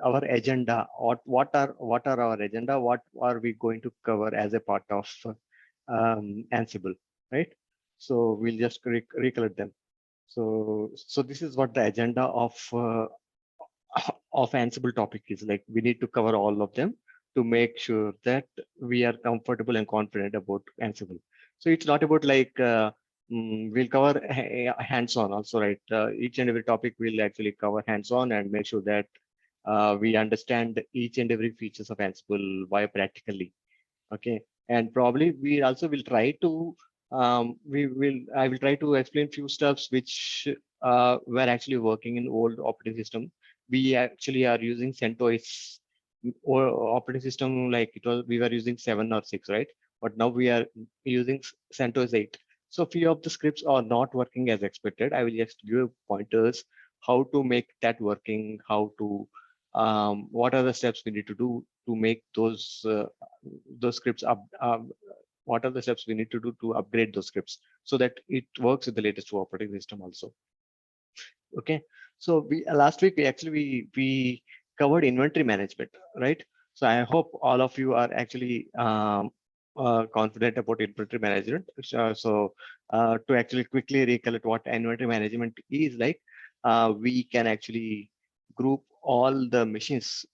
our agenda. What are our agenda? What are we going to cover as a part of Ansible, right? So we'll just recollect them. So this is what the agenda of Ansible topic is like. We need to cover all of them to make sure that we are comfortable and confident about Ansible. So it's not about like we'll cover hands-on also, right? Each and every topic we'll actually cover hands-on and make sure that we understand each and every features of Ansible via practically. Okay, and probably we also will try to I will try to explain few steps which were actually working in old operating system. We actually are using CentOS or operating system, like it was, we were using 7 or 6, right? But now we are using CentOS 8. So few of the scripts are not working as expected. I will just give pointers how to make that working, how to what are the steps we need to do to make those scripts up. What are the steps we need to do to upgrade those scripts so that it works with the latest operating system also. Okay, so we last week we covered inventory management, right? So I hope all of you are actually confident about inventory management. To actually quickly recollect what inventory management is like, we can actually group all the machines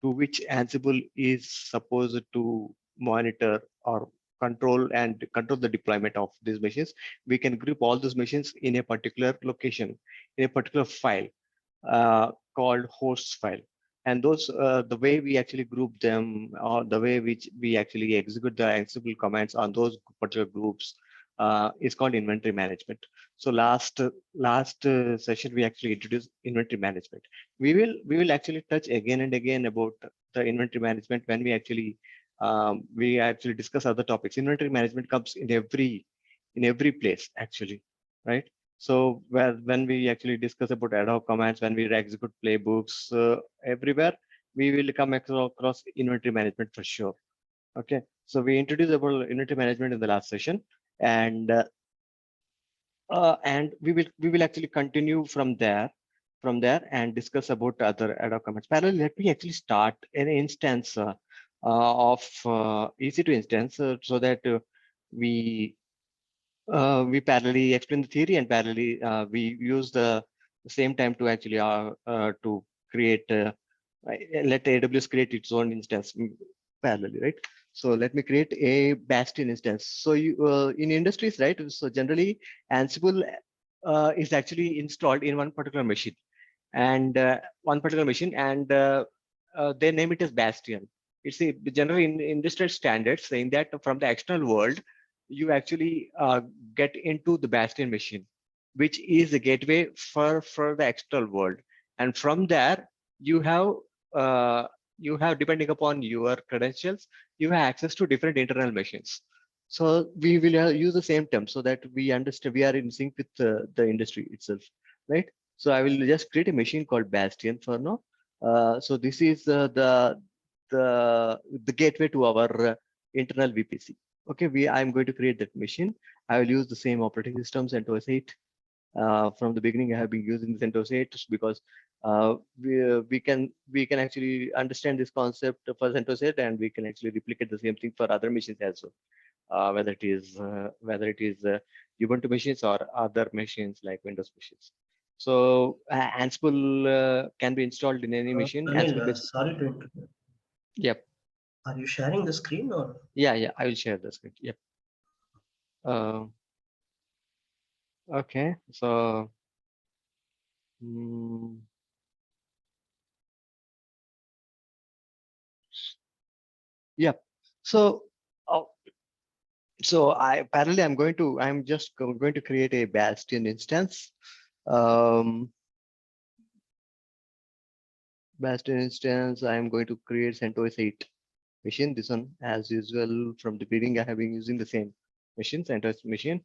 to which Ansible is supposed to monitor or control the deployment of these machines. We can group all those machines in a particular location, in a particular file called hosts file. And those, the way we actually group them, or the way which we actually execute the Ansible commands on those particular groups is called inventory management. So last session we actually introduced inventory management. We will actually touch again and again about the inventory management when we actually discuss other topics. Inventory management comes in every place actually, right? So when we actually discuss about ad hoc commands, when we execute playbooks, everywhere we will come across inventory management for sure. Okay, so we introduced about inventory management in the last session, and we will actually continue from there and discuss about other ad hoc commands. Parallel, let me actually start an instance of EC2 instance so that we parallelly explain the theory, and parallelly we use the same time to actually to create let AWS create its own instance parallelly, right? So let me create a Bastion instance. So you in industries, right? So generally Ansible is actually installed in one particular machine, and they name it as Bastion. It's a generally in industrial standards saying that from the external world, you actually get into the Bastion machine, which is the gateway for the external world, and from there you have depending upon your credentials, you have access to different internal machines. So we will use the same term so that we understand we are in sync with the industry itself, right? So I will just create a machine called Bastion for now. So this is the gateway to our internal VPC. Okay, I'm going to create that machine. I will use the same operating system, CentOS 8. From the beginning, I have been using CentOS 8 because we can actually understand this concept for CentOS 8, and we can actually replicate the same thing for other machines as well. Whether it is Ubuntu machines or other machines like Windows machines. So Ansible can be installed in any machine. Anil, Ansible sorry to interrupt. Yep. Are you sharing the screen or? Yeah, I will share the screen. Yep. Uh, okay, so yep. So uh, I'm just going to create a Bastion instance. Bastion instance, I'm going to create CentOS 8 machine. This one, as usual, from the beginning, I have been using the same machine, CentOS machine.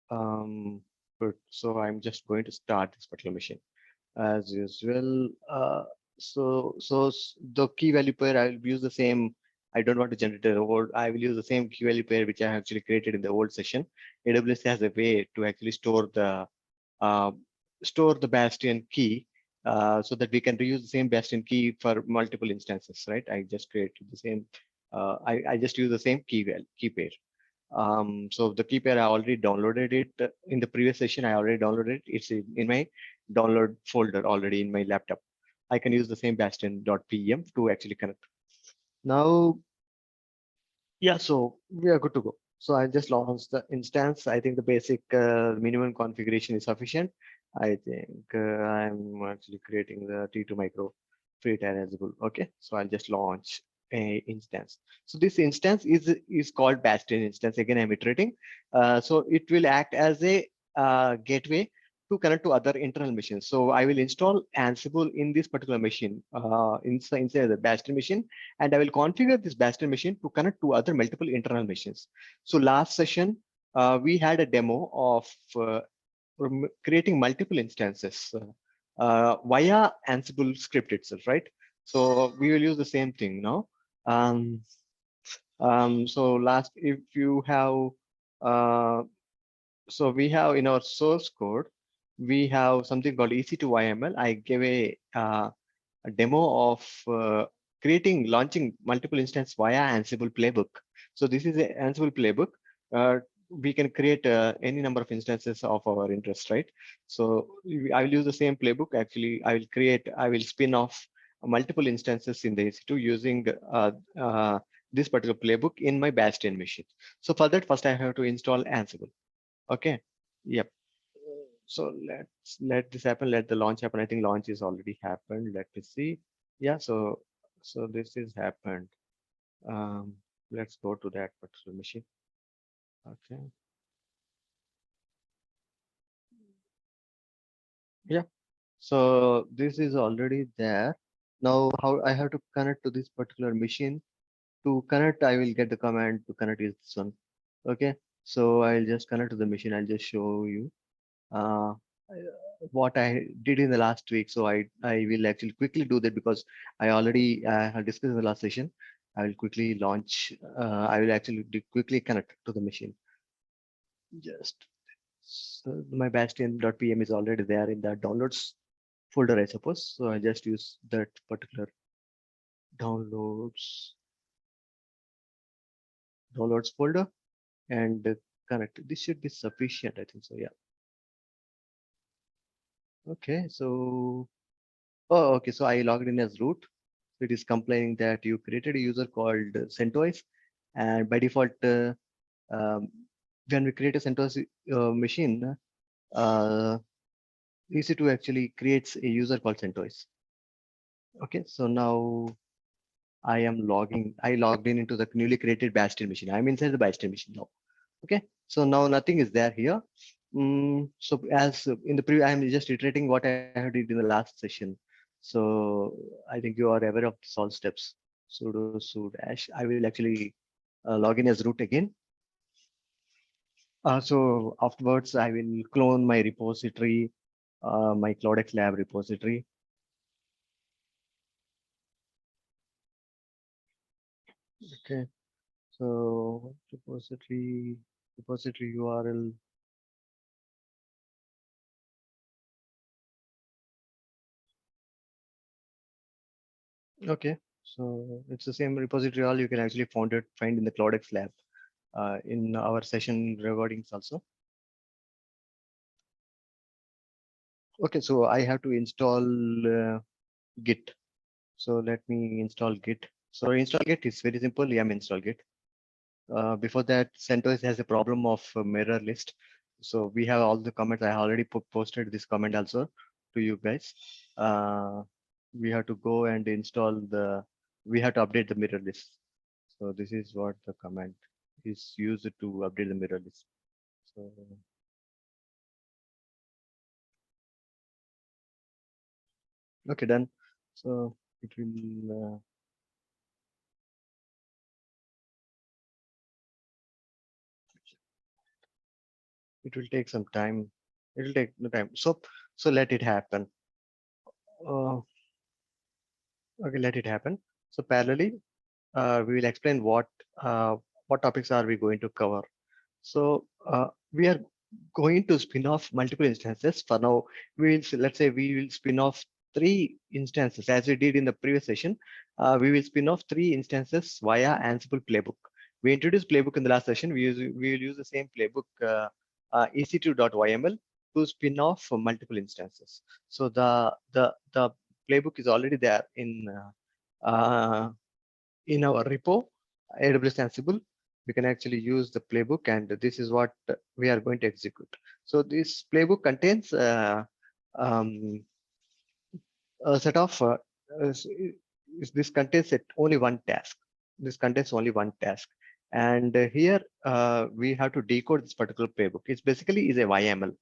But so I'm just going to start this particular machine as usual. So the key value pair, I will use the same. I don't want to generate a old. I will use the same key value pair which I actually created in the old session. AWS has a way to actually store the Bastion key so that we can reuse the same bastion key for multiple instances, right? I just created the same. I just use the same key pair. So the key pair I already downloaded it in the previous session. I already downloaded it. It's in my download folder already in my laptop. I can use the same bastion.pem to actually connect. Now, yeah, so we are good to go. So I just launched the instance. I think the basic minimum configuration is sufficient. I think I'm actually creating the T2 micro free tier Ansible. Okay, so I'll just launch a instance. So this instance is called Bastion instance. Again, I'm iterating. So it will act as a gateway to connect to other internal machines. So I will install Ansible in this particular machine, inside the Bastion machine, and I will configure this Bastion machine to connect to other multiple internal machines. So last session, we had a demo of creating multiple instances via Ansible script itself, right? So we will use the same thing now. Um, so last, if you have, uh, so we have in our source code, we have something called EC2YML. I gave a demo of launching multiple instances via Ansible playbook. So this is an Ansible playbook. We can create any number of instances of our interest, right? So I will use the same playbook. Actually, I will spin off multiple instances in the EC2 using this particular playbook in my Bastion machine. So for that, first I have to install Ansible. Okay. Yep. So let this happen. Let the launch happen. I think launch is already happened. Let me see. Yeah. So this is happened. Um, let's go to that particular machine. Okay. Yeah. So this is already there. Now how I have to connect to this particular machine. To connect, I will get the command to connect is this one. Okay. So I'll just connect to the machine. I'll just show you. uh, what I did in the last week. So I will actually quickly do that because I already have discussed in the last session. I will quickly launch. I will actually quickly connect to the machine. Just so my bastion.pm is already there in the downloads folder, I suppose. So I just use that particular downloads downloads folder and connect. This should be sufficient, I think so. Yeah. Okay. So okay. So I logged in as root. It is complaining that you created a user called CentOS, and by default, um, when we create a CentOS machine, uh, EC2 actually creates a user called CentOS. Okay, so now I logged in into the newly created Bastion machine. I'm inside the Bastion machine now. Okay, so now nothing is there here. So as in the previous, I'm just iterating what I did in the last session. So I think you are aware of all steps. Sudo sudo dash. I will actually log in as root again. So afterwards, I will clone my repository, my CloudX lab repository. Okay. So repository URL. Okay. So it's the same repository all you can actually find in the CloudX lab in our session recordings also. Okay, so I have to install Git. So let me install Git. So install Git is very simple. Yum install Git. Before that, CentOS has a problem of mirror list. So we have all the comments. I already posted this comment also to you guys. We have to go and we have to update the mirror list. So this is what the command is used to update the mirror list. So okay, done. So it will take some time. It will take the time. So let it happen. Uh, okay, let it happen. So parallelly, we will explain what topics are we going to cover. So we are going to spin off multiple instances. For now, let's say we will spin off three instances, as we did in the previous session. We will spin off three instances via Ansible playbook. We introduced playbook in the last session. We will use the same playbook, ec2.yml, to spin off multiple instances. So the playbook is already there in our repo, AWS Ansible. We can actually use the playbook, and this is what we are going to execute. So this playbook contains um, a set of this contains only one task. This contains only one task, and here we have to decode this particular playbook. It's basically is a YML.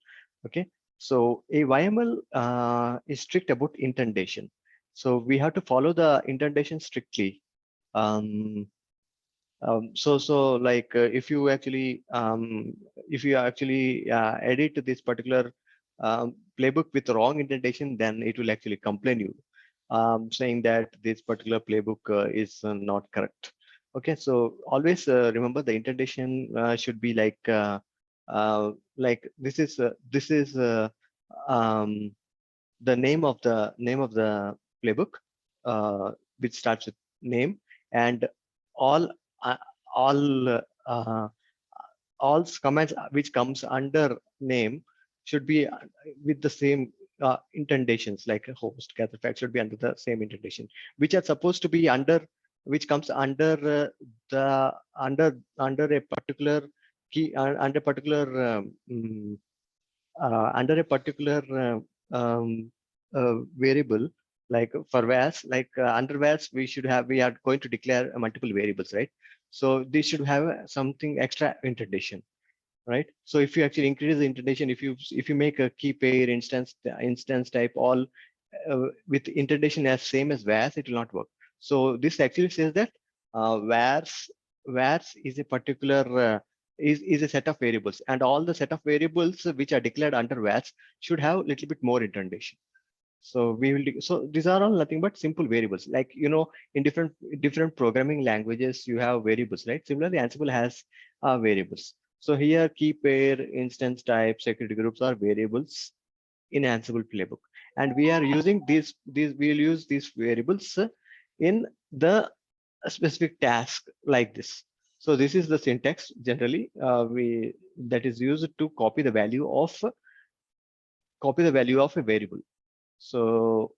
Okay, so a YML is strict about indentation. So we have to follow the indentation strictly. Um, so like if you actually edit this particular playbook with wrong indentation, then it will actually complain you, saying that this particular playbook is not correct. Okay, so always remember the indentation should be like this is um, the name of the playbook, uh, which starts with name, and all uh, all uh, all commands which comes under name should be with the same indentations, like a host gather fact should be under the same indentation, which are supposed to be under, which comes under the under a particular key, under particular under a particular variable. Like for VAS, like under VAS, we are going to declare multiple variables, right? So this should have something extra indentation, right? So if you actually increase the indentation, if you make a key pair instance type all with indentation as same as VAS, it will not work. So this actually says that VARs is a particular is a set of variables, and all the set of variables which are declared under VARs should have a little bit more indentation. So we will so these are all nothing but simple variables. Like, in different programming languages you have variables, right? Similarly, Ansible has variables. So here key pair, instance type, security groups are variables in Ansible playbook, and we are using these we'll use these variables in the specific task like this. So this is the syntax generally we that is used to copy the value of a variable. So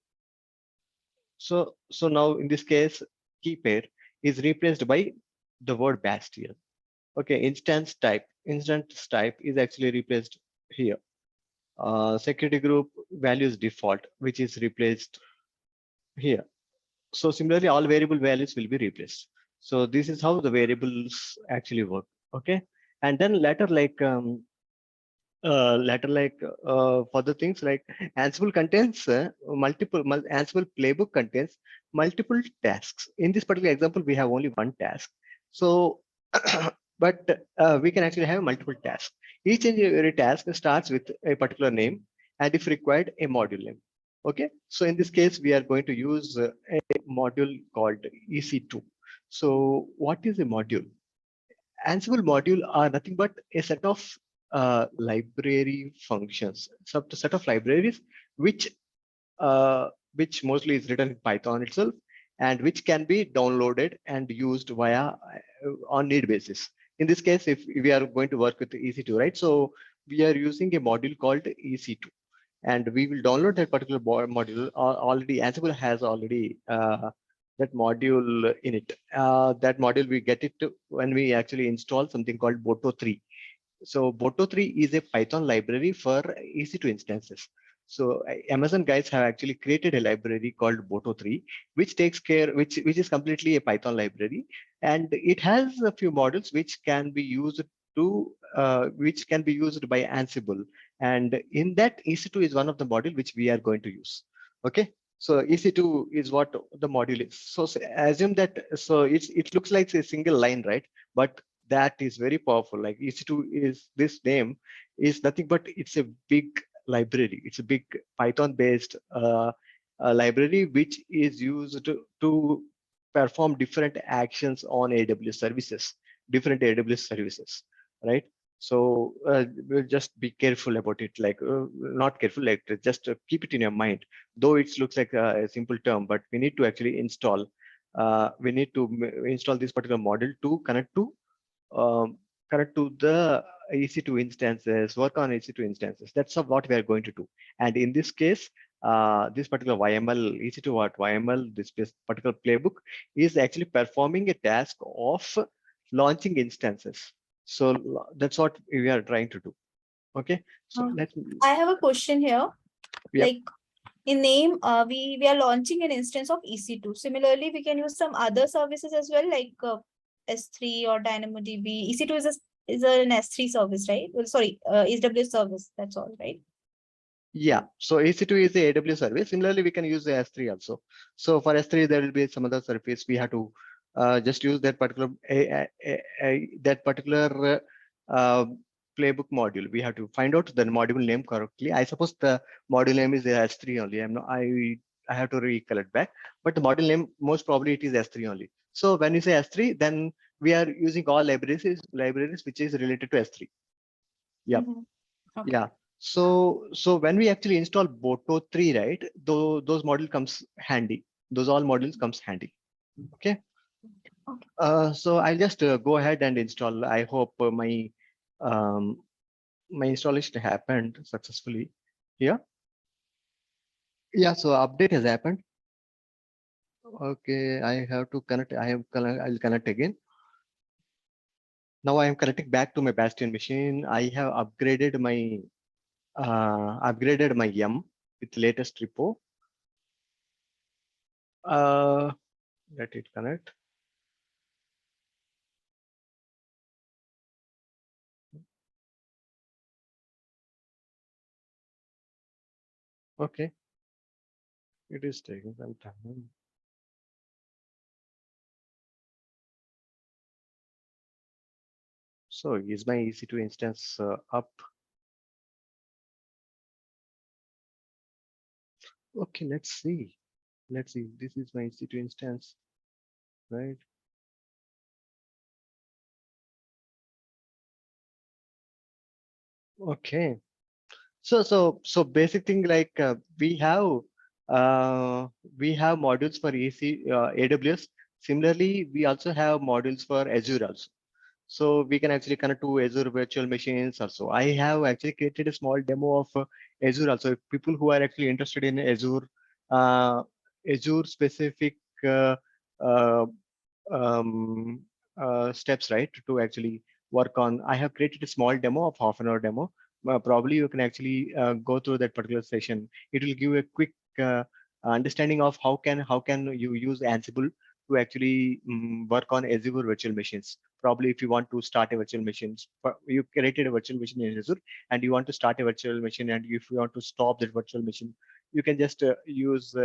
so now in this case, key pair is replaced by the word bast here. Okay, instance type is actually replaced here. Security group values default, which is replaced here. So similarly, all variable values will be replaced. So this is how the variables actually work. Okay, and then for the things like Ansible contains Ansible playbook contains multiple tasks. In this particular example, we have only one task. So, but we can actually have multiple tasks. Each and every task starts with a particular name, and if required, a module name. Okay, so in this case, we are going to use a module called EC2. So, what is a module? Ansible module are nothing but a set of library functions, set of libraries which which mostly is written in Python itself, and which can be downloaded and used via on need basis. In this case, if we are going to work with EC2, right? So we are using a module called EC2, and we will download that particular module. Already Ansible has already that module in it. That module we get it when we actually install something called Boto3. So Boto3 is a Python library for EC2 instances. So Amazon guys have actually created a library called Boto3, which takes care, which is completely a Python library, and it has a few models which can be used which can be used by Ansible. And in that, EC2 is one of the module which we are going to use. Okay. So EC2 is what the module is. So assume that, so it looks like a single line, right? But that is very powerful. Like EC2 is, this name is nothing but it's a big library. It's a big Python based library which is used to perform different actions on AWS services, different AWS services, right? So we'll just be careful about it, like not careful, like just keep it in your mind. Though it looks like a simple term, but we need to actually install. We need to install this particular model to um, connect to the EC2 instances, work on EC2 instances. That's what we are going to do. And in this case, this particular YML, EC2 what YML, this particular playbook is actually performing a task of launching instances. So that's what we are trying to do. Okay. So let me, I have a question here. Yep. Like in name, we are launching an instance of EC2. Similarly, we can use some other services as well, like S3 or DynamoDB. EC2 is an S3 service, right? Well, sorry, AWS service. That's all, right? Yeah, so EC2 is the AWS service. Similarly, we can use the S3 also. So for S3, there will be some other service. We have to just use that particular playbook module. We have to find out the module name correctly. I suppose the module name is S3 only. I have to recollect back, but the module name most probably it is S3 only. So when you say S3, then we are using all libraries which is related to S3. Yeah. Okay. Yeah. So when we actually install Boto 3, right, those model comes handy. Those all modules comes handy. Okay. So I'll just go ahead and install. I hope um, my installation happened successfully here. Yeah. So update has happened. Okay. I have to connect. I'll connect again. Now I am connecting back to my Bastion machine. I have upgraded my YAM with latest repo. Let it connect. Okay, it is taking some time. So is my EC2 instance up? Okay, let's see. Let's see. This is my EC2 instance, right? Okay. So basic thing like we have modules for AWS. Similarly, we also have modules for Azure also. So we can actually connect to Azure virtual machines also. I have actually created a small demo of Azure also. If people who are actually interested in uh, Azure specific uh, uh, um, steps, right, to actually work on. I have created a small demo of half-an-hour demo. Probably you can actually go through that particular session. It will give a quick understanding of how can you use Ansible to actually work on Azure virtual machines. Probably if you want to start a virtual machine, you created a virtual machine in Azure and you want to start a virtual machine, and if you want to stop that virtual machine, you can just use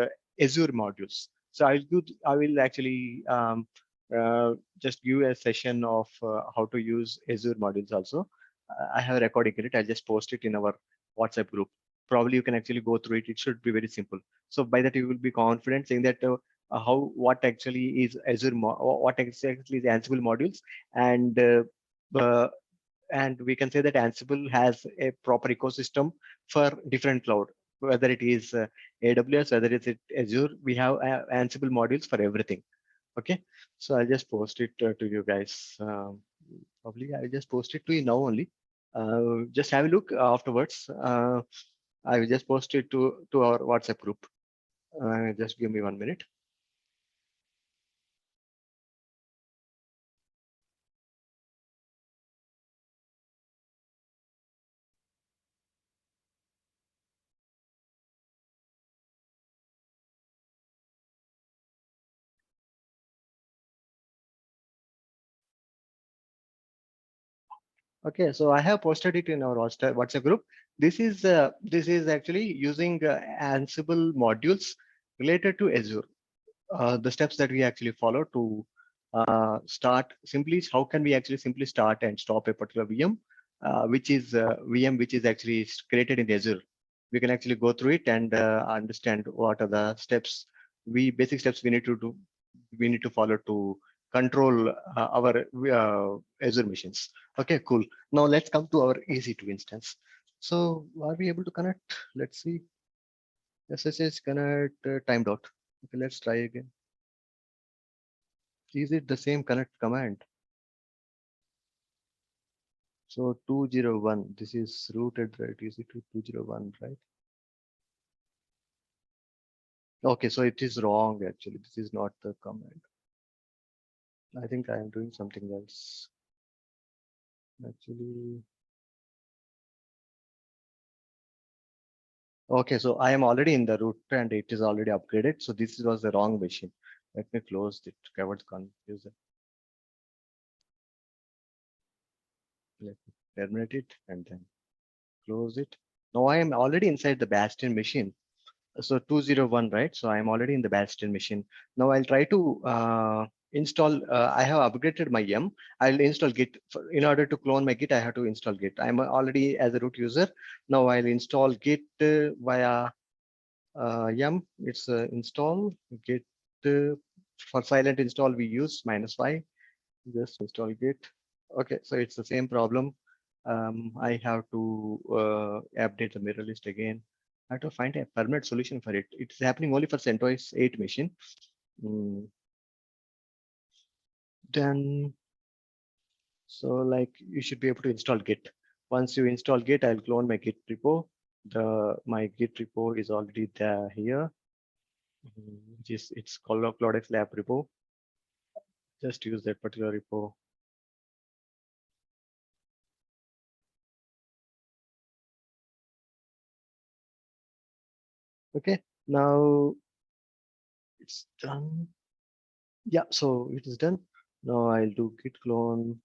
Azure modules. So I will actually just give a session of how to use Azure modules also. I have a recording in it. I'll just post it in our WhatsApp group. Probably you can actually go through it. It should be very simple. So by that you will be confident saying that what actually is what exactly is Ansible modules, and uh, and we can say that Ansible has a proper ecosystem for different cloud, whether it is AWS, whether it's Azure. We have Ansible modules for everything. Okay, so I'll just post it to you guys. Probably I'll just post it to you now only. Just have a look afterwards. I will just post it to our WhatsApp group. Just give me 1 minute. Okay, so I have posted it in our WhatsApp group. This is actually using Ansible modules related to Azure. The steps that we actually follow to start simply, how can we actually simply start and stop a particular VM, which is VM which is actually created in Azure. We can actually go through it and understand what are the steps, basic steps we need to do, we need to follow to control our Azure machines. Okay, cool. Now let's come to our EC2 instance. So are we able to connect? Let's see. SSH connect timed out. Okay, let's try again. Is it the same connect command? So 201, this is rooted, right? EC2 201, right? Okay, so it is wrong actually. This is not the command. I think I am doing something else. Actually. Okay, so I am already in the root and it is already upgraded. So this was the wrong machine. Let me close it. Covered confuser. Let me terminate it and then close it. Now I am already inside the Bastion machine. So 201, right? So I'm already in the Bastion machine. Now I'll try to install. I have upgraded my yum. I'll install Git. In order to clone my Git, I have to install Git. I'm already as a root user. Now I'll install Git via yum. It's install Git. For silent install, we use -y. Just install Git. Okay, so it's the same problem. I have to update the mirror list again. I have to find a permanent solution for it. It's happening only for CentOS 8 machine. Then, so like you should be able to install Git. Once you install Git, I'll clone my Git repo. My Git repo is already there here. Which is it's called a Cloudx Lab repo. Just use that particular repo. Okay, now it's done. Yeah, so it is done. Now I'll do git clone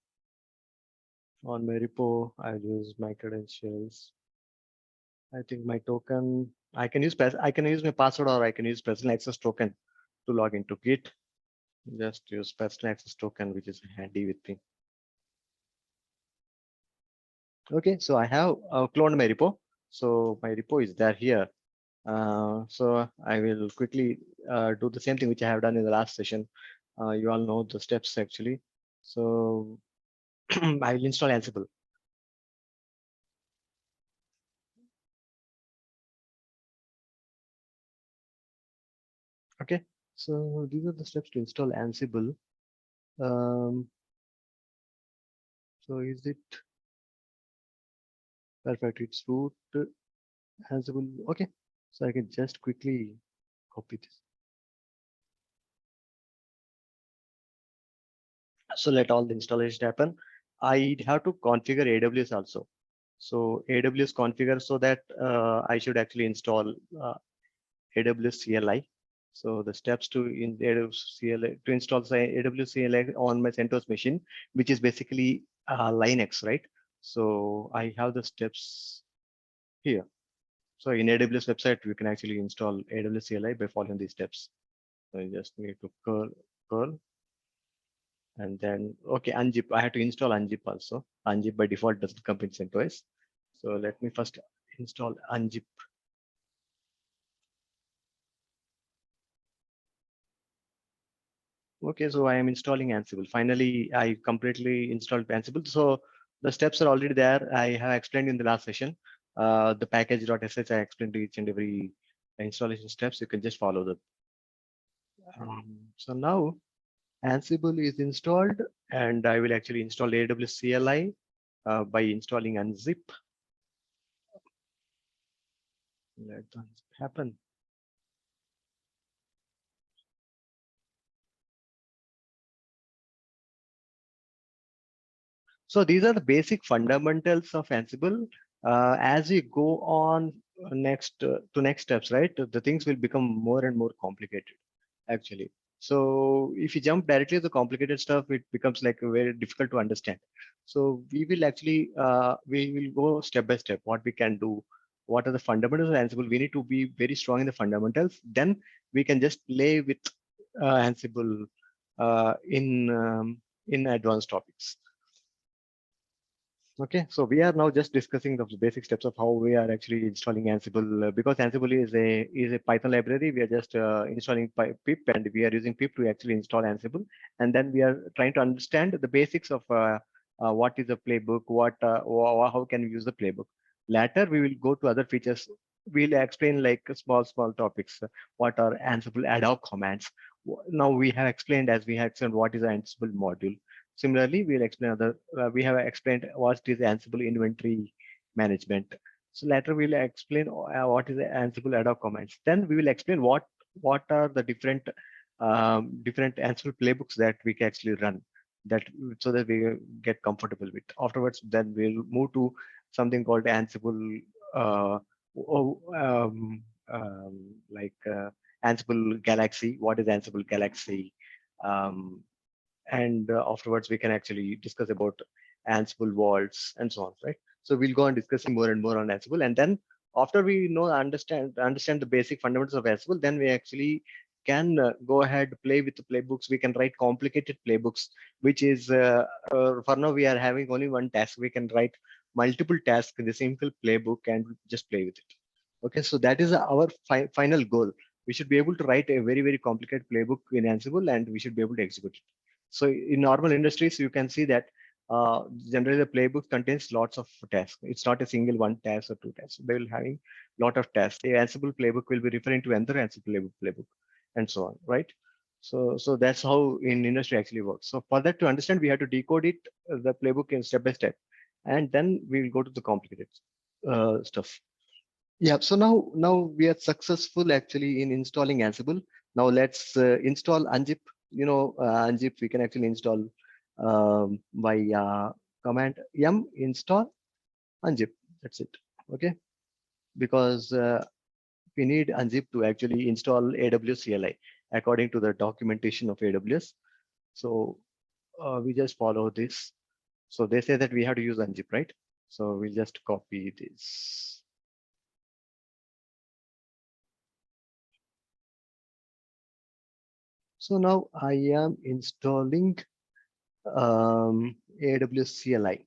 on my repo. I'll use my credentials. I think my token, I can use my password or I can use personal access token to log into Git. Just use personal access token, which is handy with me. Okay, so I have cloned my repo. So my repo is there here. So I will quickly do the same thing which I have done in the last session. You all know the steps actually. So I will install Ansible. Okay, so these are the steps to install Ansible. So is it perfect? It's root Ansible. Okay, so I can just quickly copy this. So let all the installation happen. I have to configure AWS also. So AWS configure so that I should actually install AWS CLI. So the steps to in AWS CLI to install AWS CLI on my CentOS machine, which is basically Linux, right? So I have the steps here. So in AWS website, we can actually install AWS CLI by following these steps. So you just need to curl, and then okay, unzip. I have to install unzip also. Unzip by default doesn't come in CentOS. So let me first install unzip. Okay, so I am installing Ansible. Finally, I completely installed Ansible. So the steps are already there. I have explained in the last session. The package.sh, I explained each and every installation steps. You can just follow them. So now Ansible is installed, and I will actually install AWS CLI by installing unzip. Let that happen. So these are the basic fundamentals of Ansible. As we go on to next steps, right? The things will become more and more complicated, actually. So if you jump directly to the complicated stuff, it becomes like very difficult to understand. So we will actually we will go step by step. What we can do, what are the fundamentals of Ansible? We need to be very strong in the fundamentals. Then we can just play with Ansible in advanced topics. Okay, so we are now just discussing the basic steps of how we are actually installing Ansible. Because Ansible is a Python library. We are just installing pip, and we are using pip to actually install Ansible. And then we are trying to understand the basics of what is a playbook, how can we use the playbook. Later, we will go to other features. We'll explain like small topics. What are Ansible ad hoc commands? Now we have explained, as we have explained, what is an Ansible module. Similarly, we'll explain we have explained what is Ansible inventory management. So later we'll explain what is the Ansible ad hoc commands. Then we will explain what are the different Ansible playbooks that we can actually run, that so that we get comfortable with. Afterwards, then we'll move to something called Ansible, like Ansible Galaxy. What is Ansible Galaxy? Um, and afterwards we can actually discuss about Ansible vaults and so on, right? So we'll go on discussing more and more on Ansible, and then after we understand the basic fundamentals of Ansible, then we actually can go ahead, play with the playbooks. We can write complicated playbooks, which is for now we are having only one task. We can write multiple tasks in the simple playbook and just play with it. Okay, so that is our final goal. We should be able to write a very complicated playbook in Ansible, and we should be able to execute it. So in normal industries, you can see that generally the playbook contains lots of tasks. It's not a single one task or two tasks. They will having lot of tasks. The Ansible playbook will be referring to another Ansible playbook, and so on, right? So that's how in industry actually works. So for that to understand, we have to decode it, the playbook in step by step, and then we will go to the complicated stuff. Yeah, so now we are successful actually in installing Ansible. Now let's install Unzip. Unzip we can actually install by command yum install Unzip. That's it. Okay, because we need Unzip to actually install AWS CLI according to the documentation of AWS. So we just follow this. So they say that we have to use Unzip, right? So we'll just copy this. So now I am installing AWS CLI.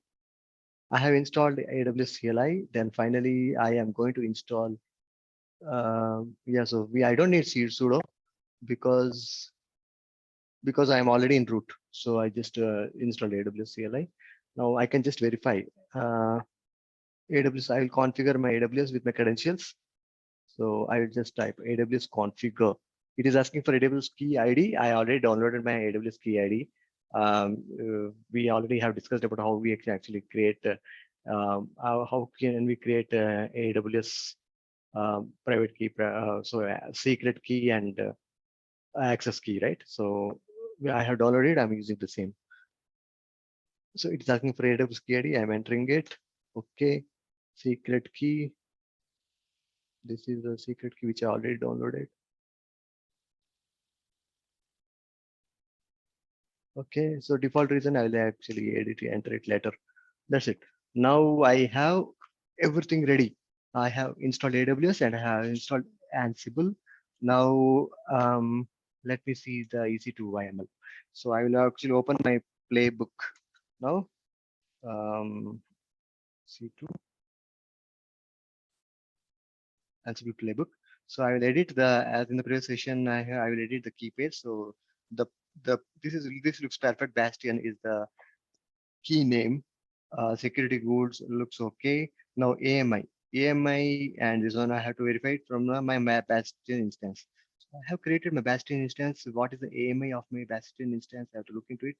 I have installed AWS CLI. Then finally, I am going to install. Yeah, so I don't need sudo because I am already in root. So I just installed AWS CLI. Now I can just verify. AWS. I will configure my AWS with my credentials. So I will just type AWS configure. It is asking for AWS key ID. I already downloaded my AWS key ID. We already have discussed about how we can actually create, how can we create AWS private key, secret key and access key, right? So I have downloaded, I'm using the same. So it's asking for AWS key ID. I'm entering it. Okay, secret key. This is the secret key which I already downloaded. Okay, so default reason I will actually enter it later. That's it. Now I have everything ready. I have installed AWS and I have installed Ansible. Now let me see the EC2 YML. So I will actually open my playbook now. C2 Ansible playbook. So I will edit as in the previous session. I will edit the key page. So the this looks perfect. Bastion is the key name. Security goods looks okay. Now AMI and this one I have to verify it from my Bastion instance. So I have created my Bastion instance. What is the AMI of my Bastion instance? I have to look into it.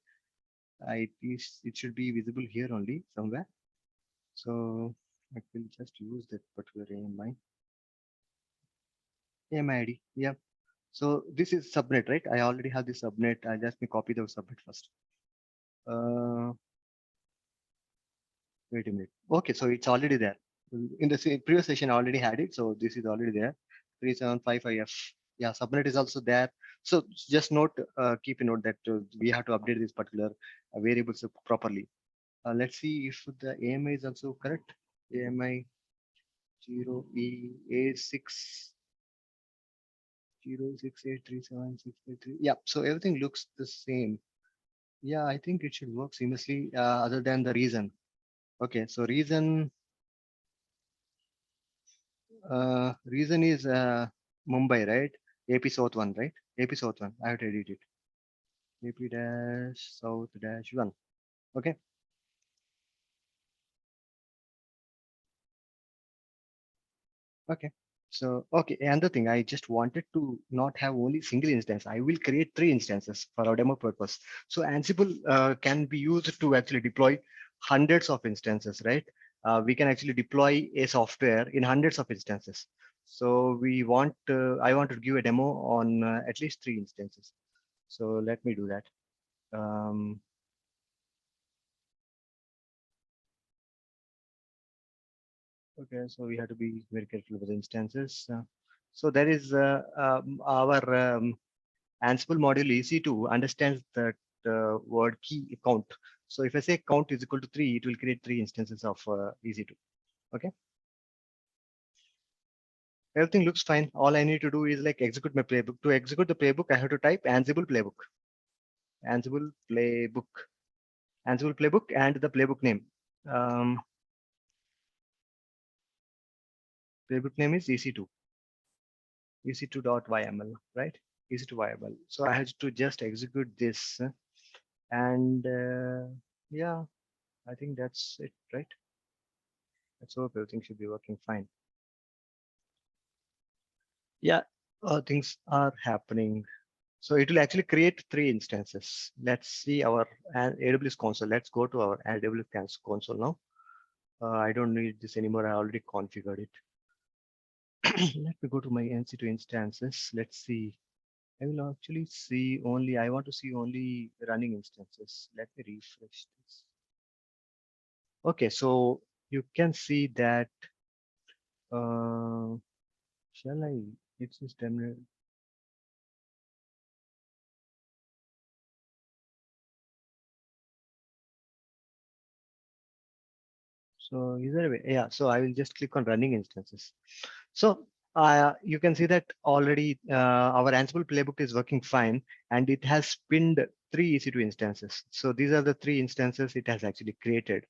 It should be visible here only somewhere. So I will just use that particular AMI ID. Yeah. So this is subnet, right? I already have this subnet. I just copy the subnet first. Wait a minute. Okay, so it's already there. In the previous session, I already had it. So this is already there. 3755F. Yeah, subnet is also there. So just keep a note that we have to update this particular variables properly. Let's see if the AMI is also correct. AMI 0E86 0683763. Yeah, so everything looks the same. Yeah, I think it should work seamlessly other than the reason. Okay, so reason is Mumbai, right? AP South 1, right? AP South 1. I have to edit it. AP dash South dash 1. Okay. Okay. So, okay. Another thing, I just wanted to not have only single instance. I will create 3 instances for our demo purpose. So Ansible can be used to actually deploy hundreds of instances, right? We can actually deploy a software in hundreds of instances. So I want to give a demo on at least 3 instances. So let me do that. Um, okay, so we have to be very careful with instances. So there is our Ansible module EC2 understands that word key count. So if I say count is equal to 3, it will create 3 instances of EC2. Okay. Everything looks fine. All I need to do is like execute my playbook. To execute the playbook, I have to type Ansible playbook. Ansible playbook. Ansible playbook and the playbook name. Playbook name is EC2. EC2.yml, right? EC2.yml. So I have to just execute this and yeah, I think that's it, right? Let's hope everything should be working fine. Yeah, things are happening. So it will actually create 3 instances. Let's see our AWS console. Let's go to our AWS console now. I don't need this anymore. I already configured it. Let me go to my NC2 instances. Let's see. I will actually see only, I want to see only running instances. Let me refresh this. Okay, so you can see that, shall I, it's this terminal. So is there a way? Yeah, so I will just click on running instances. So you can see that already our Ansible playbook is working fine and it has pinned 3 EC2 instances. So these are the 3 instances it has actually created.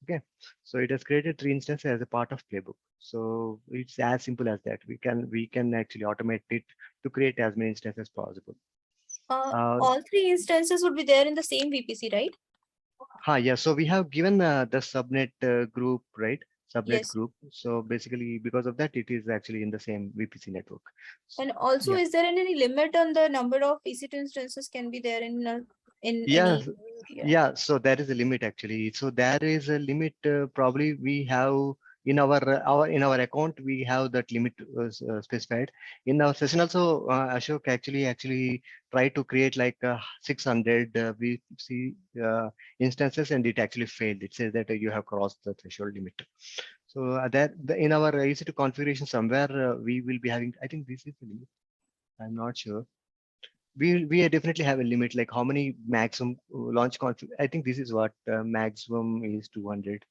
Okay, so it has created 3 instances as a part of playbook. So it's as simple as that. We can actually automate it to create as many instances as possible. All 3 instances would be there in the same VPC, right? Yeah, so we have given the subnet group, right? Subnet Yes. group. So basically, because of that, it is actually in the same VPC network. And also, Yeah. is there any limit on the number of EC2 instances can be there in Yeah, any? Yeah. yeah. So there is a limit actually. So there is a limit. Probably we have in our account we have that limit specified in our session. Also, Ashok actually tried to create like 600 VPC instances, and it actually failed. It says that you have crossed the threshold limit. So in our EC2 configuration somewhere we will be having. I think this is the limit. I'm not sure. We definitely have a limit, like how many maximum launch config. I think this is what maximum is 200.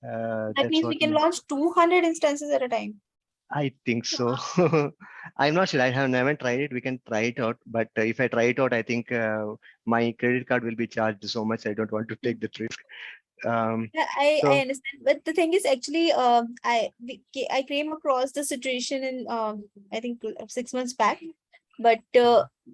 That That's means what we can launch 200 instances at a time. I think so. Wow. I'm not sure. I have never tried it. We can try it out. But if I try it out, I think my credit card will be charged so much. I don't want to take that risk. Yeah, I So understand, but the thing is actually I came across the situation in I think 6 months back, but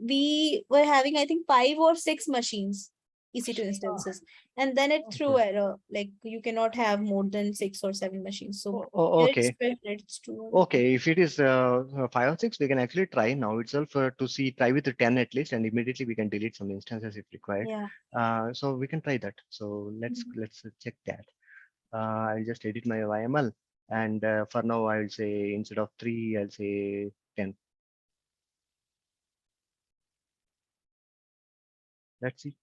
we were having I think 5 or 6 machines EC2 instances, and then it threw okay. error like you cannot have more than 6 or 7 machines. So Okay. it's too. Okay, if it is 5 or 6, we can actually try now itself to see, try with the 10 at least, and immediately we can delete some instances if required. Yeah. So we can try that. So Mhm. let's check that. I'll just edit my YML, and for now I'll say instead of 3, I'll say 10. Let's see.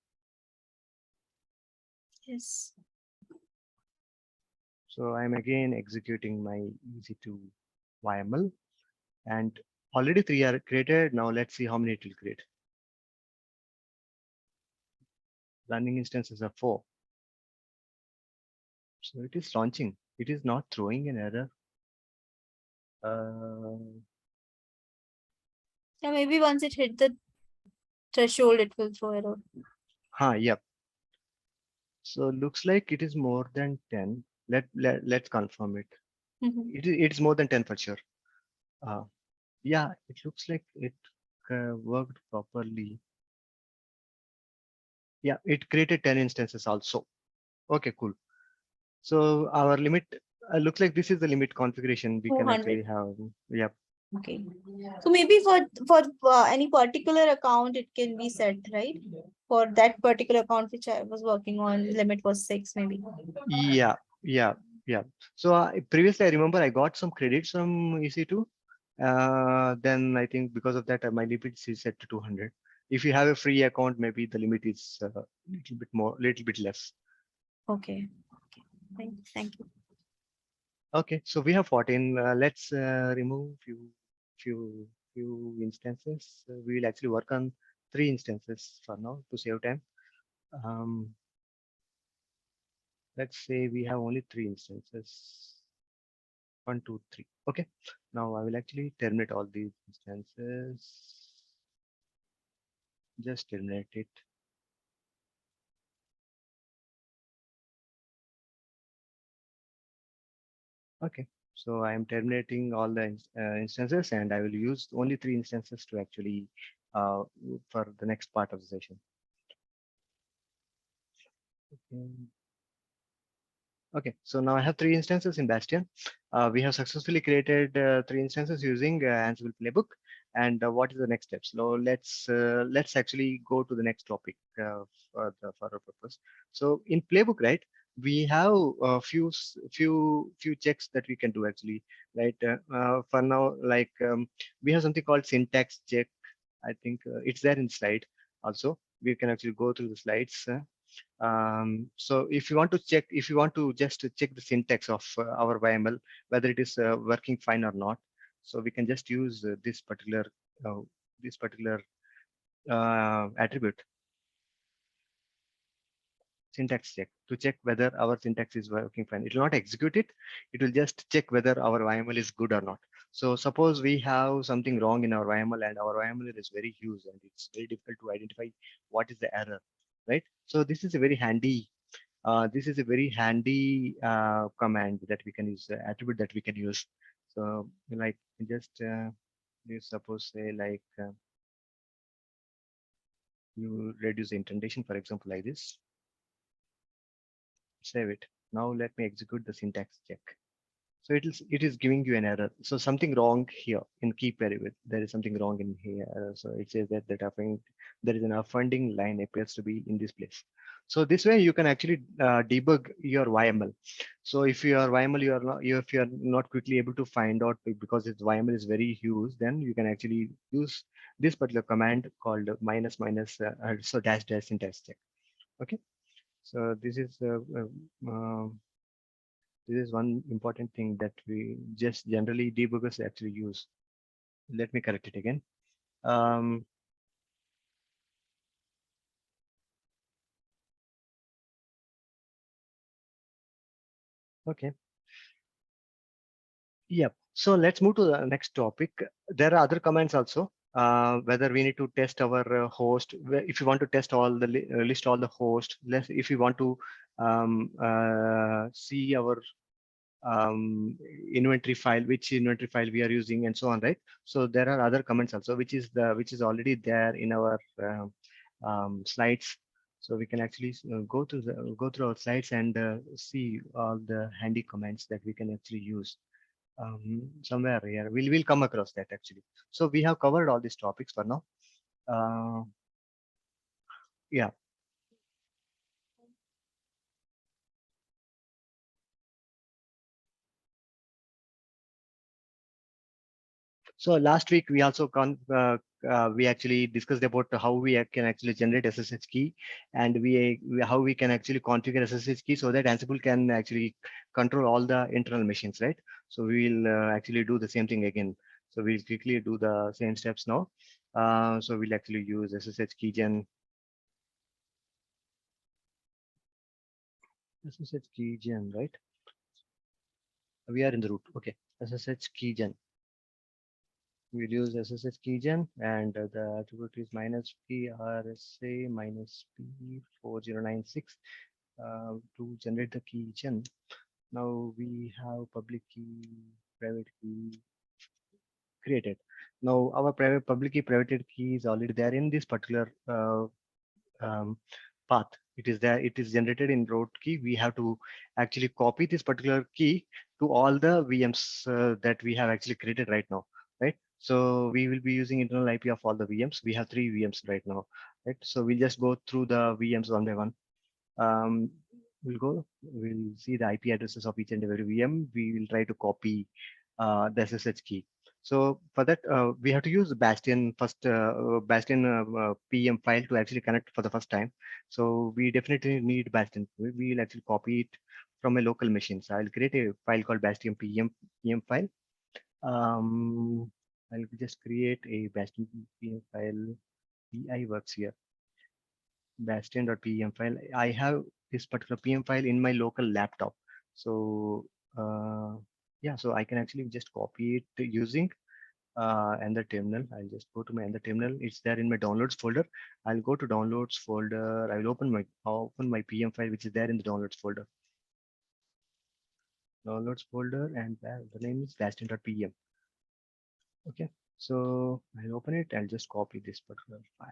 Yes. So I'm again executing my EC2 YML, and already 3 are created. Now let's see how many it will create. Running instances are 4. So it is launching. It is not throwing an error. Yeah, maybe once it hit the threshold, it will throw error. Yep. So looks like it is more than 10. Let's confirm it. Mhm. It's more than 10 for sure. Uh, yeah, it looks like it worked properly. Yeah, it created 10 instances also. Okay, cool. So our limit looks like this is the limit configuration we can 200. actually have. Yeah. Okay. So maybe for any particular account, it can be set, right? For that particular account which I was working on, limit was 6, maybe. Yeah, yeah, yeah. So previously, I remember I got some credits from EC2. Then I think because of that, my limit is set to 200. If you have a free account, maybe the limit is a little bit more, little bit less. Okay. Thank you. Okay, so we have 14. Let's remove few instances. We will actually work on 3 instances for now to save time. Um, let's say we have only 3 instances. 1, 2, 3. Okay. Now I will actually terminate all these instances. Just terminate it. Okay. So I am terminating all the instances, and I will use only 3 instances to actually for the next part of the session. Okay. Okay, so now I have 3 instances in Bastion. We have successfully created 3 instances using Ansible Playbook. And what is the next step? So let's actually go to the next topic for our purpose. So in Playbook, right, we have a few checks that we can do actually. Right, for now, like we have something called syntax check. I think it's there in slide. Also, we can actually go through the slides. So if you want to check, if you want to just check the syntax of our YML, whether it is working fine or not, so we can just use uh, this particular attribute, syntax check, to check whether our syntax is working fine. It will not execute it. It will just check whether our YML is good or not. So suppose we have something wrong in our YML and our YML is very huge and it's very difficult to identify what is the error, right? So this is a very handy command that we can use, attribute that we can use. So like just you suppose say like you reduce the indentation, for example, like this, save it. Now let me execute the syntax check. So it is giving you an error. So something wrong here in keep variable. There is something wrong in here. So it says that there is an offending line appears to be in this place. So this way you can actually debug your YML. So if your YML if you are not quickly able to find out because its YML is very huge, then you can actually use this particular command called minus minus so dash dash syntax check. Okay. So this is one important thing that we just generally debuggers actually use. Let me correct it again. Um, okay. Yep. So let's move to the next topic. There are other commands also. Whether we need to test our host, if you want to test all the list all the host, if you want to see our inventory file, which inventory file we are using, and so on, right? So there are other comments also, which is already there in our slides. So we can actually go through our slides and see all the handy comments that we can actually use. Somewhere here we'll come across that actually. So we have covered all these topics for now. Yeah. So last week we also we actually discussed about how we can actually generate SSH key, and how we can actually configure SSH key so that Ansible can actually control all the internal machines, right? So we will actually do the same thing again. So we'll quickly do the same steps now. So we'll actually use SSH keygen. SSH keygen, right? We are in the root. Okay. SSH keygen. We'll use SSH keygen, and the attribute is minus p rsa minus p 4096. to generate the key gen. Now we have public key, private key created. Now our private public key, private key is already there in this particular um, path. It is there. It is generated in root key. We have to actually copy this particular key to all the VMs that we have actually created right now, right? So we will be using internal IP of all the VMs. We have 3 VMs right now, right? So we'll just go through the VMs one by one. um, we'll see the IP addresses of each and every VM. We will try to copy the SSH key. So for that, we have to use the Bastion first, Bastion PM file to actually connect for the first time. So we definitely need Bastion. We will actually copy it from a local machine. So I'll create a file called Bastion PM file. I'll just create a Bastion PM file. PI works here. Bastion.pem file. I have this particular PM file in my local laptop. So yeah, so I can actually just copy it using and the terminal. I'll just go to my and the terminal. It's there in my downloads folder. I'll go to downloads folder. I will open my PM file, which is there in the downloads folder. Downloads folder, and the name is bastion.pem. Okay, so I'll open it. I'll just copy this particular file.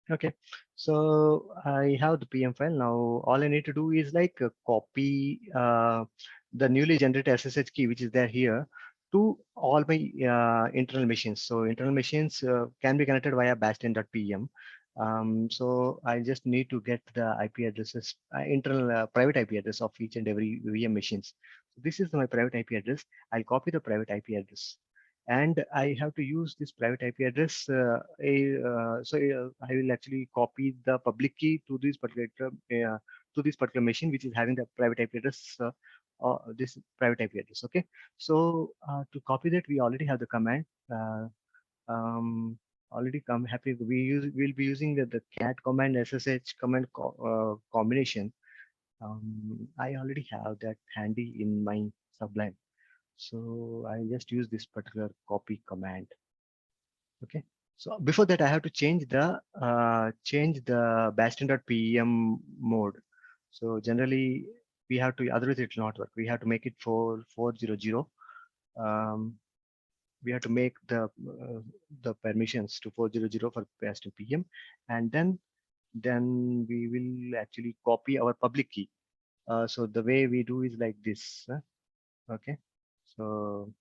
Okay, so I have the PM file now. All I need to do is like copy the newly generated SSH key, which is there here, to all my internal machines. So internal machines can be connected via bastion.pem. So I just need to get the IP addresses, internal private IP address of each and every VM machines. So this is my private IP address. I'll copy the private IP address, and I have to use this private IP address. I will actually copy the public key to this particular machine, which is having the private IP address. This private IP address. Okay. So to copy that, we already have the command. Already come happy. We'll be using the cat command SSH command combination. I already have that handy in my Sublime. So I just use this particular copy command. Okay. So before that, I have to change the bastion.pem mode. So generally we have to, otherwise it will not work. We have to make it 400. We have to make the permissions to 400 for bastion.pem, and then we will actually copy our public key. So the way we do is like this. Okay. So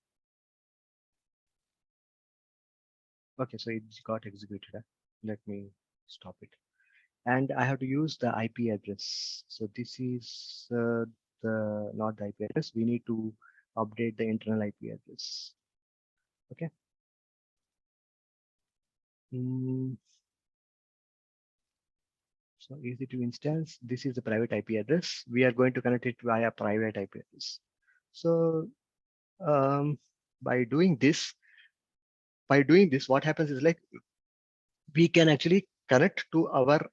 okay, so it got executed. Let me stop it. And I have to use the IP address. So this is the not the IP address. We need to update the internal IP address. Okay. So easy to instance. This is the private IP address. We are going to connect it via private IP address. So by doing this, what happens is like we can actually connect to our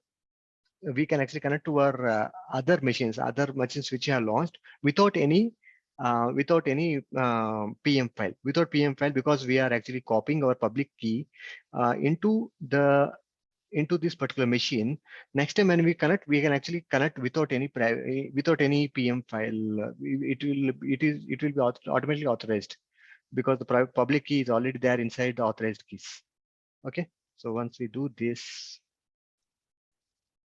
other machines which are launched without any PM file, because we are actually copying our public key into this particular machine. Next time when we connect, we can actually connect without any PM file. It will be automatically authorized, because the public key is already there inside the authorized keys. Okay, so once we do this,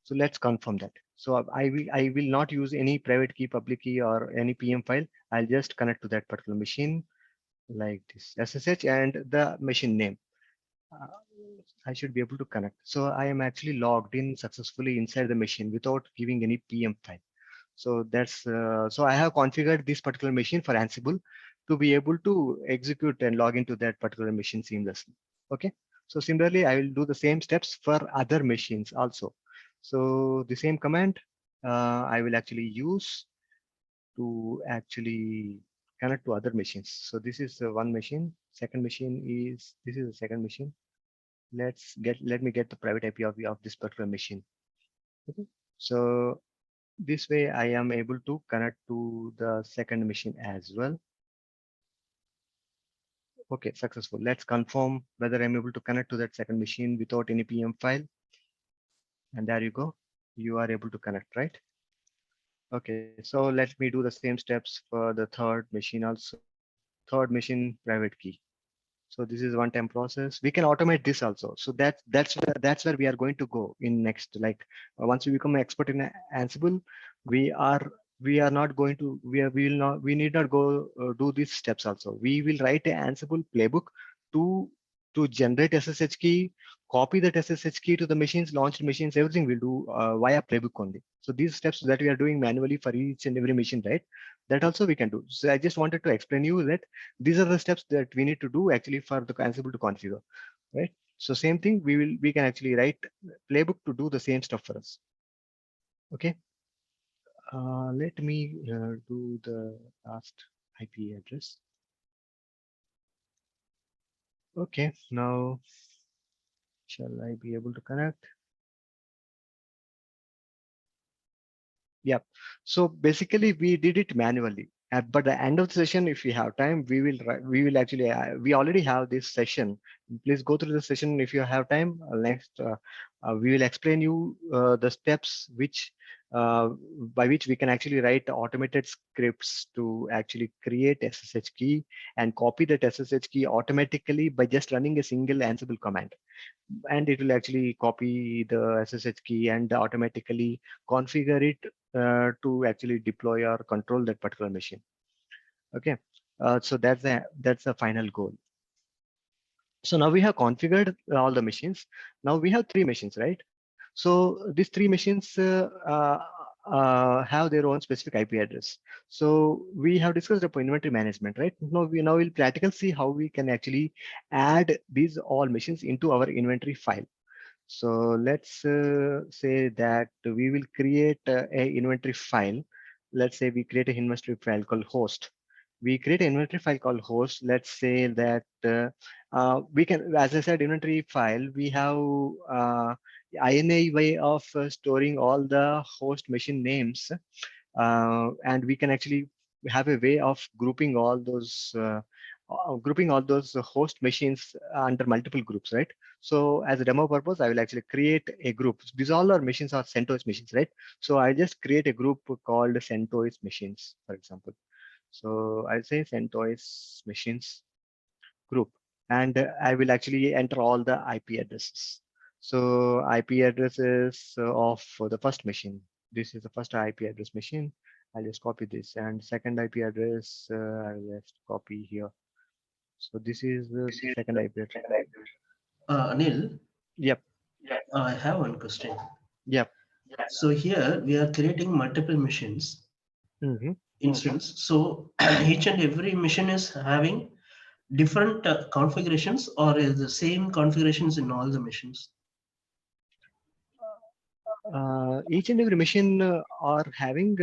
so let's confirm that. So I will not use any private key, public key, or any PM file. I'll just connect to that particular machine like this SSH and the machine name. I should be able to connect. So I am actually logged in successfully inside the machine without giving any PM file. So that's so I have configured this particular machine for Ansible to be able to execute and log into that particular machine seamlessly. Okay. So similarly, I will do the same steps for other machines also. So the same command I will actually use to actually connect to other machines. So this is one machine. Second machine is, this is the second machine. Let me get the private IP of this particular machine. Okay. So this way I am able to connect to the second machine as well. Okay, successful. Let's confirm whether I'm able to connect to that second machine without any PM file. And there you go. You are able to connect, right? Okay, so let me do the same steps for the third machine also. Third machine private key. So this is one-time process. We can automate this also. So that's where we are going to go in next. Like once we become an expert in Ansible, we are we are not going to we will not we need not go do these steps also. We will write a Ansible playbook to generate SSH key, copy that SSH key to the machines, launched machines, everything we'll do via playbook only. So these steps that we are doing manually for each and every machine, right? That also we can do. So I just wanted to explain you that these are the steps that we need to do actually for the Ansible to configure, right? So same thing, we can actually write playbook to do the same stuff for us. Okay. Let me do the last IP address. Okay, now shall I be able to connect? Yep. So basically, we did it manually. But the end of the session, if we have time, we will actually we already have this session. Please go through the session if you have time. Next, we will explain you the steps uh, by which we can actually write automated scripts to actually create SSH key and copy that SSH key automatically by just running a single Ansible command, and it will actually copy the SSH key and automatically configure it to actually deploy or control that particular machine. Okay, so that's the final goal. So now we have configured all the machines. Now we have three machines, right? So these three machines have their own specific IP address. So we have discussed about inventory management, right? Now we'll practically see how we can actually add these all machines into our inventory file. So let's say that we will create a inventory file. Let's say we create an inventory file called host. We create an inventory file called host. Let's say that we can, as I said, inventory file, we have INA way of storing all the host machine names, and we can actually have a way of grouping all those host machines under multiple groups, right? So as a demo purpose, I will actually create a group. These all our machines are CentOS machines, right? So I just create a group called CentOS machines, for example. So I'll say CentOS machines group, and I will actually enter all the IP addresses. So IP addresses of the first machine. This is the first IP address machine. I'll just copy this, and second IP address I'll just copy here. So this is the second IP address. Anil, Yep. I have one question. Yep. So here we are creating multiple machines Mm-hmm. instance. So each and every machine is having different configurations, or is the same configurations in all the machines? Each and every machine are having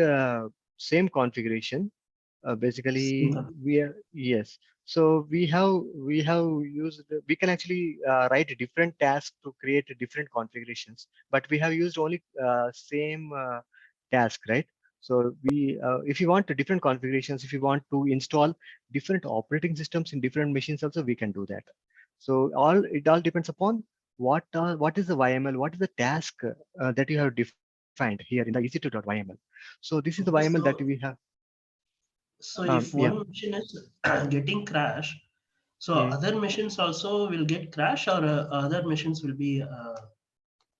same configuration. Same Basically, we are, yes. So we have used, we can actually write different tasks to create different configurations, but we have used only same task, right? So if you want different configurations, if you want to install different operating systems in different machines, also we can do that. So it all depends upon what is the YML, what is the task that you have defined here in the EC2.yml. So this is the YML Okay, that we have. so if Yeah. one machine is getting crash, so Mm. other machines also will get crash, or other machines will be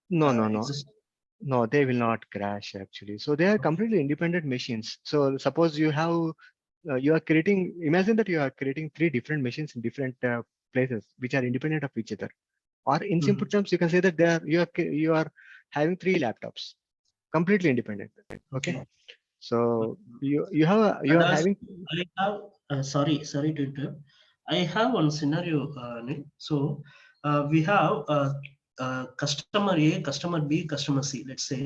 No, no, no, exist. no, they will not crash actually. So they are Okay. completely independent machines. So suppose you are creating, imagine that you are creating three different machines in different places, which are independent of each other. Or in simple Mhm. terms, you can say that you are having three laptops, completely independent. Okay. Okay. So you And are as having. I have, sorry to interrupt. I have one scenario, Nick. So we have customer A, customer B, customer C. Let's say.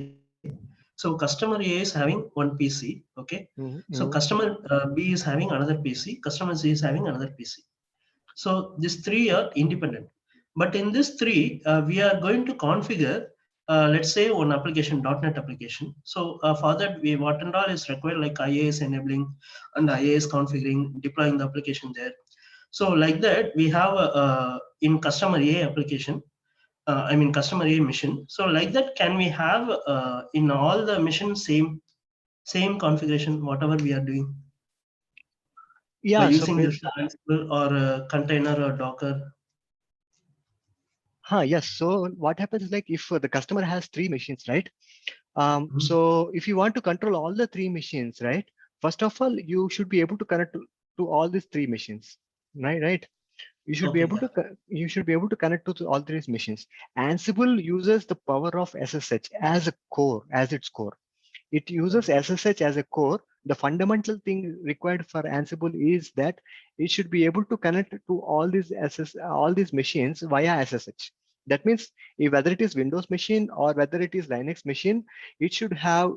So customer A is having one PC. Okay. Mhm, So mhm. customer B is having another PC. Customer C is having another PC. So these three are independent. But in this three, we are going to configure, let's say, one application, .NET application. So for that, what and all is required, like IAS enabling and IAS configuring, deploying the application there. So like that, we have in customer A application, I mean customer A mission. So like that, can we have in all the missions same configuration, whatever we are doing by Yeah, so using this Ansible or container or Docker? yes. So what happens is like if the customer has three machines, right? Mhm. So if you want to control all the three machines, right? First of all, you should be able to connect to all these three machines, right? Right. You should be Okay, able yeah. to you should be able to connect to all three machines. Ansible uses the power of SSH as a core, as its core. It uses Okay. SSH as a core. The fundamental thing required for Ansible is that it should be able to connect to all these machines via SSH. That means whether it is Windows machine or whether it is Linux machine, it should have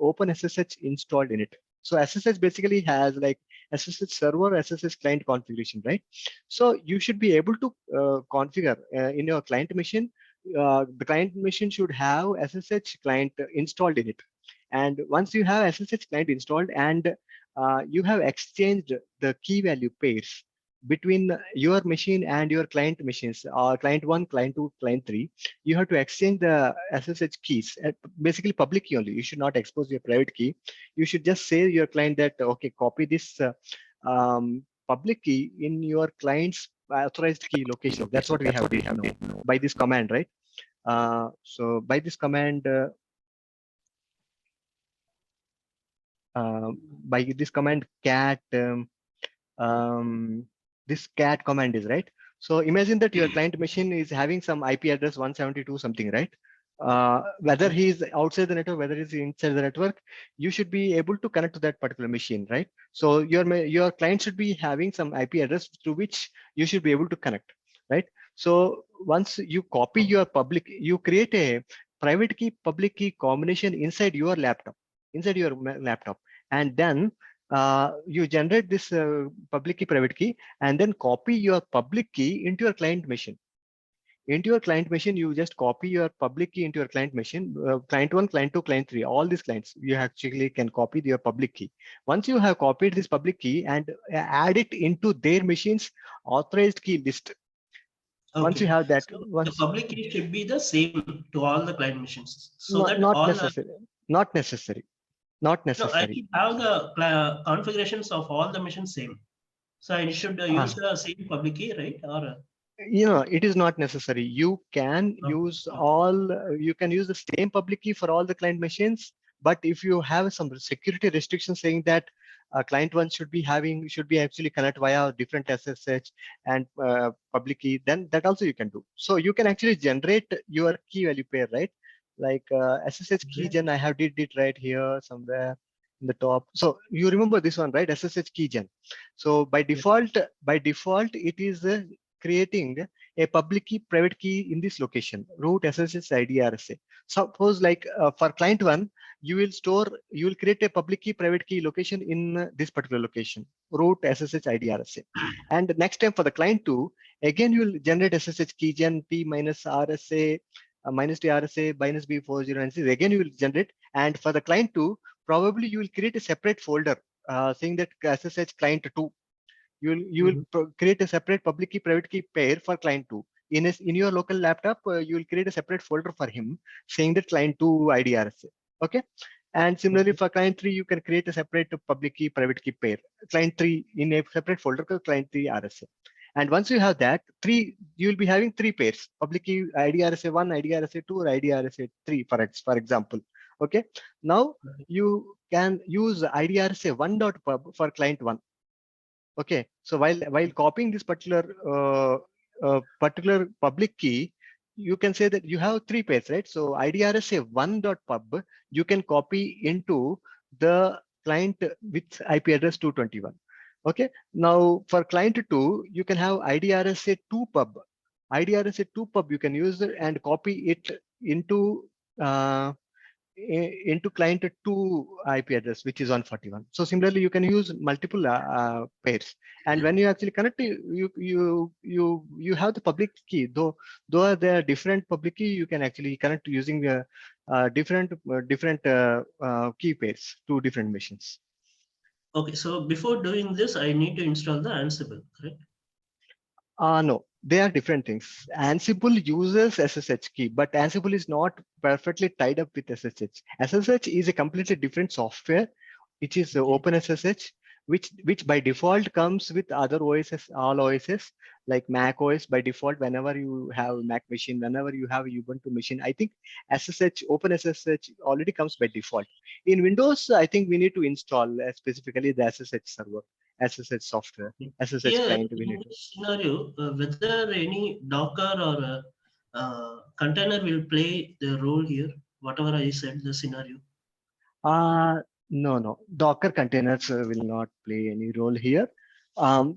Open SSH installed in it. So SSH basically has like SSH server, SSH client configuration, right? So you should be able to configure in your client machine. The client machine should have SSH client installed in it. And once you have SSH client installed and you have exchanged the key value pairs between your machine and your client machines, client one, client two, client three, you have to exchange the SSH keys, basically public key only. You should not expose your private key. You should just say to your client that, okay, copy this public key in your client's authorized key location. That's what we have did now by this command, right? So by this command, uh, by this command cat, this cat command is right. So imagine that your client machine is having some IP address 172 something, right? Whether Okay. he is outside the network, whether he's inside the network, you should be able to connect to that particular machine, right? So your client should be having some IP address to which you should be able to connect, right? So once you copy your public, you create a private key public key combination inside your laptop, and then you generate this public key private key and then copy your public key into your client machine. Into your client machine, you just copy your public key into your client machine, client one, client two, client three, all these clients, you actually can copy your public key. Once you have copied this public key and add it into their machine's authorized key list. Once you Okay. have that, So the once public key should be the same to all the client machines, so not, that not all the, necessary, not necessary, not no, I necessary. should have the configurations of all the machines same. So I should use Ah, the same public key, right? Or it is not necessary. You can okay. use Okay. you can use the same public key for all the client machines. But if you have some security restrictions saying that client one should be actually connect via different SSH and public key, then that also you can do. So you can actually generate your key value pair, right? Like SSH Okay. keygen, I have did it right here somewhere in the top. So you remember this one, right? SSH keygen. So Yeah. by default, it is creating a public key, private key in this location, root SSH ID RSA. Suppose like for client one, you will create a public key, private key location in this particular location, root SSH ID RSA. And next time for the client two, again, you will generate SSH keygen p minus RSA, minus T RSA, minus B4096. Again, you will generate. And for the client two, probably you will create a separate folder saying that SSH client two. Mhm. Create a separate public key private key pair for client 2 in your local laptop. You will create a separate folder for him saying that client 2 IDRSA. Okay. And similarly Okay. for client 3, you can create a separate public key private key pair, client 3 in a separate folder called client 3 RSA. And once you have that, you will be having three pairs: public key IDRSA1, IDRSA2, or IDRSA3, for example. Okay. Now Okay. you can use IDRSA1.pub for client 1. Okay, so while copying this particular public key, you can say that you have three pairs, right? So IDRSA1.pub you can copy into the client with IP address 221. Okay, now for client 2, you can have IDRSA2pub. IDRSA2pub you can use it and copy it into uh, into client 2 IP address, which is 141. So similarly, you can use multiple pairs. And when you actually connect, you have the public key. Though there are different public key, you can actually connect using different key pairs to different machines. Okay, so before doing this, I need to install the Ansible, correct? No, they are different things. Ansible uses SSH key, but Ansible is not perfectly tied up with SSH. SSH is a completely different software, which is Okay. OpenSSH, which by default comes with other OSs, all OSs like Mac OS by default. Whenever you have Mac machine, whenever you have Ubuntu machine, I think SSH, OpenSSH already comes by default. In Windows, I think we need to install specifically the SSH server, SSH software, Okay. SSH Here, client we in need to. this scenario, whether any Docker or a, container will play the role here, whatever I said, the scenario. No, no. Docker containers will not play any role here.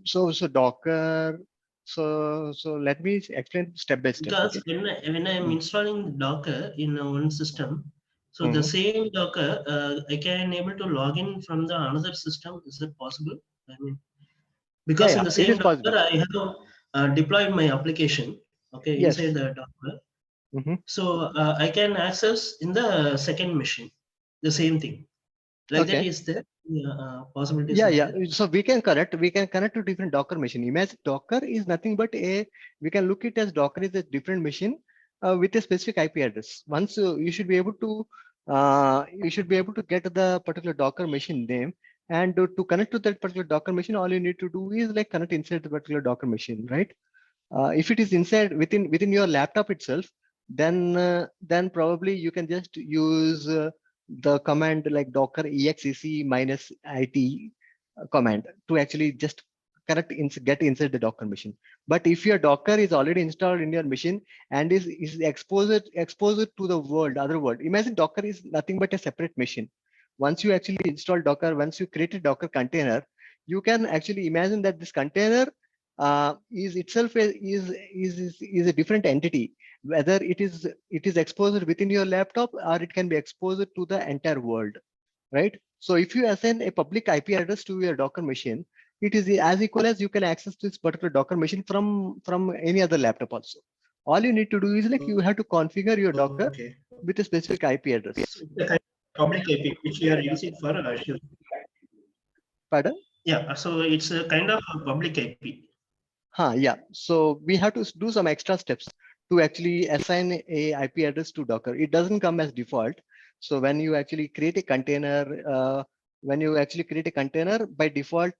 So Docker. So let me explain step by step. Because Okay. when I'm Mm. installing Docker in one system, so the Mhm. same Docker, I can able to log in from the another system. Is that possible? I mean, Yeah, because in yeah. the It same is possible. Docker, I have deployed my application, okay, inside Yes. the Docker. Mhm. So I can access in the second machine the same thing. Like that Okay. is there possibilities Yeah, is yeah. there? So we can connect. We can connect to different Docker machine. Imagine Docker is nothing but a. We can look it as Docker is a different machine with a specific IP address. Once you should be able to. You should be able to get the particular Docker machine name, and to connect to that particular Docker machine, all you need to do is like connect inside the particular Docker machine, right? If it is inside within your laptop itself, then probably you can just use the command like docker exec minus it command to actually just get inside the Docker machine. But if your Docker is already installed in your machine and is exposed to the world, other world, imagine Docker is nothing but a separate machine. Once you actually install Docker, once you create a Docker container, you can actually imagine that this container is itself is a different entity, whether it is exposed within your laptop or it can be exposed to the entire world, right? So if you assign a public IP address to your Docker machine, it is as equal as you can access this particular Docker machine from any other laptop also. All you need to do is like you have to configure your Docker Okay. with a specific IP Okay. address. So it's a kind of public IP which we are using for Azure. Pardon? Yeah. So it's a kind of a public IP. Yeah. So we have to do some extra steps to actually assign a IP address to Docker. It doesn't come as default. So when you actually create a container, by default,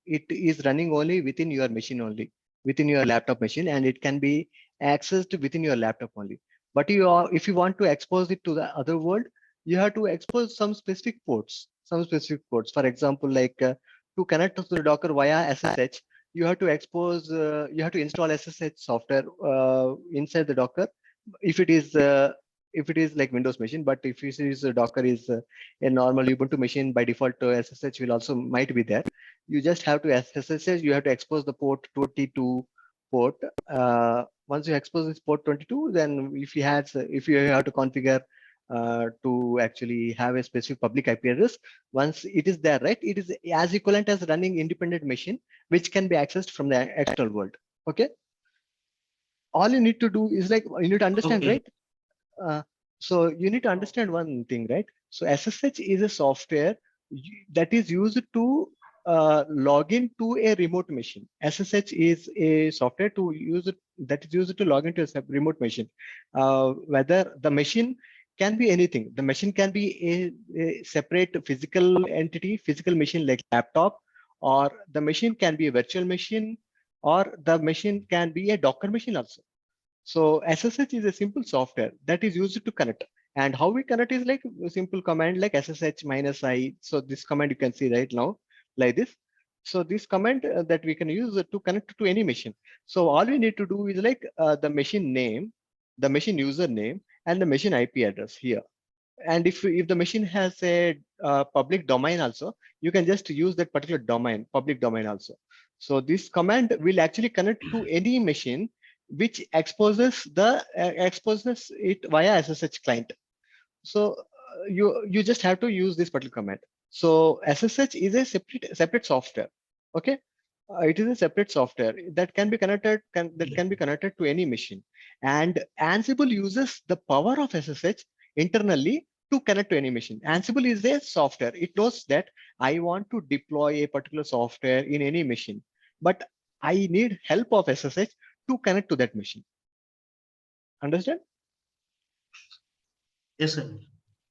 it is running only within your machine only, within your laptop machine, and it can be accessed within your laptop only. But if you want to expose it to the other world, you have to expose some specific ports, For example, like to connect to the Docker via SSH, you have to install SSH software inside the Docker if it is like Windows machine. But if you see Docker is a normal Ubuntu machine, by default SSH will also might be there. You just have to SSH, you have to expose the port 22 port. Once you expose this port 22, then if you have to configure to actually have a specific public IP address, once it is there, right, it is as equivalent as running independent machine which can be accessed from the external world. Okay. All you need to do is like you need to understand, Okay. right? uh, so you need to understand one thing, right? So SSH is a software that is used to log into a remote machine. SSH is a software that is used to log into a remote machine. Whether the machine can be anything. The machine can be a separate physical entity, physical machine like laptop, or the machine can be a virtual machine, or the machine can be a Docker machine also. So SSH is a simple software that is used to connect. And how we connect is like a simple command like SSH minus I. So this command you can see right now like this. So this command that we can use to connect to any machine. So all we need to do is like the machine name, the machine username, and the machine IP address here. And if the machine has a public domain also, you can just use that particular public domain also. So this command will actually connect to any machine which exposes it via SSH client. So you just have to use this particular command. So SSH is a separate software. Okay. It is a separate software that can be connected to any machine. And Ansible uses the power of SSH internally to connect to any machine. Ansible is a software. It knows that I want to deploy a particular software in any machine, but I need help of SSH to connect to that machine. Understand? Yes, sir.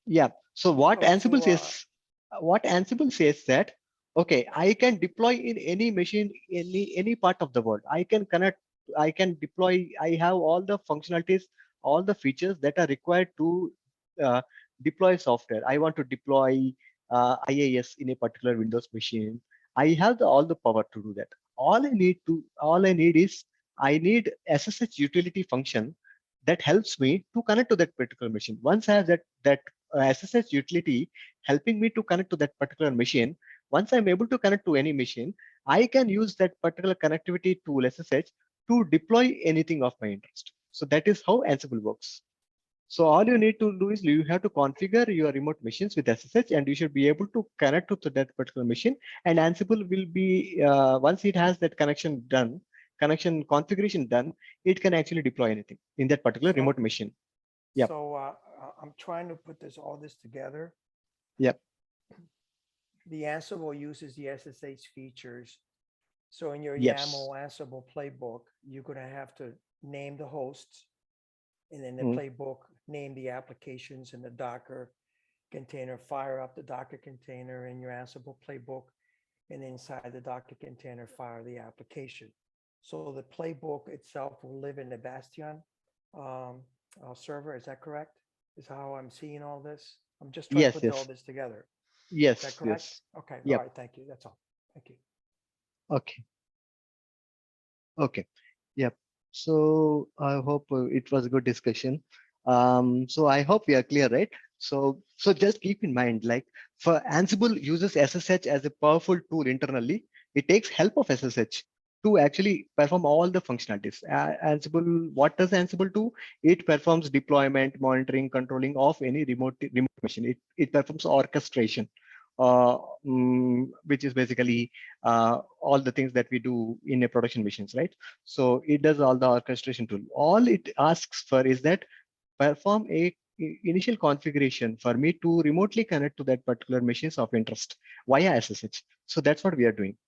Yeah. So what So Ansible to, says, that, okay, I can deploy in any machine, any part of the world. I can connect, I can deploy, I have all the functionalities, all the features that are required to uh, deploy software. I want to deploy IaaS in a particular Windows machine. I have all the power to do that. All I need is I need SSH utility function that helps me to connect to that particular machine. Once I have that SSH utility helping me to connect to that particular machine, once I'm able to connect to any machine, I can use that particular connectivity tool SSH to deploy anything of my interest. So that is how Ansible works. So all you need to do is you have to configure your remote machines with SSH, and you should be able to connect to that particular machine. And Ansible will be, once it has that connection configuration done, it can actually deploy anything in that particular So- remote machine. Yep. so I'm trying to put all this together. Yep. The Ansible uses the SSH features. So in your Yes. YAML Ansible playbook, you're going to have to name the hosts, and then the Mm. playbook name the applications in the Docker container, fire up the Docker container in your Ansible playbook, and inside the Docker container, fire the application. So the playbook itself will live in the Bastion server. Is that correct? Is how I'm seeing all this? I'm just trying to Yes. put all Yes. this together. Is that Yes. correct? Yes. Okay. All Yep. right. Thank you. That's all. Thank you. Okay. Okay. Yep. So I hope it was a good discussion. So I hope we are clear, right? So just keep in mind, like for Ansible uses SSH as a powerful tool internally. It takes help of SSH to actually perform all the functionalities. Ansible, what does Ansible do? It performs deployment, monitoring, controlling of any remote machine. It performs orchestration, which is basically all the things that we do in a production machines, right? So it does all the orchestration tool. All it asks for is that perform a initial configuration for me to remotely connect to that particular machines of interest via SSH. So that's what we are doing.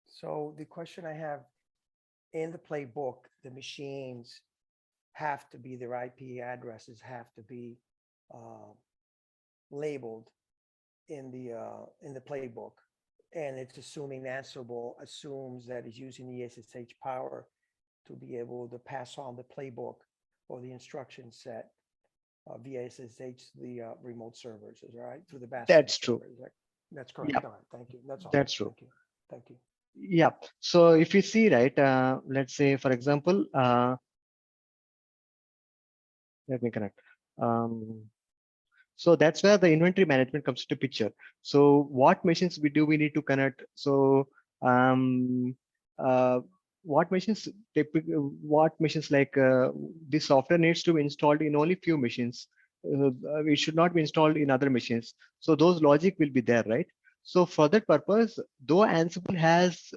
So the question I have, in the playbook, the machines have to be, their IP addresses have to be uh, labeled in the playbook, and it's assuming Ansible assumes that it's using the SSH power to be able to pass on the playbook or the instruction set via SSH to the remote servers. Is that right? Through the Bastion That's true. server. That's correct. Yeah, All right. Thank you. That's all. that's true. Thank you. Thank you. Yeah. So if you see, right, let's say, for example, let me connect. So that's where the inventory management comes to picture. So what machines we need to connect. So um, uh, what machines like this software needs to be installed in only few machines. It should not be installed in other machines. So those logic will be there, right? So for that purpose, though Ansible has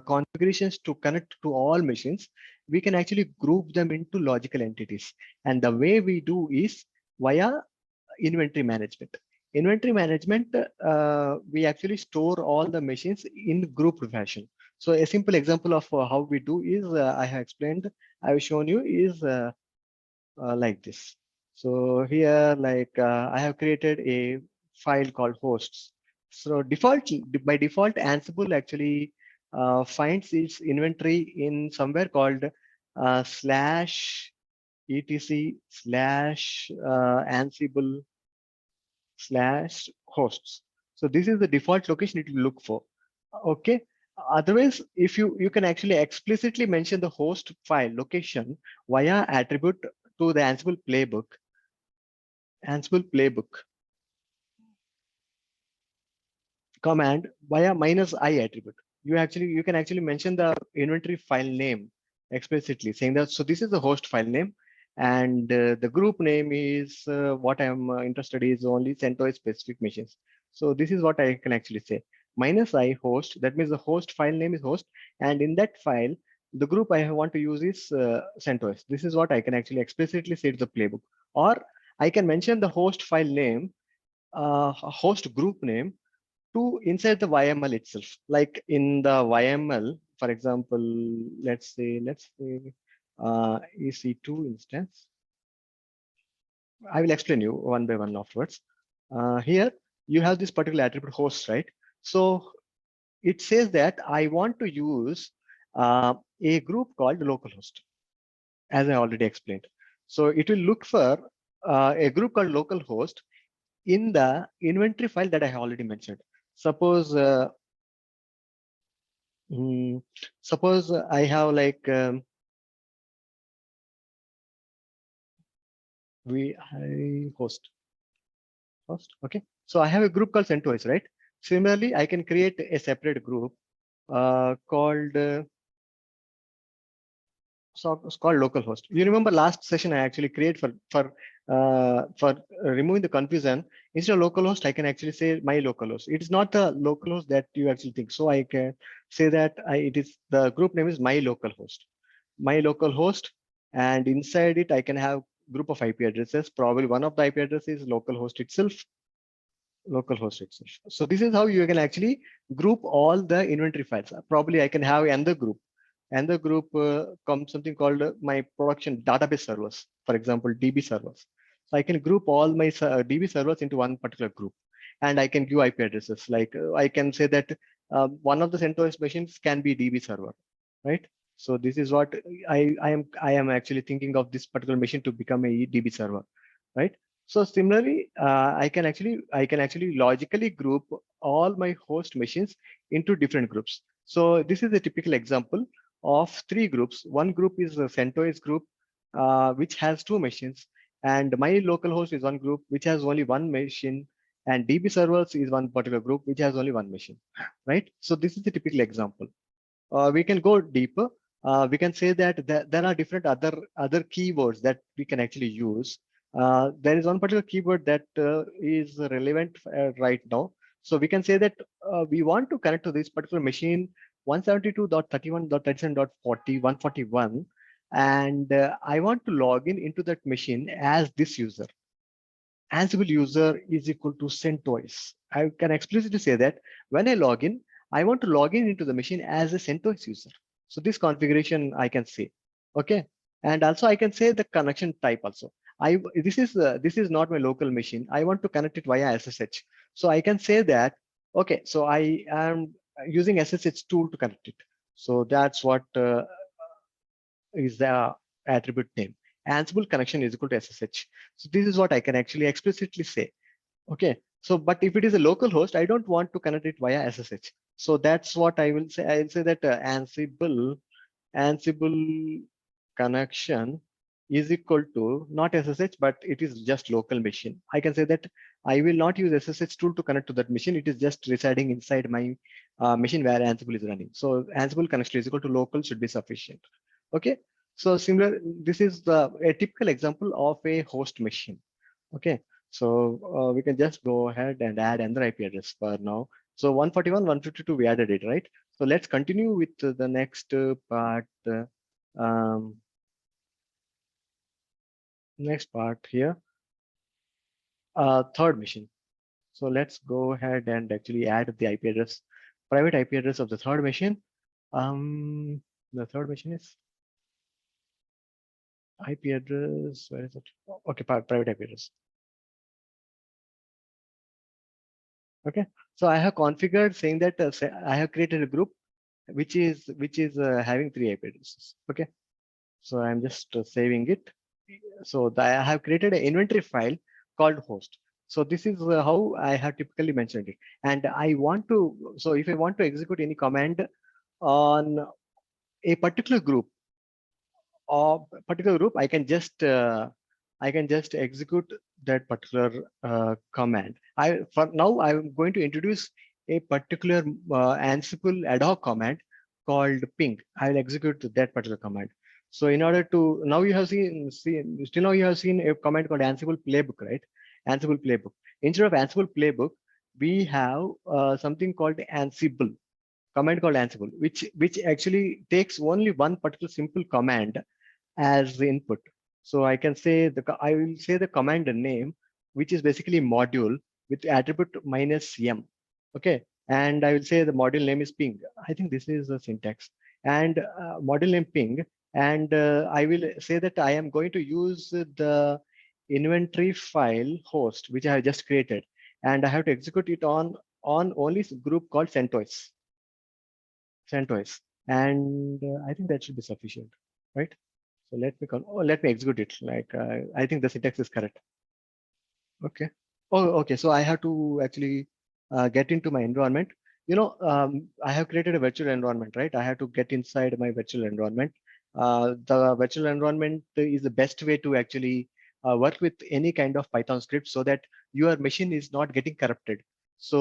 configurations to connect to all machines, we can actually group them into logical entities. And the way we do is via inventory management. Inventory management, we actually store all the machines in grouped fashion. So a simple example of how we do is I have explained, I have shown you is like this. So here, like I have created a file called hosts. So by default, Ansible actually finds its inventory in somewhere called slash etc slash Ansible slash hosts. So this is the default location it will look for. Okay. Otherwise, if you can actually explicitly mention the host file location via attribute to the Ansible playbook command via -i attribute. You can actually mention the inventory file name explicitly, saying that so this is the host file name, and the group name is what I'm interested is only CentOS specific machines. So this is what I can actually say. -i host, that means the host file name is host, and in that file, the group I want to use is CentOS. This is what I can actually explicitly say to the playbook. Or I can mention the host file name, host group name to inside the YML itself. Like in the YML, for example, let's say EC2 instance. I will explain you one by one afterwards. Here you have this particular attribute host, right? So it says that I want to use a group called localhost, as I already explained. So it will look for a group called localhost in the inventory file that I have already mentioned. Suppose suppose I have like host. Okay, so I have a group called CentOS, right? Similarly, I can create a separate group called it's called localhost. You remember last session I actually create for removing the confusion. Instead of localhost, I can actually say my localhost. It is not the localhost that you actually think. So I can say that it is the group name is my localhost. My localhost, and inside it I can have group of IP addresses. Probably one of the IP addresses is localhost itself. Localhost itself. So this is how you can actually group all the inventory files. Probably I can have another group. And the group comes something called my production database servers, for example, DB servers. So I can group all my DB servers into one particular group, and I can give IP addresses. Like I can say that one of the CentOS machines can be DB server, right? So this is what I am actually thinking of this particular machine to become a DB server, right? So similarly, I can actually logically group all my host machines into different groups. So this is a typical example of three groups. One group is a CentOS group, which has two machines, and my local host is one group which has only one machine, and DB servers is one particular group which has only one machine, right? So this is the typical example. We can go deeper. We can say that there are different other keywords that we can actually use. There is one particular keyword that is relevant right now. So we can say that we want to connect to this particular machine 172.31.37.40 141, and I want to log in into that machine as this user. Ansible user is equal to CentOS. I can explicitly say that when I log in, I want to log in into the machine as a CentOS user. So this configuration I can say, okay. And also I can say the connection type also. This is not my local machine. I want to connect it via SSH. So I can say that, okay, so I am using SSH tool to connect it. So that's what is the attribute name. Ansible connection is equal to SSH. So this is what I can actually explicitly say. Okay. So, but if it is a local host, I don't want to connect it via SSH. So that's what I will say. I will say that Ansible connection is equal to not SSH, but it is just local machine. I can say that I will not use SSH tool to connect to that machine. It is just residing inside my machine where Ansible is running. So Ansible connection is equal to local should be sufficient. Okay. So similar, this is a typical example of a host machine. Okay. So we can just go ahead and add another IP address for now. So 141, 152, we added it, right? So let's continue with the next part. Next part here. Third machine. So let's go ahead and actually add the IP address, private IP address of the third machine. The third machine is IP address. Where is it? Okay, private IP address. Okay, so I have configured saying that I have created a group which is having three IP addresses. Okay, so I'm just saving it. So I have created an inventory file called host. So this is how I have typically mentioned it. And I want to, so if I want to execute any command on a particular group, I can just execute that particular command. For now I'm going to introduce a particular Ansible ad hoc command called ping. I will execute that particular command. So in order to, now you have seen still now you have seen a command called Ansible playbook, right? Ansible playbook. Instead of Ansible playbook, we have something called Ansible command called Ansible, which actually takes only one particular simple command as the input. So I can say I will say the command name, which is basically module with attribute -m. Okay. And I will say the module name is ping. I think this is the syntax, and module name ping. And I will say that I am going to use the inventory file host, which I have just created, and I have to execute it on only group called CentOS. And I think that should be sufficient, right? So let me execute it. Like I think the syntax is correct. Okay. Oh, okay. So I have to actually get into my environment. I have created a virtual environment, right? I have to get inside my virtual environment. The virtual environment is the best way to actually work with any kind of Python script so that your machine is not getting corrupted. So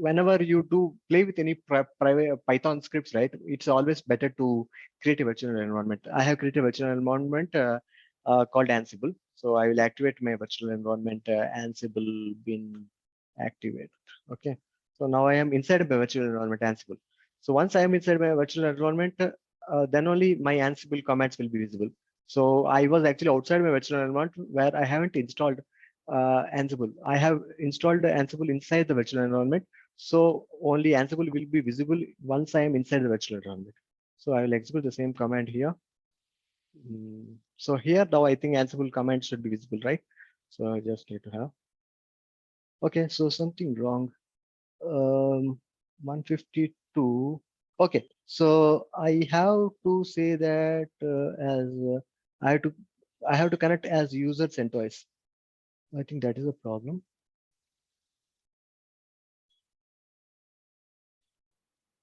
whenever you do play with any private Python scripts, right, it's always better to create a virtual environment. I have created a virtual environment called Ansible. So I will activate my virtual environment, Ansible bin activate. Okay. So now I am inside my virtual environment Ansible. So once I am inside my virtual environment, then only my Ansible commands will be visible. So I was actually outside my virtual environment where I haven't installed Ansible. I have installed Ansible inside the virtual environment. So only Ansible will be visible once I am inside the virtual environment. So I will execute the same command here. So here now I think Ansible command should be visible, right? So I just need to have. Okay, so something wrong. 152. Okay, so I have to say that as I have to connect as user CentOS. I think that is a problem.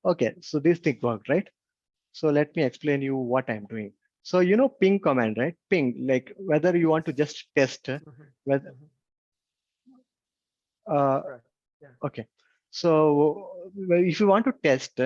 Okay, so this thing worked, right? So let me explain you what I'm doing. So ping command, right? Ping, like whether you want to just test whether Correct. Yeah. okay. So if you want to test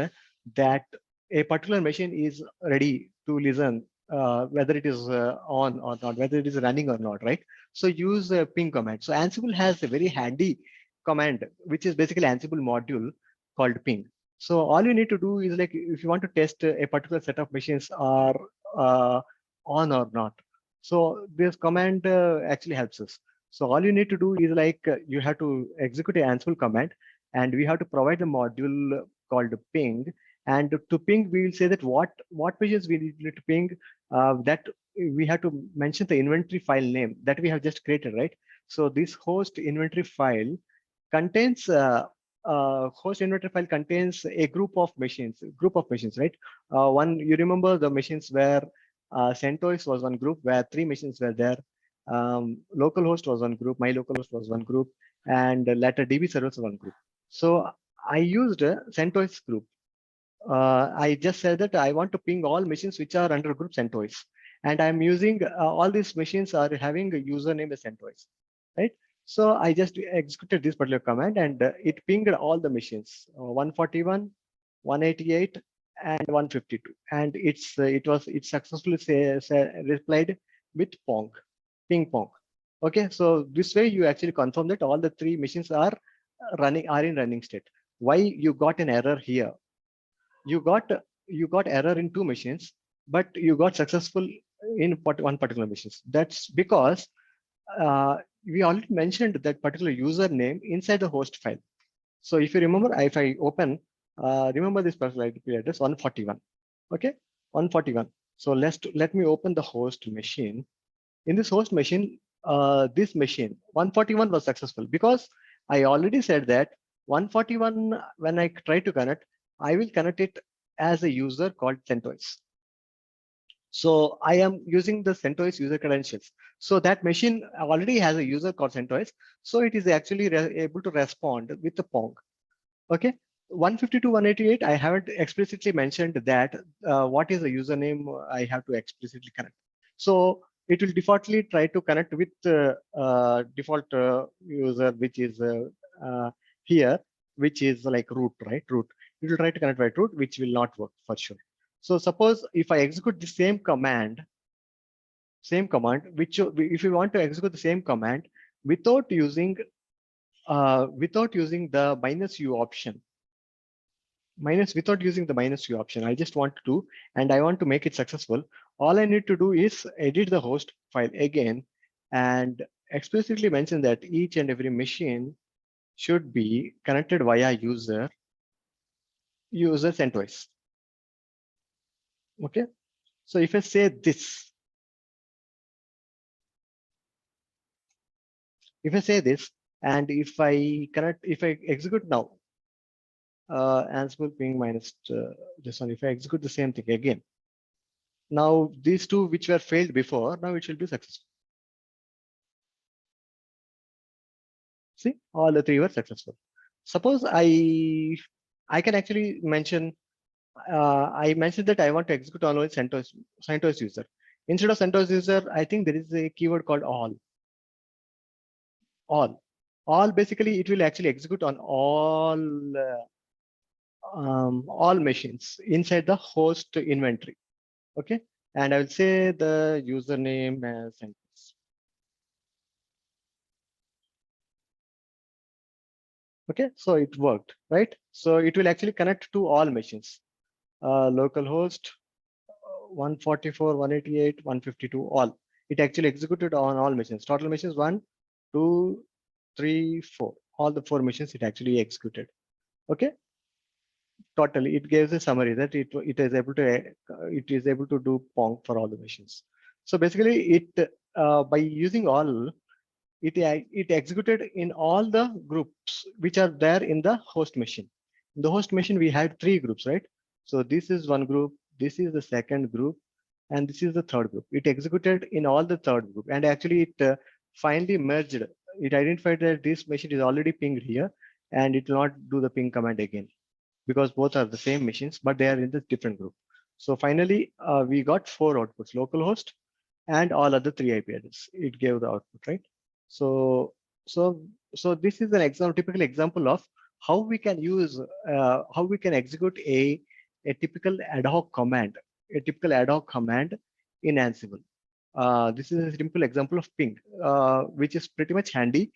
that a particular machine is ready to listen, whether it is on or not, whether it is running or not, right? So use a ping command. So Ansible has a very handy command, which is basically Ansible module called ping. So all you need to do is, like, if you want to test a particular set of machines are uh, on or not. So this command actually helps us. So all you need to do is, like, you have to execute an Ansible command, and we have to provide the module called ping. And to ping, we will say that what pages we need to ping. That we have to mention the inventory file name that we have just created, right? So this host inventory file contains a group of machines, right? One, you remember the machines where CentOS was one group where three machines were there. Localhost was one group, my localhost was one group, and later DB servers one group. So I used a CentOS group. I just said that I want to ping all machines which are under group CentOS, and I'm using all these machines are having a username as CentOS, right? So I just executed this particular command, and it pinged all the machines 141, 188, and 152, and it successfully replied with ping pong. Okay, so this way you actually confirm that all the three machines are in running state. Why you got an error here? You got error in two machines, but you got successful in one particular machine. That's because we already mentioned that particular username inside the host file. So if you remember, if I open, remember this particular IP address 141. Okay, 141. So let me open the host machine. In this host machine, this machine 141 was successful because I already said that 141, when I try to connect, I will connect it as a user called CentOS. So I am using the CentOS user credentials. So that machine already has a user called CentOS. So it is actually able to respond with the Pong. Okay. 152, 188, I haven't explicitly mentioned that what is the username I have to explicitly connect. So it will defaultly try to connect with default user, which is here, which is like root, right? Root. It will try to connect by root, which will not work for sure. So suppose if I execute the same command, which if you want to execute the same command without using the -u option, minus without using the -u option. I just want to do, and I want to make it successful. All I need to do is edit the host file again and explicitly mention that each and every machine should be connected via user CentOS. Okay. So if I say this, and if I execute now, Ansible ping minus this one, if I execute the same thing again, now these two which were failed before, now it will be successful. See, all the three were successful. Suppose I can actually mention, I mentioned that I want to execute on only CentOS user. Instead of CentOS user, I think there is a keyword called all. All basically it will actually execute on all machines inside the host inventory. Okay, and I will say the username as CentOS. Okay, so it worked, right? So it will actually connect to all machines. Localhost 144, 188, 152, all. It actually executed on all machines. Total machines 1, 2, 3, 4. All the 4 machines it actually executed. Okay. Totally, it gives a summary that it is able to do Pong for all the machines. So basically, it by using all, it executed in all the groups which are there in the host machine. In the host machine, we had 3 groups, right? So this is one group, this is the second group, and this is the third group. It executed in all the third group, and actually it finally merged. It identified that this machine is already pinged here, and it will not do the ping command again, because both are the same machines, but they are in the different group. So finally, we got 4 outputs: localhost and all other 3 IP addresses. It gave the output, right? So, so this is an example, typical example of how we can use, how we can execute a typical ad hoc command, in Ansible. This is a simple example of ping, which is pretty much handy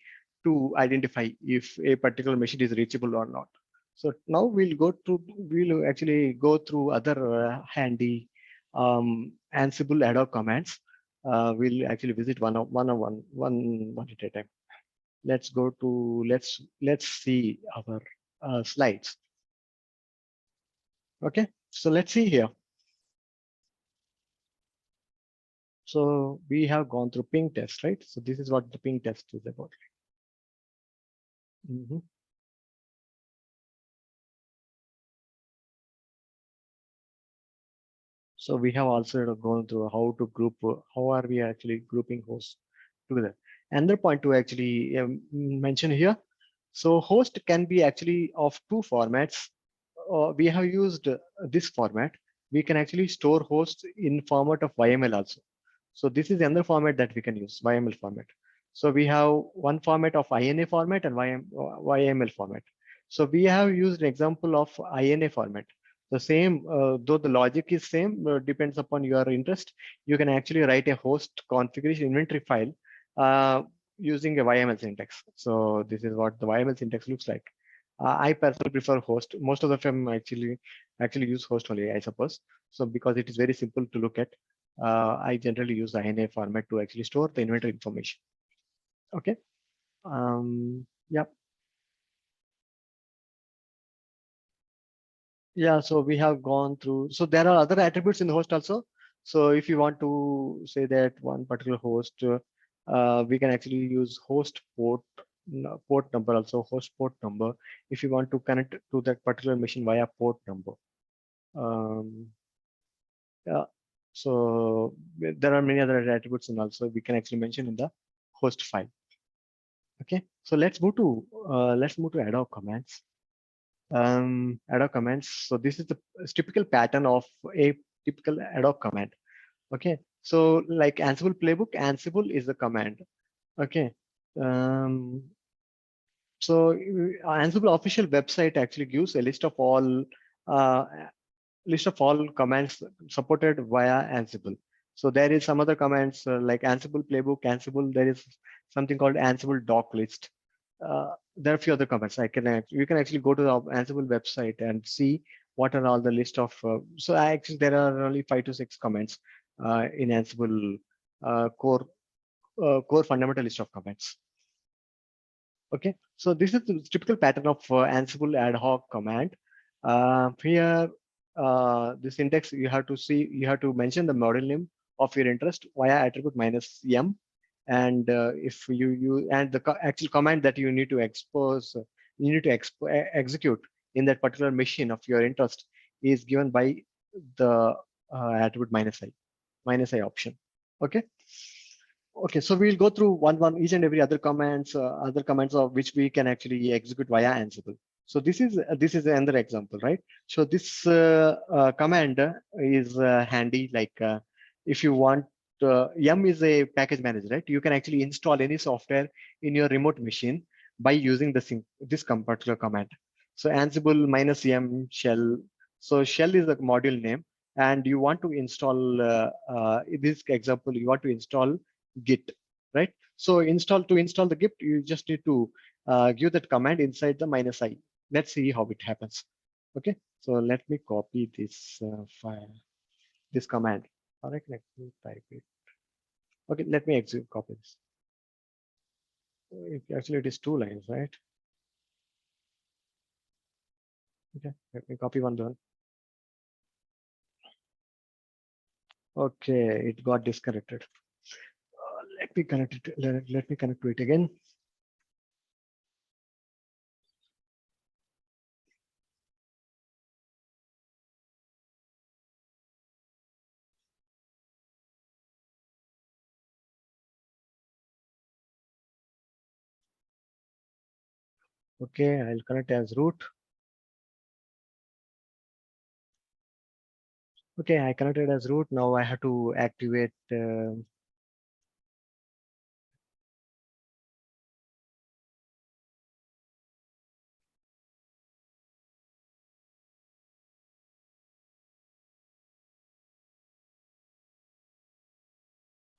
to identify if a particular machine is reachable or not. So now we'll actually go through other handy Ansible ad hoc commands. We'll actually visit one at a time. Let's go to let's see our slides. Okay, so let's see here. So we have gone through ping test, right? So this is what the ping test is about. Mhm. So we have also gone through how to group, how are we actually grouping hosts together. Another point to actually mention here. So host can be actually of 2 formats. We have used this format. We can actually store hosts in format of YML also. So this is another format that we can use, YML format. So we have one format of INA format and YML format. So we have used an example of INA format. The same, though the logic is same, depends upon your interest. You can actually write a host configuration inventory file using a YML syntax. So this is what the YML syntax looks like. I personally prefer host. Most of the time actually use host only, I suppose. So because it is very simple to look at, I generally use the INA format to actually store the inventory information. Okay. Yeah. Yeah, so we have gone through. So there are other attributes in the host also. So if you want to say that one particular host, we can actually use host port number, also host port number, if you want to connect to that particular machine via port number. Yeah. So there are many other attributes, and also we can actually mention in the host file. Okay, so let's move to ad hoc commands. Ad hoc commands. So this is the typical pattern of a typical ad hoc command. Okay, so like Ansible playbook, Ansible is the command. Okay, so Ansible official website actually gives a list of all commands supported via Ansible. So there is some other commands like Ansible playbook, Ansible. There is something called Ansible doc list. there are a few other comments. You can actually go to the Ansible website and see what are all the list of. So actually there are only 5 to 6 comments in Ansible core fundamental list of comments. Okay, so this is the typical pattern of Ansible ad hoc command. Here, the syntax you have to see, you have to mention the model name of your interest via attribute minus m, and if you and the actual command that you need to expose, you need to execute in that particular machine of your interest is given by the attribute minus I option. Okay. Okay, so we'll go through one each and every other commands of which we can actually execute via Ansible. So this is another example, right? So this command is handy. Like if you want, yum is a package manager, right? You can actually install any software in your remote machine by using this particular command. So Ansible minus yum shell. So shell is the module name, and you want to install in this example, you want to install Git, right? So to install the Git, you just need to give that command inside the minus I. Let's see how it happens. Okay, so let me copy this file, this command. All right, let me type it. Okay, let me copy this. Actually, it is 2 lines, right? Okay, let me copy one. Okay, it got disconnected. Let me connect it. Let me connect to it again. Okay, I'll connect as root. Okay, I connected as root. Now I have to activate.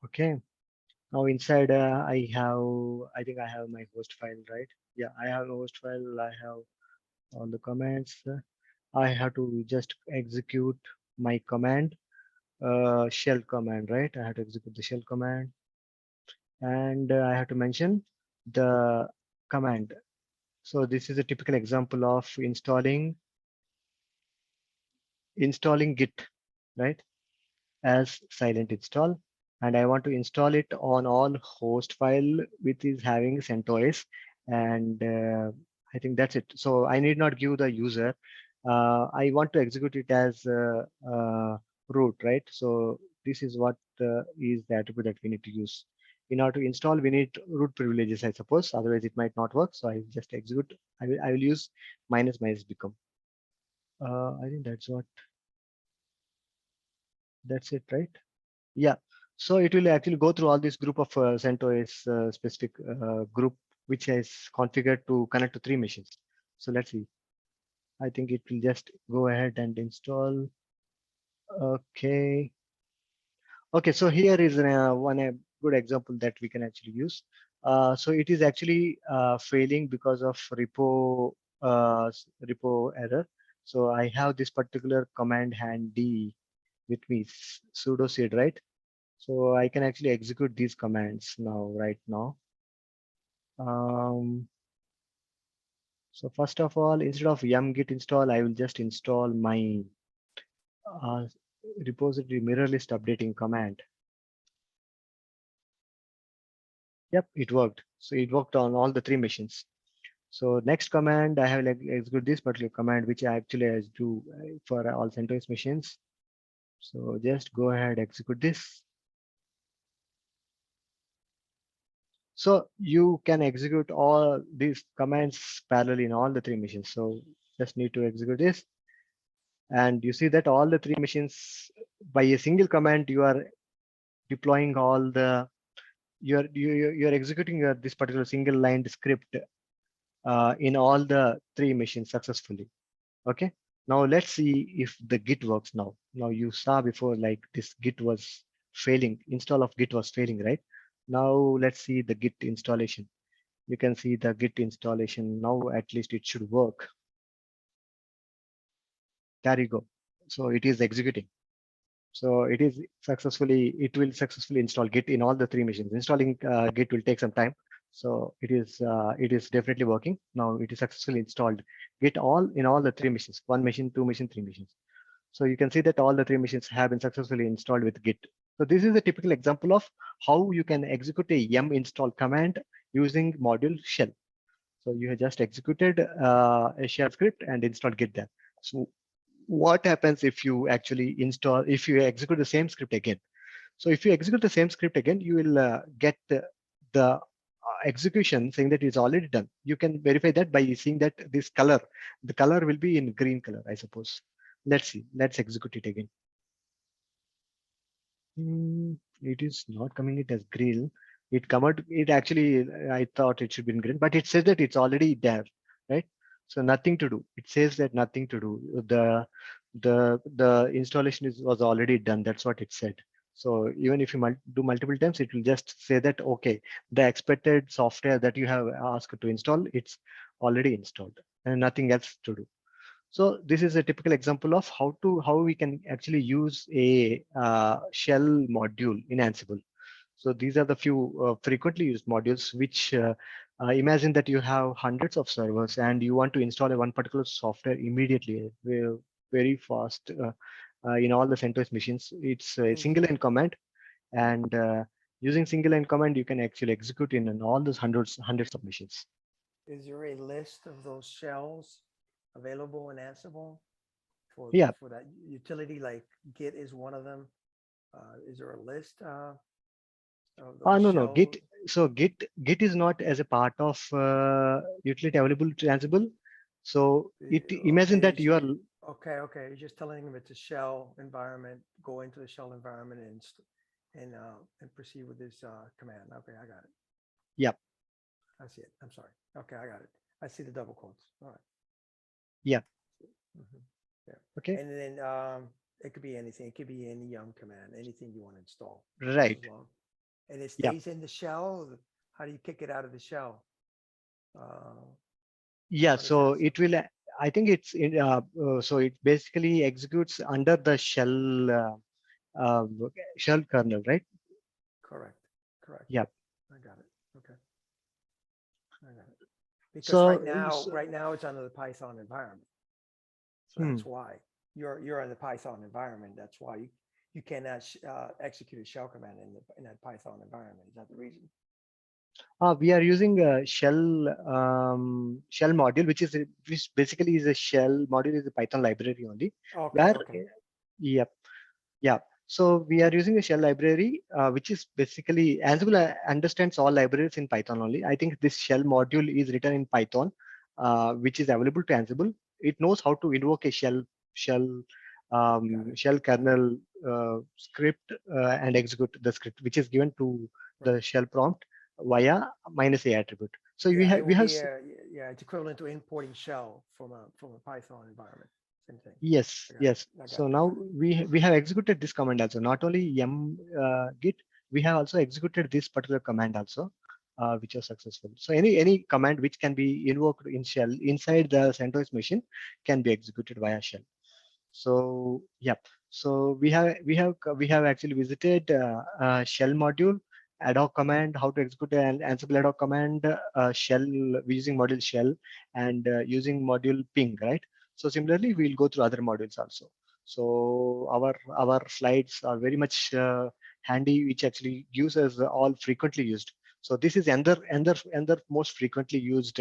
Okay, now inside I think I have my host file, right? Yeah, I have a host file. I have all the commands. I have to just execute my command, shell command, right? I have to execute the shell command, and I have to mention the command. So this is a typical example of installing Git, right? As silent install, and I want to install it on all host file which is having CentOS, and I think that's it. So I need not give the user. I want to execute it as root, right? So this is what is the attribute that we need to use. In order to install, we need root privileges, I suppose. Otherwise, it might not work. So I just execute. I will use minus become. I think that's it, right? Yeah, so it will actually go through all this group of CentOS specific group, which is configured to connect to 3 machines. So let's see. I think it will just go ahead and install. Okay. Okay, so here is one good example that we can actually use. So it is actually failing because of repo error. So I have this particular command handy with me, sudo seed, right? So I can actually execute these commands right now. So first of all, instead of yum git install, I will just install my repository mirror list updating command. Yep, it worked. So it worked on all the 3 machines. So next command, I have like execute this particular command, which I actually do for all CentOS machines. So just go ahead, execute this. So you can execute all these commands parallelly in all the 3 machines. So just need to execute this. And you see that all the 3 machines by a single command, you are deploying all the, you're executing this particular single line script in all the 3 machines successfully. Okay. Now let's see if the Git works now. Now you saw before like this Git was failing, install of Git was failing, right? Now let's see the Git installation. You can see the Git installation. Now at least it should work. There you go. So it is executing. So it will successfully install Git in all the 3 machines. Installing Git will take some time. So it is definitely working. Now it is successfully installed Git in all the 3 machines, 1 machine, 2 machine, 3 machines. So you can see that all the 3 machines have been successfully installed with Git. So this is a typical example of how you can execute a yum install command using module shell. So you have just executed a shell script and installed Git there. So what happens if you actually if you execute the same script again? So if you execute the same script again, you will get the execution saying that it's already done. You can verify that by seeing that the color will be in green color, I suppose. Let's see, let's execute it again. It is not coming it as green. It actually, I thought it should be in green, but it says that it's already there, right? So nothing to do. It says that nothing to do. The installation was already done. That's what it said. So even if you do multiple times, it will just say that, okay, the expected software that you have asked to install, it's already installed and nothing else to do. So this is a typical example of how we can actually use a shell module in Ansible. So these are the few frequently used modules which imagine that you have hundreds of servers and you want to install one particular software immediately, very fast in all the CentOS machines. It's a single line command, and using single line command, you can actually execute in all those hundreds of machines. Is there a list of those shells available in Ansible for Yeah. for that utility? Like Git is one of them. Is there a list of those No, shells? Git. So Git is not as a part of utility available to Ansible. So imagine that you are. Okay, you're just telling them it's a shell environment. Go into the shell environment and proceed with this command. Okay, I got it. Yeah. I see it. I'm sorry. Okay, I got it. I see the double quotes. All right. Yeah. Yeah. Okay. And then it could be anything. It could be any yum command, anything you want to install. Right. And it stays in the shell. How do you kick it out of the shell? Yeah. So it will. I think it's in. So it basically executes under the shell kernel, right? Correct. Yeah. I got it. Okay. I got it. Because So right now it's under the Python environment. So that's why you're in the Python environment. That's why you cannot execute a shell command in that Python environment. Is that the reason? we are using a shell module, which basically is a shell module, is a Python library only. Okay. Yep. Yeah. So we are using a shell library, which is basically Ansible understands all libraries in Python only. I think this shell module is written in Python, which is available to Ansible. It knows how to invoke a shell kernel script and execute the script, which is given to the shell prompt via -a attribute. So we have it's equivalent to importing shell from a Python environment. Same thing. Yes. So now we have executed this command also. Not only yum git, we have also executed this particular command also, which was successful. So any command which can be invoked in shell inside the CentOS machine can be executed via shell. So yeah. So we have actually visited shell module, ad hoc command, how to execute an Ansible ad hoc command, shell using module shell, and using module ping, right? So similarly, we'll go through other modules also. So our slides are very much handy, which actually gives us all frequently used. So this is another most frequently used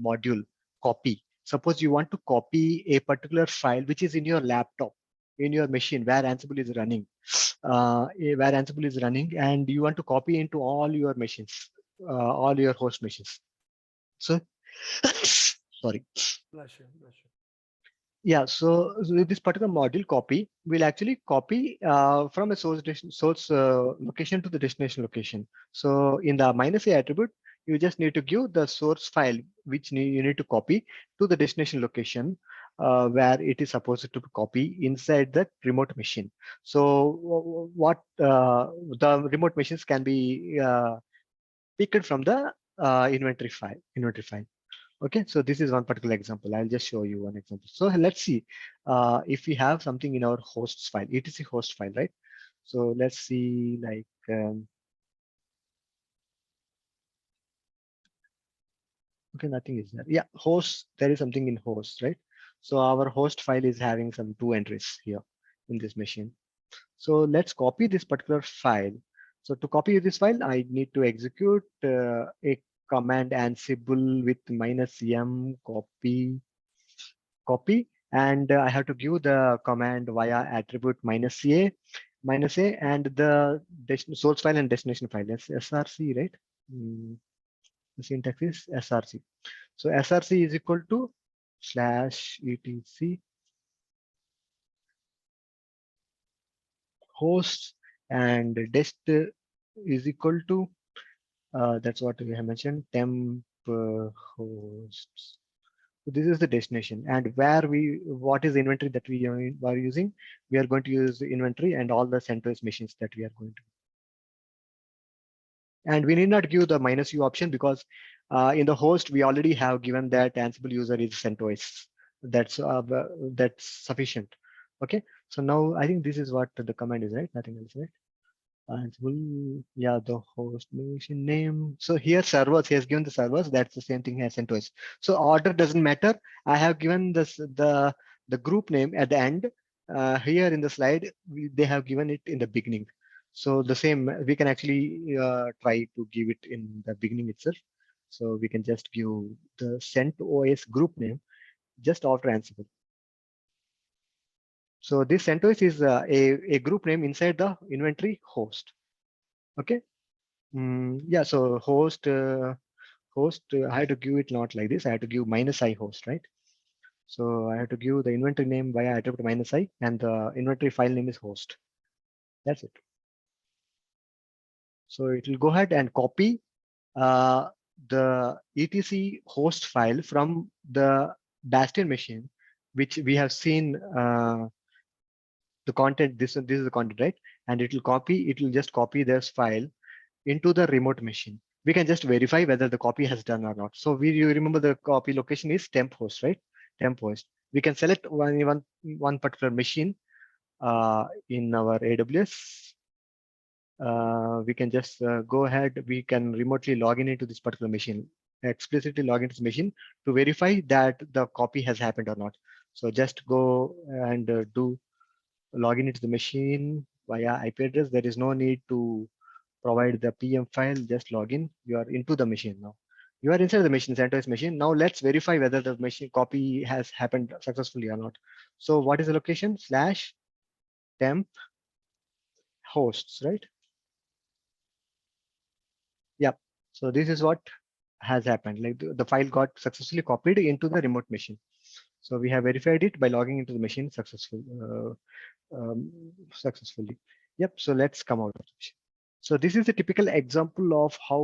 module, copy. Suppose you want to copy a particular file which is in your laptop, in your machine where Ansible is running, and you want to copy into all your machines, all your host machines. So, sorry. Bless you. Yeah, so this particular module copy will actually copy from a source location to the destination location. So in the -a attribute, you just need to give the source file which you need to copy to the destination location where it is supposed to copy inside the remote machine. So what the remote machines can be picked from the inventory file. Okay, so this is one particular example. I'll just show you one example. So let's see if we have something in our hosts file, etc host file, right? So let's see, like okay, nothing is there. Yeah, hosts, there is something in hosts, right? So our host file is having some 2 entries here in this machine. So let's copy this particular file. So to copy this file, I need to execute a command Ansible with -m copy, and I have to give the command via attribute -a, and the source file and destination file. That's src, right? The syntax is src. So src is equal to /etc hosts, and dest is equal to that's what we have mentioned, temp hosts. So this is the destination, and where what is the inventory that we are using? We are going to use the inventory and all the CentOS machines that we are going to. And we need not give the -u option because in the host we already have given that Ansible user is CentOS. That's sufficient. Okay, so now I think this is what the command is, right? Nothing else, right? Ansible, yeah, the host machine name. So here servers, he has given the servers. That's the same thing as sent to us. So order doesn't matter. I have given this the group name at the end. Here in the slide, they have given it in the beginning. So the same, we can actually try to give it in the beginning itself. So we can just give the CentOS group name just after Ansible. So this CentOS is a group name inside the inventory host. Okay. Yeah, so host, I had to give it not like this. I had to give -i host, right? So I have to give the inventory name via attribute -i, and the inventory file name is host. That's it. So it will go ahead and copy the etc host file from the Bastion machine, which we have seen the content. This is the content, right? And it will just copy this file into the remote machine. We can just verify whether the copy has done or not. So you remember the copy location is temp host, right? Temp host. We can select one particular machine in our AWS. We can just go ahead. We can remotely log into this particular machine, explicitly log into this machine to verify that the copy has happened or not. So just go and do login into the machine via IP address. There is no need to provide the PM file, just log in. You are into the machine now. You are inside the machine, CentOS machine. Now let's verify whether the machine copy has happened successfully or not. So what is the location? /temp hosts, right? Yep. So this is what has happened. Like the file got successfully copied into the remote machine. So we have verified it by logging into the machine successfully. Yep. So let's come out of it. So this is a typical example of how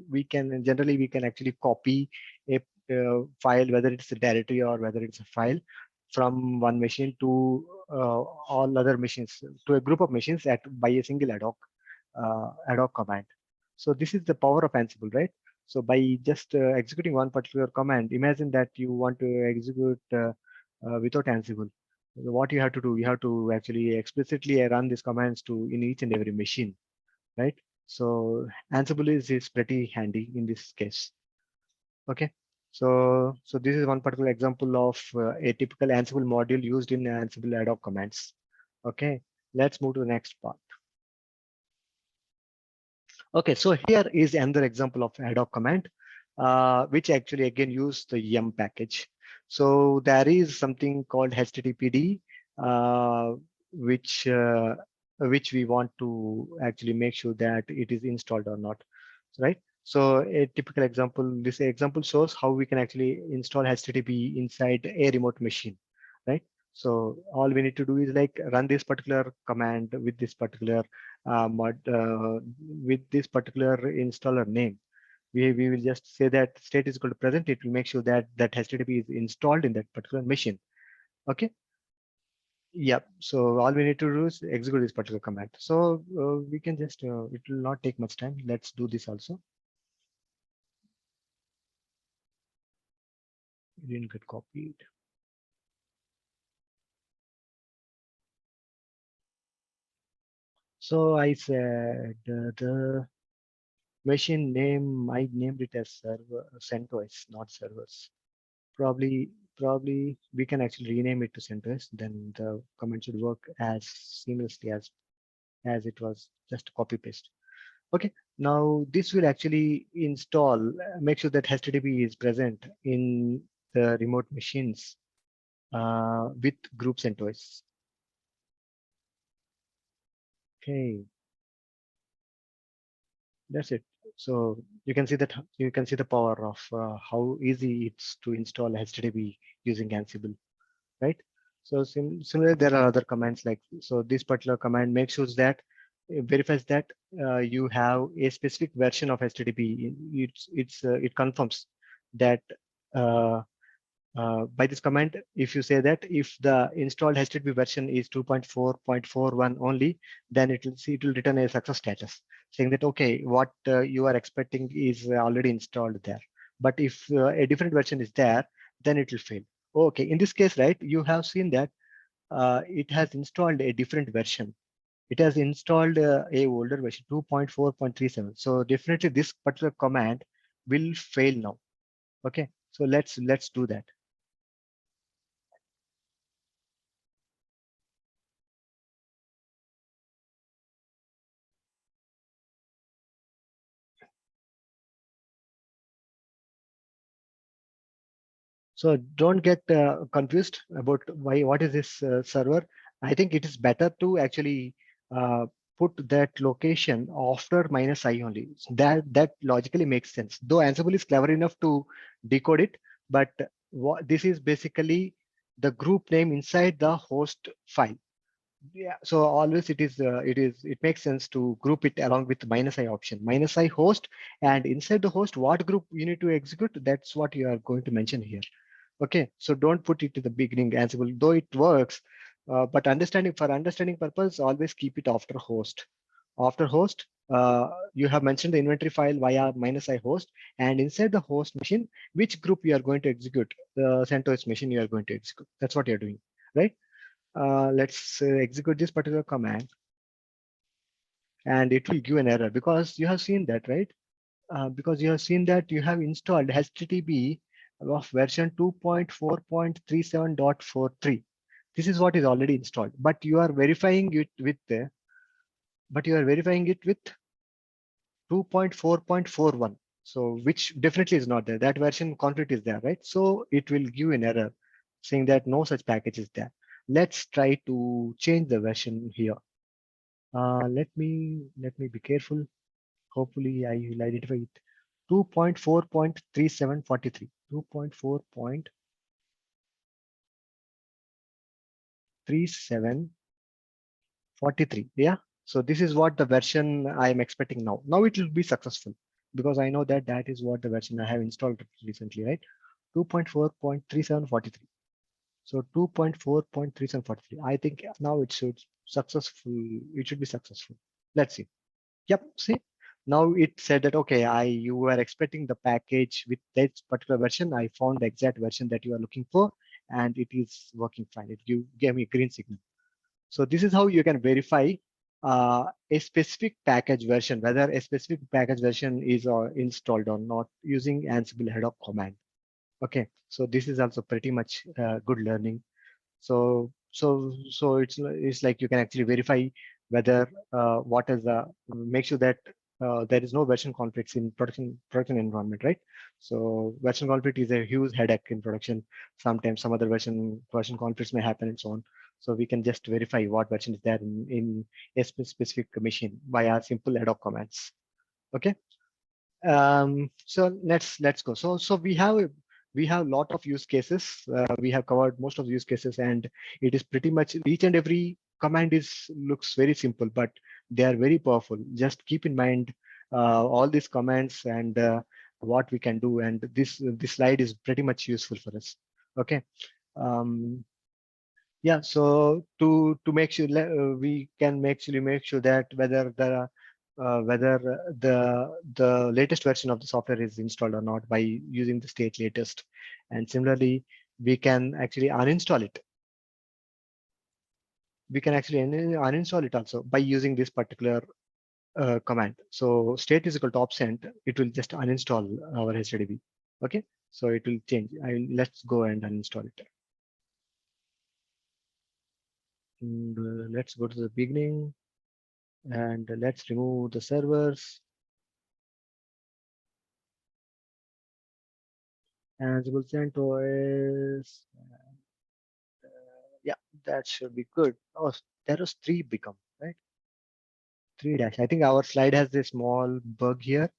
we can actually copy a file, whether it's a directory or whether it's a file, from one machine to all other machines, to a group of machines by a single ad hoc command. So this is the power of Ansible, right? So by just executing one particular command, imagine that you want to execute without Ansible. What you have to do, you have to actually explicitly run these commands in each and every machine, right? So Ansible is pretty handy in this case. Okay. So this is one particular example of a typical Ansible module used in Ansible ad hoc commands. Okay. Let's move to the next part. Okay, so here is another example of ad hoc command, which actually again use the yum package. So there is something called httpd, which we want to actually make sure that it is installed or not, right? So a typical example, this example shows how we can actually install HTTP inside a remote machine, right? So all we need to do is like run this particular command with this particular with this particular installer name. We will just say that state is equal to present. It will make sure that HTTP is installed in that particular machine. Okay. Yep. So all we need to do is execute this particular command. So we can just it will not take much time. Let's do this also. didn't get copied. So I said the machine name, I named it as server CentOS, not servers. Probably we can actually rename it to CentOS. Then the command should work as seamlessly as it was just copy paste. Okay, now this will actually install, make sure that HTTP is present in the remote machines with group CentOS. Okay, that's it. So you can see that you can see the power of how easy it's to install HTTP using Ansible, right? So similarly, there are other commands like, so this particular command makes sure that it verifies that you have a specific version of HTTP. It confirms that uh, by this command, if you say that if the installed HTTP version is 2.4.41 only, then it will return a success status saying that, okay, what you are expecting is already installed there. But if a different version is there, then it will fail. Okay, in this case, right, you have seen that it has installed a different version. It has installed a older version 2.4.37. So definitely this particular command will fail now. Okay, so let's do that. So don't get confused about what is this server. I think it is better to actually uh, put that location after -i only. That logically makes sense. Though Ansible is clever enough to decode it, but this is basically the group name inside the host file. Yeah, so always it makes sense to group it along with -i option, -i host, and inside the host, what group you need to execute, that's what you are going to mention here. Okay, so don't put it to the beginning Ansible, though it works, but for understanding purpose, always keep it after host. After host, you have mentioned the inventory file via -i host, and inside the host machine, which group you are going to execute, the CentOS machine you are going to execute. That's what you're doing, right? Let's execute this particular command, and it will give an error because you have seen that, right? Because you have seen that you have installed HTTP of version 2.4.37.43. This is what is already installed, but you are verifying it with 2.4.41. So which definitely is not there. That version conflict is there, right? So it will give an error saying that no such package is there. Let's try to change the version here. Let me be careful. Hopefully I will identify it. 2.4.3743. 2.4.3743. Yeah. So this is what the version I am expecting now. Now it will be successful because I know that that is what the version I have installed recently, right? 2.4.3743. So 2.4.3743. I think now it should successful. It should be successful. Let's see. Yep, see, now it said that, okay, you were expecting the package with this particular version. I found the exact version that you are looking for, and it is working fine. It gave me a green signal. So this is how you can verify a specific package version, whether a specific package version is installed or not using Ansible head of command. Okay, so this is also pretty much good learning. So it's like you can actually verify whether what is the make sure that there is no version conflicts in production environment, right? So version conflict is a huge headache in production. Sometimes some other version conflicts may happen and so on. So we can just verify what version is there in a specific machine via simple ad hoc commands. Okay. So let's go. So we have a lot of use cases. We have covered most of the use cases, and it is pretty much each and every command is looks very simple, but they are very powerful. Just keep in mind all these commands and what we can do, and this slide is pretty much useful for us. Okay. Um, yeah. So to make sure we can actually make sure that whether whether the latest version of the software is installed or not by using the state latest. And similarly, we can actually uninstall it. We can actually uninstall it also by using this particular command. So state is equal to opsend. It will just uninstall our HTTP. Okay, so it will change. Let's go and uninstall it. And let's go to the beginning and let's remove the servers. Ansible CentOS. Yeah, that should be good. Oh, there was 3 become, right? 3 dash. I think our slide has a small bug here.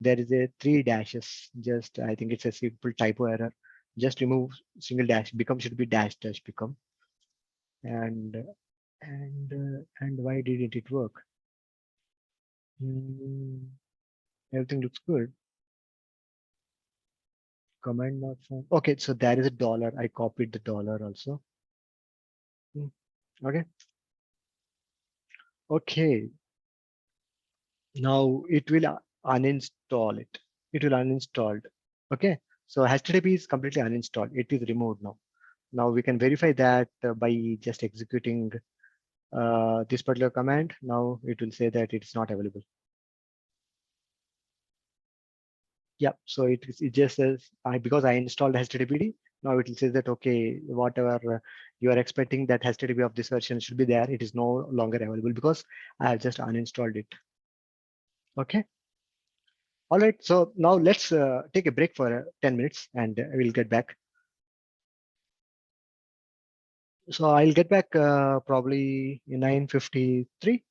There is a 3 dashes. Just, I think it's a simple typo error. Just remove single dash. Become should be dash dash become. And why didn't it work? Everything looks good. Command not found. Okay, so there is a dollar. I copied the dollar also. Okay. Okay. Now it will uninstall it. It will uninstalled. Okay. So HTTP is completely uninstalled. It is removed now. Now we can verify that by just executing this particular command. Now it will say that it is not available. Yeah, so it just says because I installed HTTPD. Now it will say that okay, whatever you are expecting that HTTP of this version should be there. It is no longer available because I have just uninstalled it. Okay. All right. So now let's take a break for 10 minutes and we'll get back. So I'll get back probably in 9:53.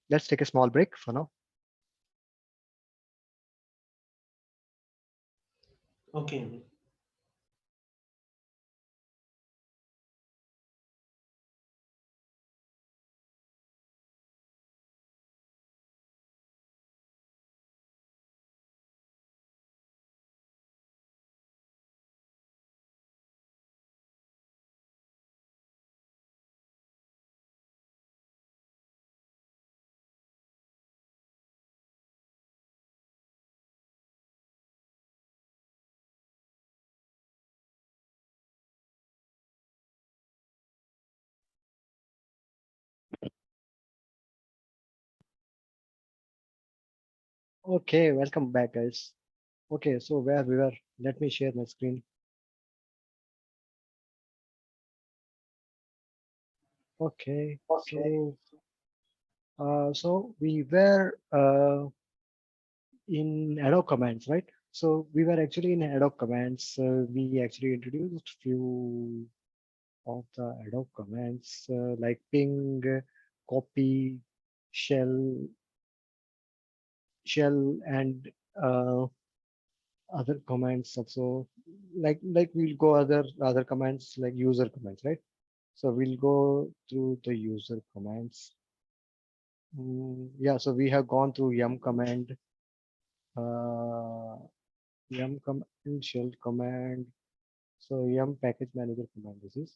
Let's take a small break for now. Okay. Okay, welcome back, guys. Okay, so where we were, let me share my screen. Okay, so we were in ad hoc commands, right? So we were actually in ad hoc commands. We actually introduced few of the ad hoc commands like ping, copy, shell, and other commands also. Like we'll go other commands like user commands, right? So we'll go through the user commands. Yeah, so we have gone through yum command, uh, yum command, shell command. So yum package manager command this is.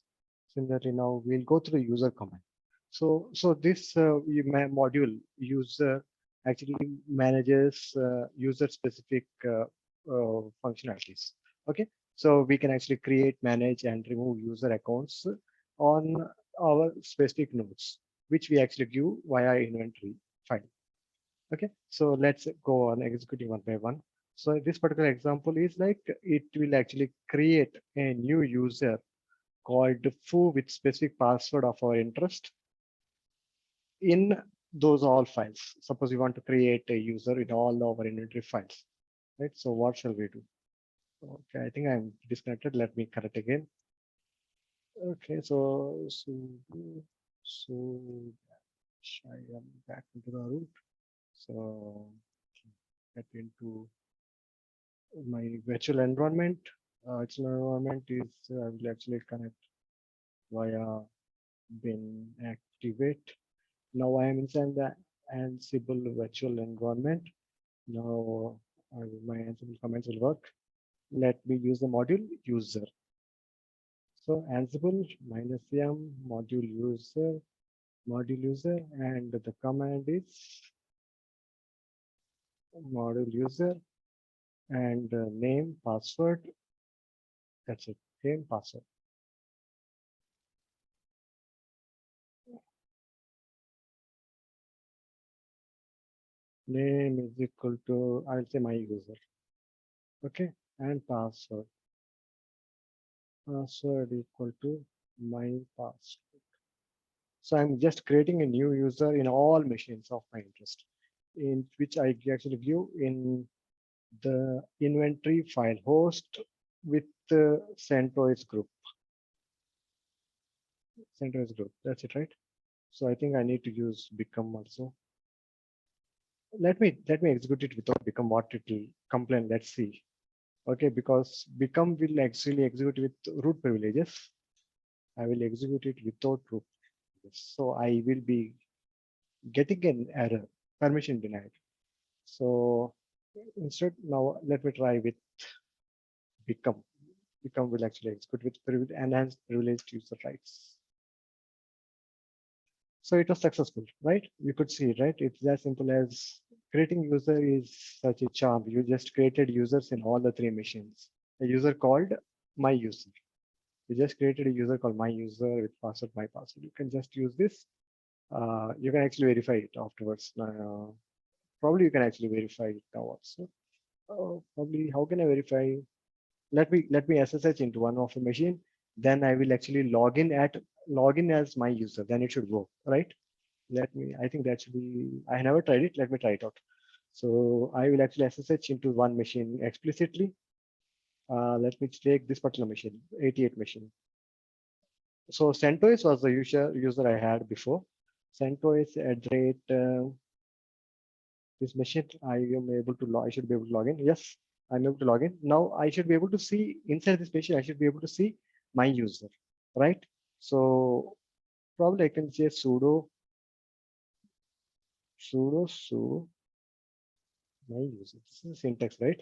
Similarly, now we'll go through user command. So this module user actually manages user specific functionalities. Okay, so we can actually create, manage, and remove user accounts on our specific nodes, which we actually give via inventory file. Okay, so let's go on executing one by one. So this particular example is like it will actually create a new user called foo with specific password of our interest in those all files. Suppose we want to create a user in all our inventory files, right? So what shall we do? Okay, I think I'm disconnected. Let me correct again. Okay, so I am back into the root. So get into my virtual environment. Virtual environment is I will actually connect via bin activate. Now I am inside the Ansible virtual environment. Now my Ansible commands will work. Let me use the module user. So Ansible -m module user. module user, and the command is module user and name, password. That's it. Name, password. Name is equal to, I'll say my user. Okay, and password. Password equal to my password. So I'm just creating a new user in all machines of my interest, in which I actually view in the inventory file host with the CentOS group. CentOS group. That's it, right? So I think I need to use become also. Let me execute it without become what it will complain. Let's see. Okay, because become will actually execute with root privileges. I will execute it without root privileges. So I will be getting an error, permission denied. So instead, now let me try with become. Become will actually execute with enhanced privileged user rights. So it was successful, right? You could see, right? It's as simple as creating user is such a charm. You just created users in all the three machines. A user called my user. You just created a user called my user with password, my password. You can just use this. You can actually verify it afterwards. Probably you can actually verify it now also. Probably how can I verify? Let me SSH into one of the machine. Then I will actually log in as my user. Then it should go, right? I think that should be, I never tried it. Let me try it out. So I will actually SSH into one machine explicitly. Let me take this particular machine, 88 machine. So CentOS was the user I had before. CentOS at the rate this machine. I should be able to log in. Yes, I'm able to log in. Now I should be able to see inside this machine. I should be able to see my user, right? So probably I can say sudo my user. This is syntax, right?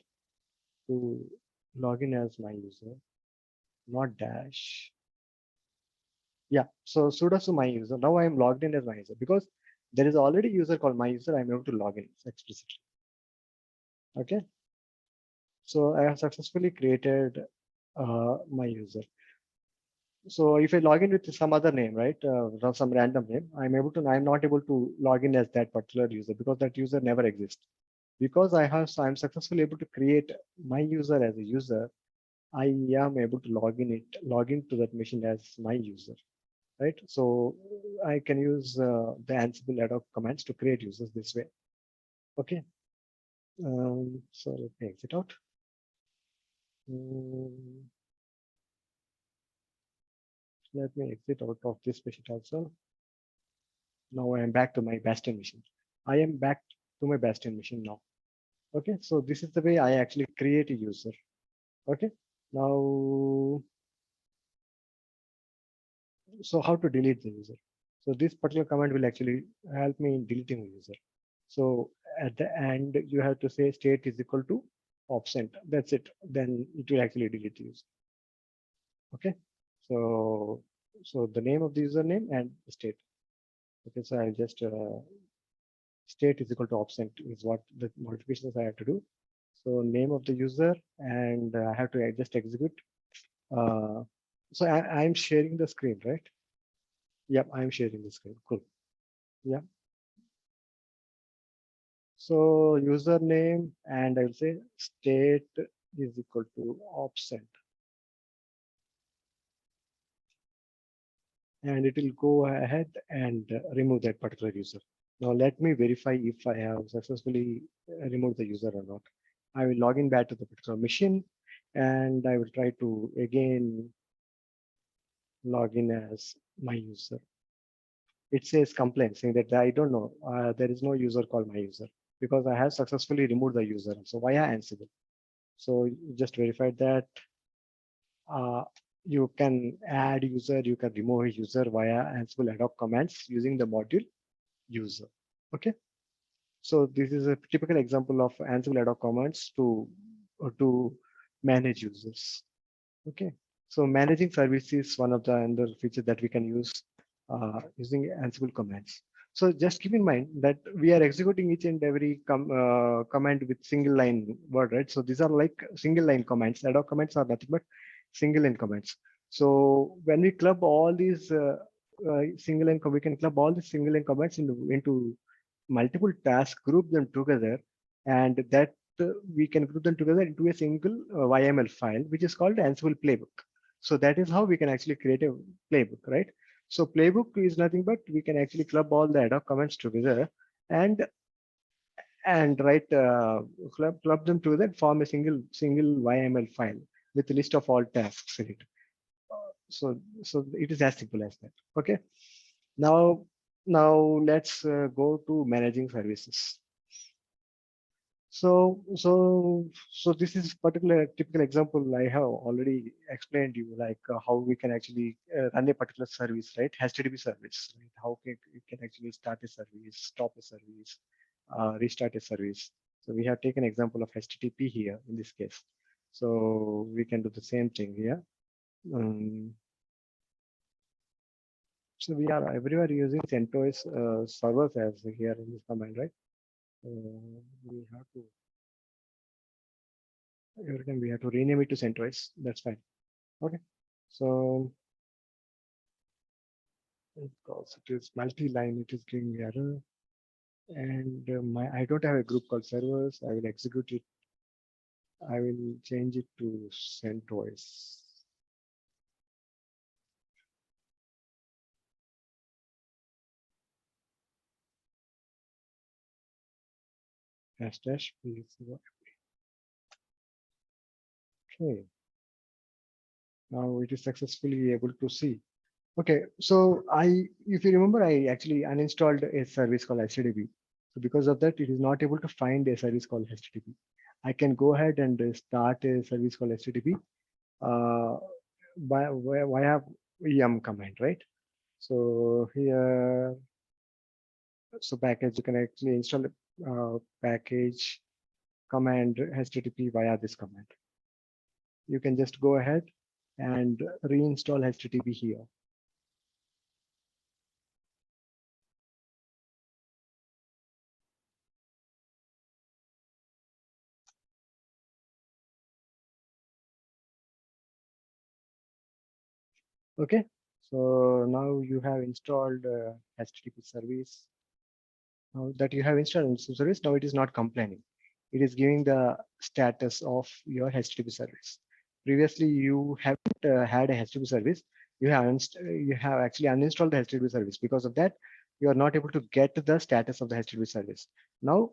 To log in as my user, not dash. Yeah, so sudo to my user. Now I am logged in as my user because there is already user called my user. I'm able to log in explicitly. Okay, so I have successfully created my user. So if I log in with some other name, right, some random name, I'm not able to log in as that particular user because that user never exists. Because I'm successfully able to create my user as a user, I am able to log into that machine as my user, right? So I can use the Ansible ad hoc commands to create users this way. Okay. So let me exit out. Let me exit out of this machine also. Now I am back to my Bastion machine. I am back to my Bastion machine now. Okay, so this is the way I actually create a user. Okay, now, so how to delete the user? So this particular command will actually help me in deleting the user. So at the end, you have to say state is equal to absent. That's it. Then it will actually delete the user. Okay, so the name of the username and the state. Okay, so I'll just state is equal to absent is what the modifications I have to do. So name of the user, and I have to just execute. So I'm sharing the screen, right? Yep, I'm sharing the screen. Cool. Yeah. So username, and I will say state is equal to absent. And it will go ahead and remove that particular user. Now let me verify if I have successfully removed the user or not. I will log in back to the particular machine and I will try to again log in as my user. It says complaint saying that I don't know, there is no user called my user because I have successfully removed the user. So via Ansible. So just verified that you can add user, you can remove a user via Ansible ad hoc commands using the module user. Okay. So this is a typical example of Ansible ad hoc commands to manage users. Okay. So managing services is one of the other features that we can use using Ansible commands. So just keep in mind that we are executing each and every command with single line word, right? So these are like single line commands. Ad hoc commands are nothing but single line commands. So when we club all these single line, we can club all these single line commands into multiple tasks, group them together, and that we can group them together into a single YML file, which is called Ansible playbook. So that is how we can actually create a playbook, right? So playbook is nothing but we can actually club all the ad hoc commands together and write club them together, form a single YML file with a list of all tasks in it. So it is as simple as that. Okay. Now let's go to managing services. So this is particular typical example I have already explained you, like how we can actually run a particular service, right? HTTP service, right? How you can actually start a service, stop a service, restart a service. So we have taken example of HTTP here in this case. So we can do the same thing here. So we are everywhere using CentOS servers as here in this command, right? We have to every time we have to rename it to CentOS. That's fine. Okay. So because it is multi-line, it is giving me error. And I don't have a group called servers. I will execute it. I will change it to CentOS. Dash please. Okay. Now it is successfully able to see. Okay, so if you remember, I actually uninstalled a service called HTTP. So because of that, it is not able to find a service called HTTP. I can go ahead and start a service called HTTP via yum command, right? So here, so package, you can actually install a package command HTTP via this command. You can just go ahead and reinstall HTTP here. Okay, so now you have installed HTTP service. Now that you have installed HTTP service, now it is not complaining. It is giving the status of your HTTP service. Previously, you haven't had a HTTP service. You have actually uninstalled the HTTP service. Because of that, you are not able to get the status of the HTTP service. Now,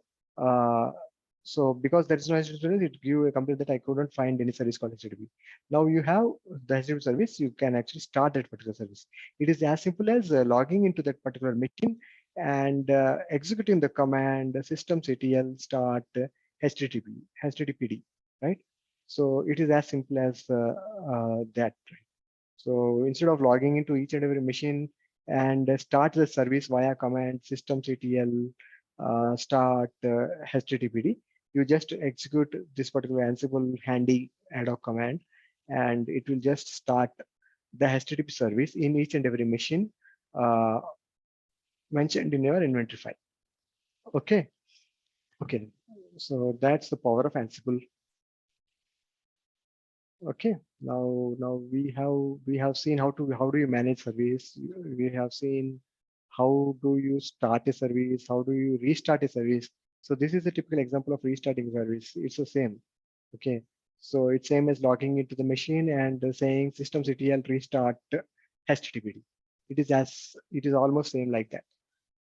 so because there is no HTTP service, it gives a complaint that I couldn't find any service called HTTP. Now you have the HTTP service, you can actually start that particular service. It is as simple as logging into that particular machine and executing the command systemctl start httpd, right? So it is as simple as that. So instead of logging into each and every machine and start the service via command systemctl start httpd, you just execute this particular Ansible handy ad hoc command, and it will just start the HTTP service in each and every machine mentioned in your inventory file. Okay. Okay. So that's the power of Ansible. Okay. Now we have seen how do you manage service. We have seen how do you start a service, how do you restart a service. So this is a typical example of restarting service. It's the same. Okay. So it's same as logging into the machine and saying systemctl restart HTTPD. It is almost same like that.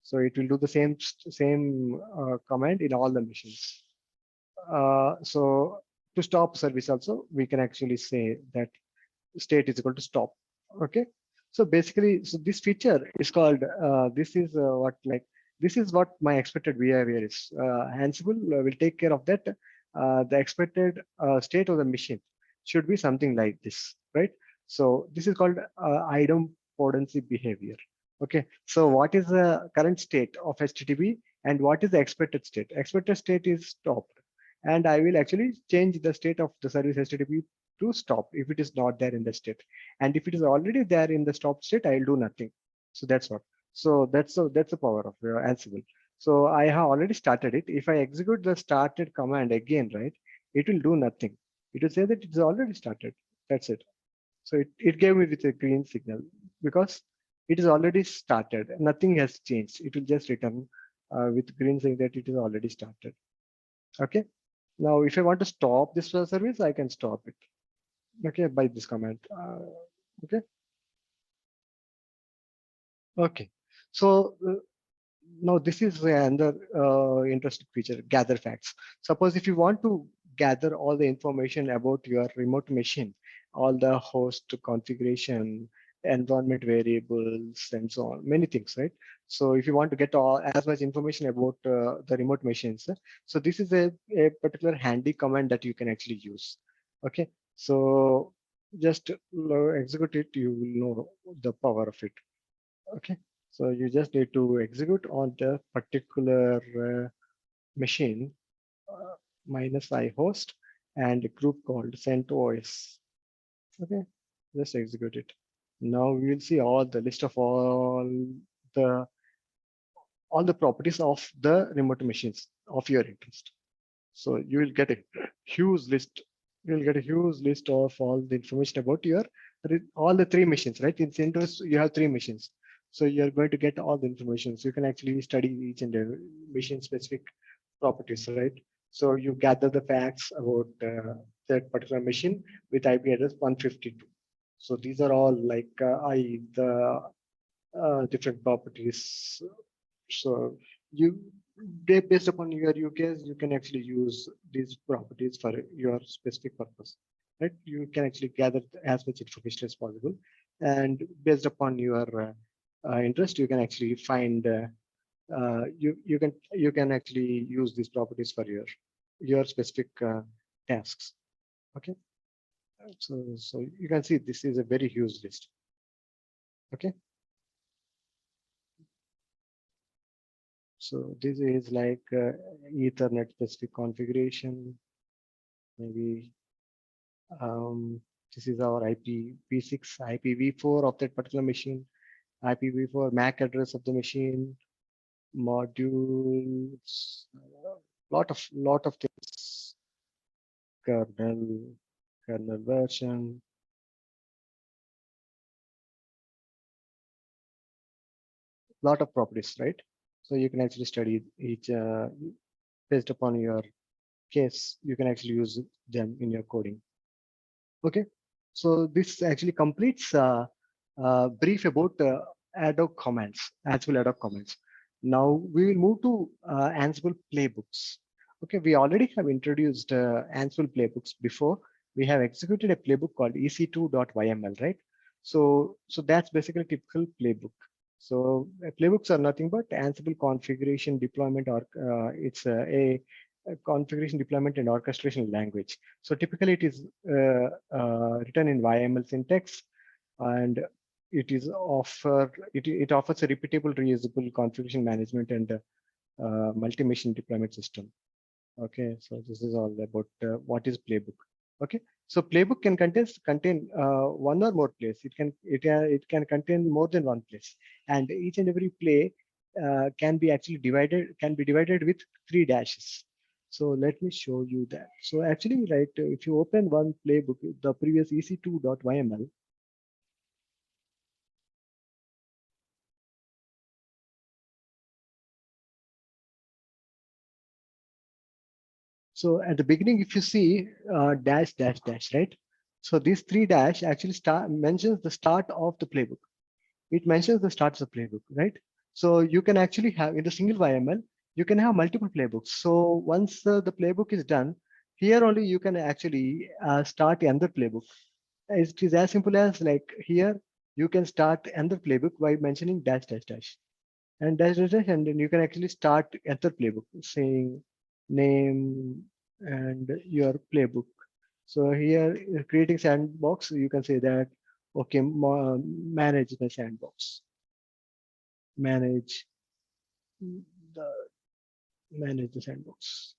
So it will do the same command in all the machines. So to stop service also, we can actually say that state is equal to stop. Okay. So basically, so this feature is called, this is what my expected behavior is. Ansible will take care of that. The expected state of the machine should be something like this, right? So this is called idempotency behavior. Okay. So what is the current state of HTTP and what is the expected state? Expected state is stopped. And I will actually change the state of the service HTTP to stop if it is not there in the state. And if it is already there in the stop state, I will do nothing. So that's what. So that's the power of Ansible. So I have already started it. If I execute the started command again, right, it will do nothing. It will say that it's already started. That's it. So it gave me with a green signal because it is already started. Nothing has changed. It will just return with green saying that it is already started. Okay. Now, if I want to stop this service, I can stop it. Okay, by this command. Okay. Okay. So now this is another interesting feature, gather facts. Suppose if you want to gather all the information about your remote machine, all the host configuration, environment variables, and so on, many things, right? So if you want to get all as much information about the remote machines, so this is a particular handy command that you can actually use. Okay, so just execute it, you will know the power of it. Okay, so you just need to execute on the particular machine minus I host and a group called CentOS. Okay, just execute it. Now we will see all the list of the all the properties of the remote machines of your interest. So you will get a huge list. You will get a huge list of all the information about your all the three machines, right? In CentOS, you have three machines. So you're going to get all the information. So you can actually study each and every machine specific properties, right? So you gather the facts about that particular machine with IP address 152. So these are all like the different properties. So you based upon your use, you can actually use these properties for your specific purpose, right? You can actually gather as much information as possible, and based upon your interest, you can actually find you can actually use these properties for your specific tasks. Okay, so you can see this is a very huge list. Okay. So this is like Ethernet specific configuration. Maybe this is our IPv6, IPv4 of that particular machine, IPv4 MAC address of the machine, modules, lot of things, kernel version, lot of properties, right? So you can actually study each based upon your case. You can actually use them in your coding. Okay, so this actually completes brief about ad hoc comments, Ansible ad hoc comments. Now we will move to Ansible playbooks. Okay, we already have introduced Ansible playbooks before. We have executed a playbook called ec2.yml, right? So that's basically a typical playbook. So playbooks are nothing but Ansible configuration deployment, or it's a configuration deployment and orchestration language. So typically it is written in YML syntax, and it offers a repeatable, reusable configuration management and multi-machine deployment system. Okay, so this is all about what is playbook. Okay, so playbook can contain one or more place. It can contain more than one place, and each and every play can be divided with 3 dashes. So let me show you that. So actually, right, if you open one playbook, the previous ec2.yml, so at the beginning, if you see dash, dash, dash, right? So these 3 dash actually mentions the start of the playbook. It mentions the start of the playbook, right? So you can actually have in the single YML, you can have multiple playbooks. So once the playbook is done, here only you can actually start another playbook. It is as simple as like here, you can start another playbook by mentioning dash, dash, dash. And dash, dash, dash, and then you can actually start another playbook saying name and your playbook. So here, creating sandbox, you can say that, okay, manage the sandbox. Manage the manage the sandbox.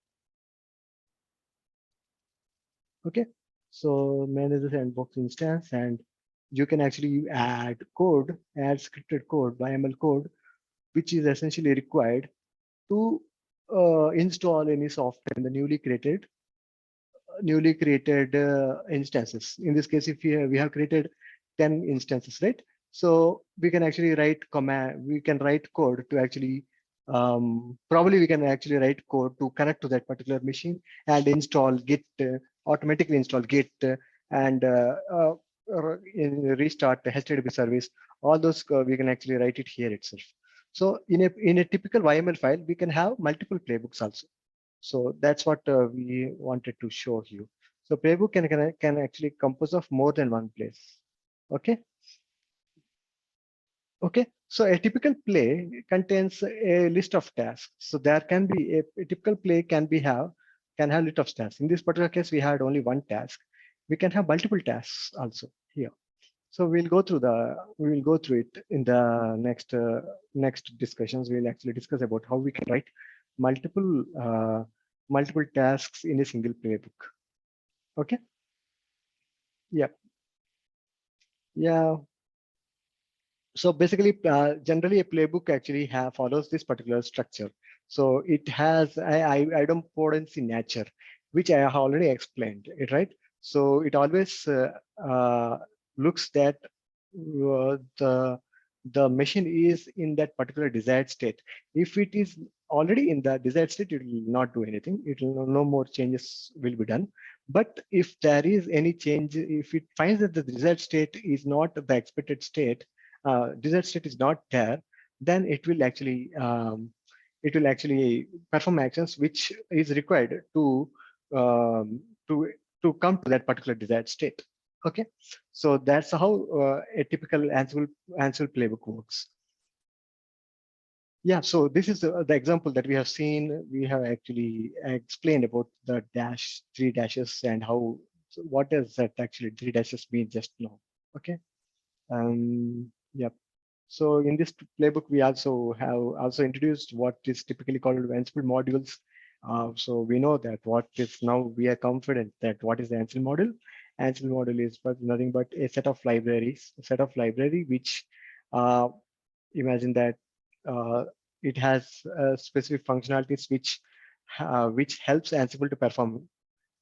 Okay, so manage the sandbox instance, and you can actually add scripted code, YML code, which is essentially required to install any software in the newly created instances. In this case, if we have created 10 instances, right? So we can actually we can write code to actually, probably we can actually write code to connect to that particular machine and install Git, automatically install Git, and restart the HTTP service. All those we can actually write it here itself. So in a typical YML file, we can have multiple playbooks also. So that's what we wanted to show you. So playbook can actually compose of more than one place. Okay. Okay. So a typical play contains a list of tasks. So there can be a typical play can have list of tasks. In this particular case, we had only one task. We can have multiple tasks also here. So we will go through it in the next discussions. We'll actually discuss about how we can write multiple multiple tasks in a single playbook. Okay. Yeah. Yeah. So basically, generally a playbook actually follows this particular structure. So it has idempotency nature, which I have already explained it, right? So it always looks that the machine is in that particular desired state. If it is already in the desired state, it will not do anything. It will no more changes will be done. But if there is any change, if it finds that the desired state is not the expected state, desired state is not there, then it will actually perform actions which is required um, to come to that particular desired state. Okay, so that's how a typical Ansible playbook works. Yeah, so this is the example that we have seen. We have actually explained about the three dashes, and how, so what does that actually three dashes mean just now. Okay. Yep. So in this playbook, we also have introduced what is typically called Ansible modules. So we know that what is now we are confident that what is the Ansible module. Ansible module is nothing but a set of libraries, which imagine that it has specific functionalities which helps Ansible to perform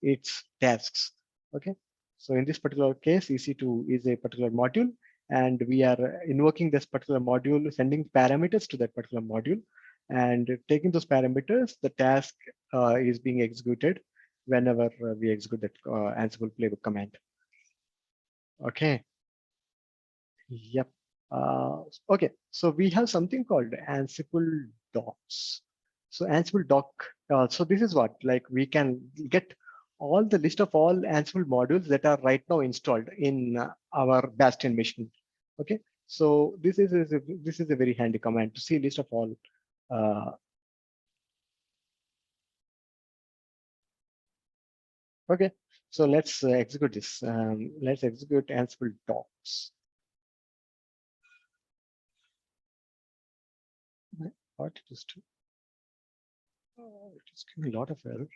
its tasks. Okay, so in this particular case, EC2 is a particular module, and we are invoking this particular module, sending parameters to that particular module, and taking those parameters, the task is being executed whenever we execute that Ansible playbook command. Okay. Yep. Okay, so we have something called Ansible docs. So Ansible doc, so this is what, like, we can get all the list of all Ansible modules that are right now installed in our Bastion machine. Okay, so this is a very handy command to see list of all. Okay, so let's execute this. Let's execute Ansible docs. What it is to? It is giving a lot of error.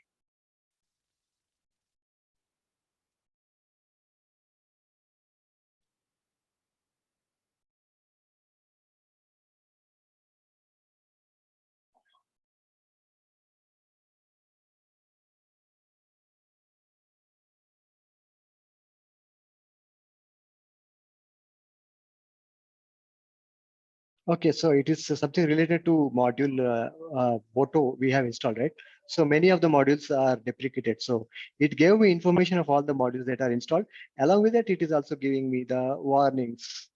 Okay, so it is something related to module Boto we have installed, right? So many of the modules are deprecated. So it gave me information of all the modules that are installed. Along with that, it is also giving me the warnings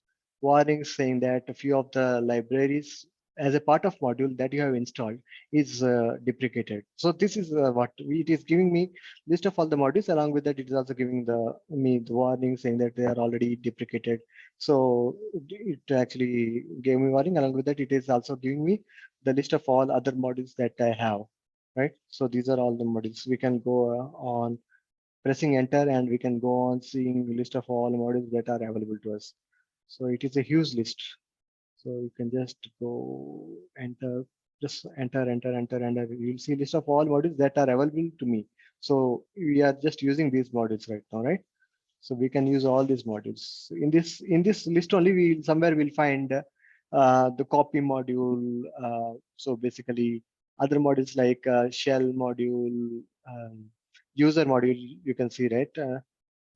saying that a few of the libraries as a part of module that you have installed is deprecated. So this is it is giving me list of all the modules. Along with that, it is also giving the warning saying that they are already deprecated. So it actually gave me warning. Along with that, it is also giving me the list of all other modules that I have, right? So these are all the modules. We can go on pressing enter, and we can go on seeing the list of all modules that are available to us. So it is a huge list. So you can just go enter, just enter. You'll see list of all modules that are available to me. So we are just using these modules right now, right? So we can use all these modules. In this list only, we somewhere we'll find the copy module. So basically, other modules like shell module, user module. You can see, right?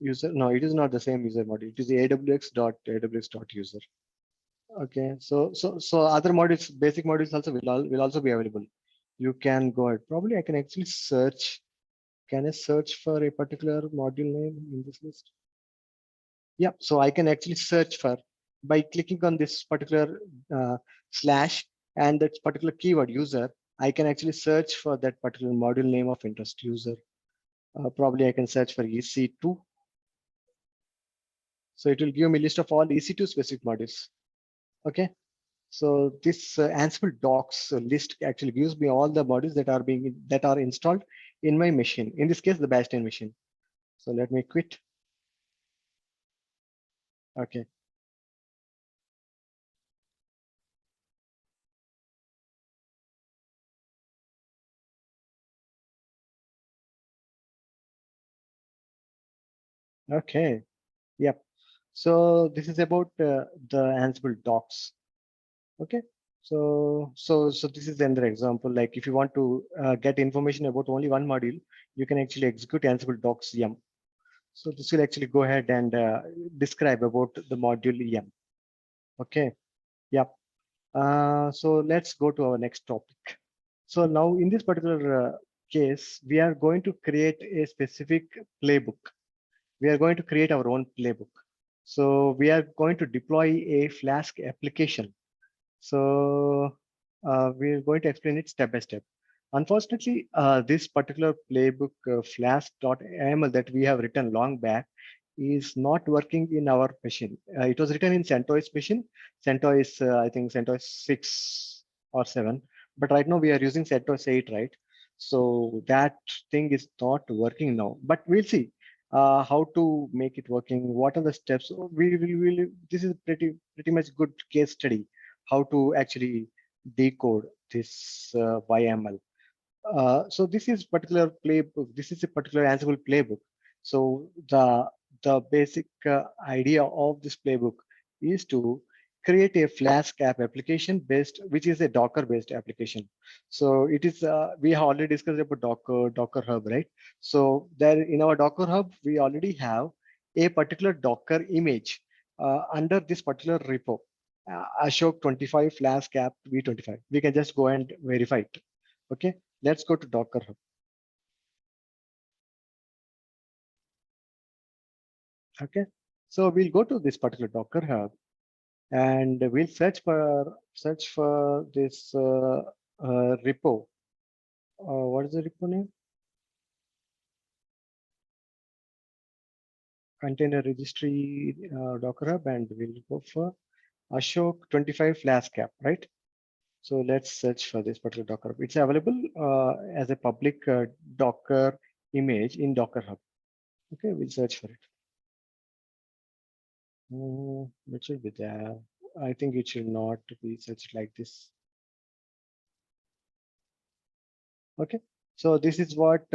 User. No, it is not the same user module. It is the aws.user. Okay. So other modules, basic modules also will also be available. You can go ahead. Probably I can actually search. Can I search for a particular module name in this list? Yeah, so I can actually search for by clicking on this particular slash and that particular keyword user. I can actually search for that particular module name of interest user. Probably I can search for EC2. So it will give me a list of all EC2 specific modules. Okay. So this Ansible docs list actually gives me all the modules that are installed in my machine. In this case, the Bastion machine. So let me quit. Okay. Okay. Yep. So this is about the Ansible docs. Okay. So this is another example. Like if you want to get information about only one module, you can actually execute Ansible docs yum. So this will actually go ahead and describe about the module yum. Okay. Yep. So let's go to our next topic. So now in this particular case, we are going to create a specific playbook. We are going to create our own playbook. So we are going to deploy a Flask application. So we're going to explain it step by step. Unfortunately, this particular playbook flask.aml that we have written long back is not working in our machine. It was written in CentOS machine. CentOS, I think CentOS 6 or 7. But right now we are using CentOS 8, right? So that thing is not working now. But we'll see how to make it working. What are the steps? We will. This is pretty much good case study how to actually decode this YML. So this is particular playbook. This is a particular Ansible playbook. So the basic idea of this playbook is to create a Flask app application based, which is a Docker based application. So it is we have already discussed about Docker Hub, right? So there in our Docker Hub we already have a particular Docker image under this particular repo. Ashok 25 Flask app v25. We can just go and verify it. Okay, let's go to Docker Hub. Okay, so we'll go to this particular Docker Hub and we'll search for this repo. What is the repo name? Container registry Docker Hub, and we'll go for Ashok 25 Flask app, right? So let's search for this particular Docker Hub. It's available as a public Docker image in Docker Hub. Okay, we'll search for it. It should be there. I think it should not be searched like this. Okay, so this is what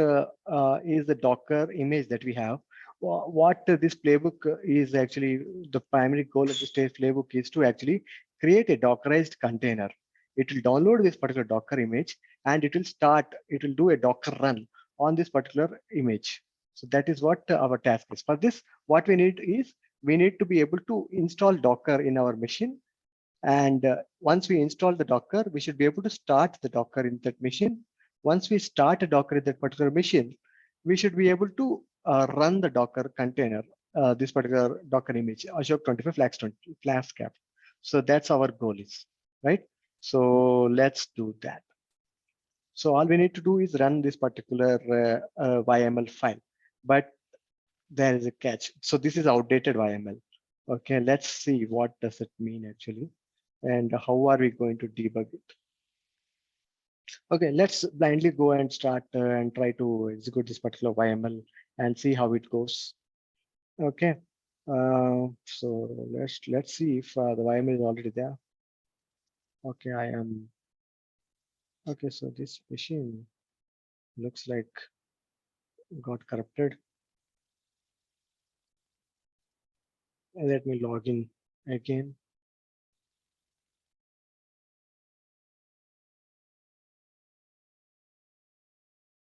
is the Docker image that we have. What this playbook is actually, the primary goal of this playbook is to actually create a Dockerized container. It will download this particular Docker image and it will do a Docker run on this particular image. So that is what our task is. For this, what we need is we need to be able to install Docker in our machine. And once we install the Docker, we should be able to start the Docker in that machine. Once we start a Docker in that particular machine, we should be able to run the Docker container, this particular Docker image, Ashok 25 Flask app. So that's our goal is, right? So let's do that. So all we need to do is run this particular YML file, but there is a catch. So this is outdated YML. Okay, let's see what does it mean actually, and how are we going to debug it. Okay, let's blindly go and start and try to execute this particular YML and see how it goes. Okay, so let's see if the YML is already there. Okay, I am. Okay, so this machine looks like got corrupted. Let me log in again.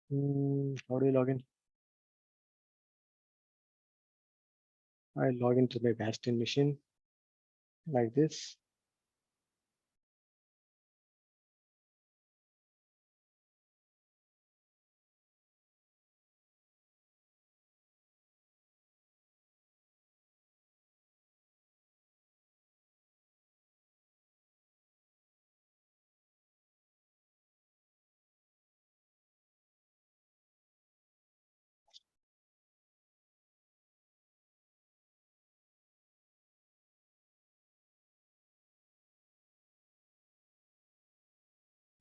How do I log in? I log into my Bastion machine like this.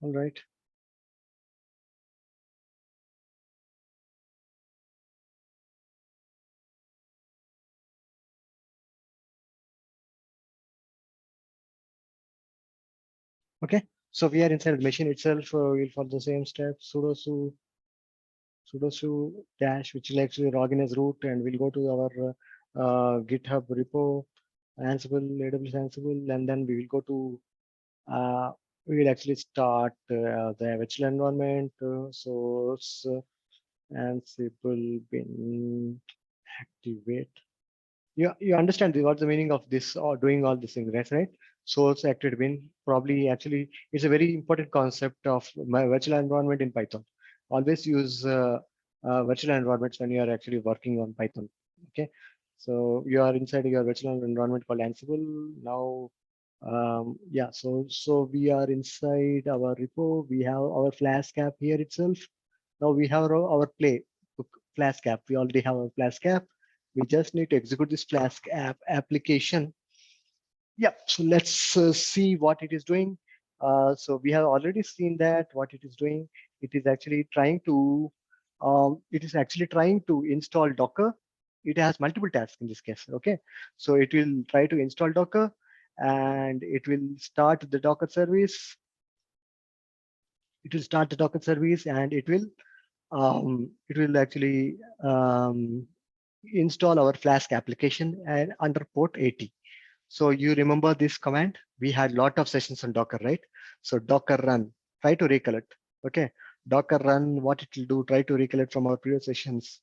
All right. Okay. So we are inside the machine itself. We'll follow the same steps. Sudo dash, which will actually log in as root, and we'll go to our GitHub repo, Ansible, AWS Ansible, and then we will go to we will actually start the virtual environment, source, Ansible bin activate. You understand what's the meaning of this or doing all these things, right? Source activate bin probably actually it's a very important concept of my virtual environment in Python. Always use virtual environments when you are actually working on Python. Okay, so you are inside your virtual environment called Ansible now. Yeah, so we are inside our repo. We have our Flask app here itself. Now we have our Flask app. We already have our Flask app. We just need to execute this Flask app application. Yeah, so let's see what it is doing. So we have already seen that what it is doing. It is actually trying to install Docker. It has multiple tasks in this case. Okay, so it will try to install Docker, and it will start the Docker service. It will start the Docker service, and it will actually install our Flask application and under port 80. So you remember this command? We had a lot of sessions on Docker, right? So Docker run, try to recollect. Okay, Docker run, what it will do, try to recollect from our previous sessions.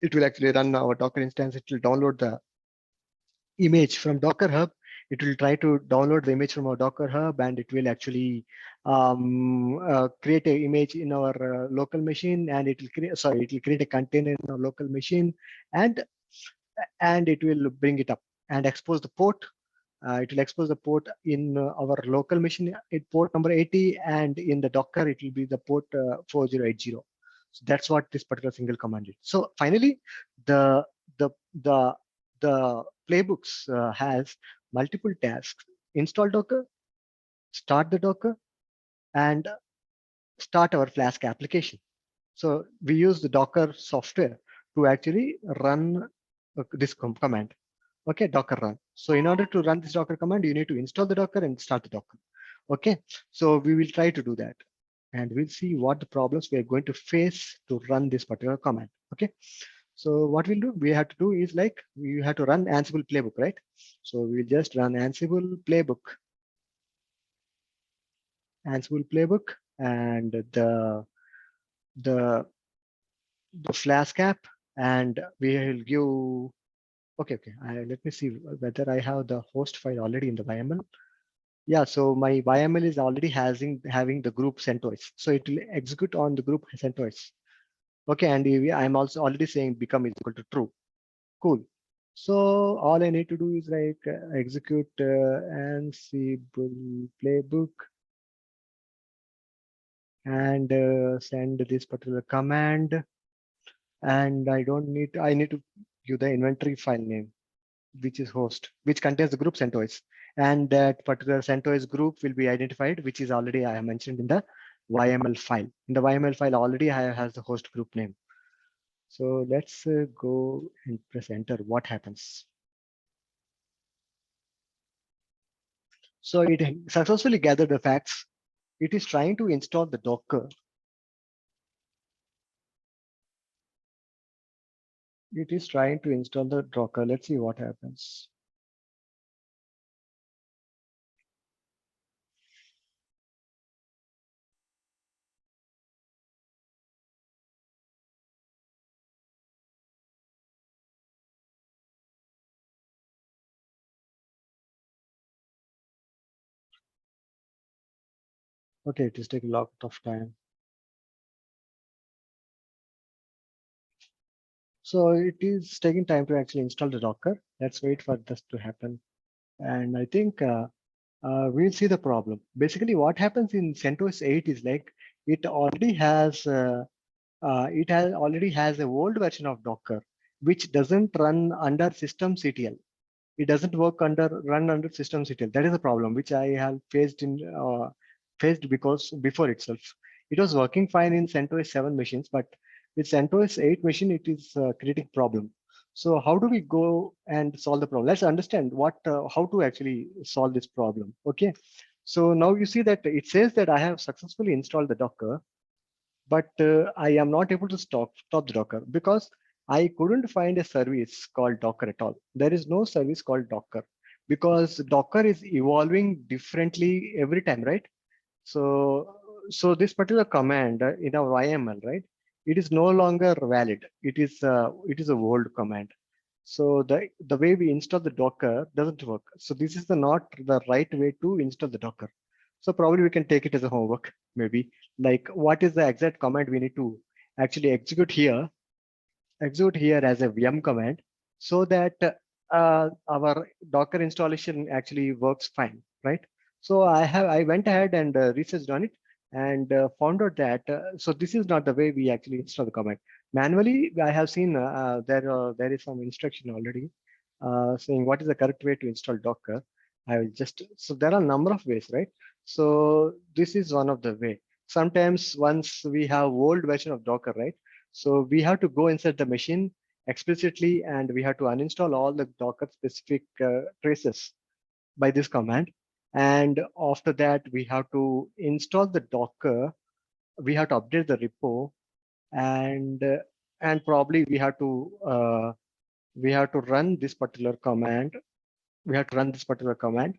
It will actually run our Docker instance. It will download the image from Docker Hub. It will try to download the image from our Docker Hub, and it will actually create an image in our local machine, and it will create a container in our local machine, and it will bring it up and expose the port. It will expose the port in our local machine at port number 80, and in the Docker it will be the port 4080. So that's what this particular single command is. So finally, the the the the playbooks has multiple tasks: install Docker, start the Docker, and start our Flask application. So we use the Docker software to actually run this command. Okay, Docker run. So in order to run this Docker command, you need to install the Docker and start the Docker. Okay, so we will try to do that, and we'll see what the problems we are going to face to run this particular command. Okay, so what we'll do, we have to do is like we have to run Ansible playbook, right? So we'll just run Ansible playbook, and the Flask app, and we will give. Okay, let me see whether I have the host file already in the YML. Yeah, so my YML is already having the group CentOS. So it will execute on the group CentOS. Okay, and I'm also already saying become is equal to true. Cool. So all I need to do is like execute Ansible playbook and send this particular command. And I need to give the inventory file name, which is host, which contains the group CentOS. And that particular CentOS group will be identified, which is already I have mentioned in the YML file. In the YML file already has the host group name. So let's go and press enter. What happens? So it successfully gathered the facts. It is trying to install the Docker. It is trying to install the Docker. Let's see what happens. Okay, it is taking a lot of time. So it is taking time to actually install the Docker. Let's wait for this to happen. And I think we'll see the problem. Basically, what happens in CentOS 8 is like it already has a old version of Docker, which doesn't run under systemctl. It doesn't run under systemctl. That is a problem which I have faced because before itself. It was working fine in CentOS 7 machines, but with CentOS 8 machine, it is creating problem. So how do we go and solve the problem? Let's understand how to actually solve this problem. Okay. So now you see that it says that I have successfully installed the Docker, but I am not able to stop the Docker because I couldn't find a service called Docker at all. There is no service called Docker because Docker is evolving differently every time, right? So, so this particular command in our YML, right? It is no longer valid. It is a old command. So the way we install the Docker doesn't work. So this is not the right way to install the Docker. So probably we can take it as a homework, maybe like what is the exact command we need to actually execute here as a VM command so that our Docker installation actually works fine, right? So I went ahead and researched on it and found out that so this is not the way we actually install the command. Manually, I have seen there is some instruction already saying what is the correct way to install Docker. I will just so there are a number of ways, right? So this is one of the way. Sometimes once we have old version of Docker, right? So we have to go inside the machine explicitly and we have to uninstall all the Docker specific traces by this command. And after that, we have to install the Docker. We have to update the repo and probably we have to run this particular command. We have to run this particular command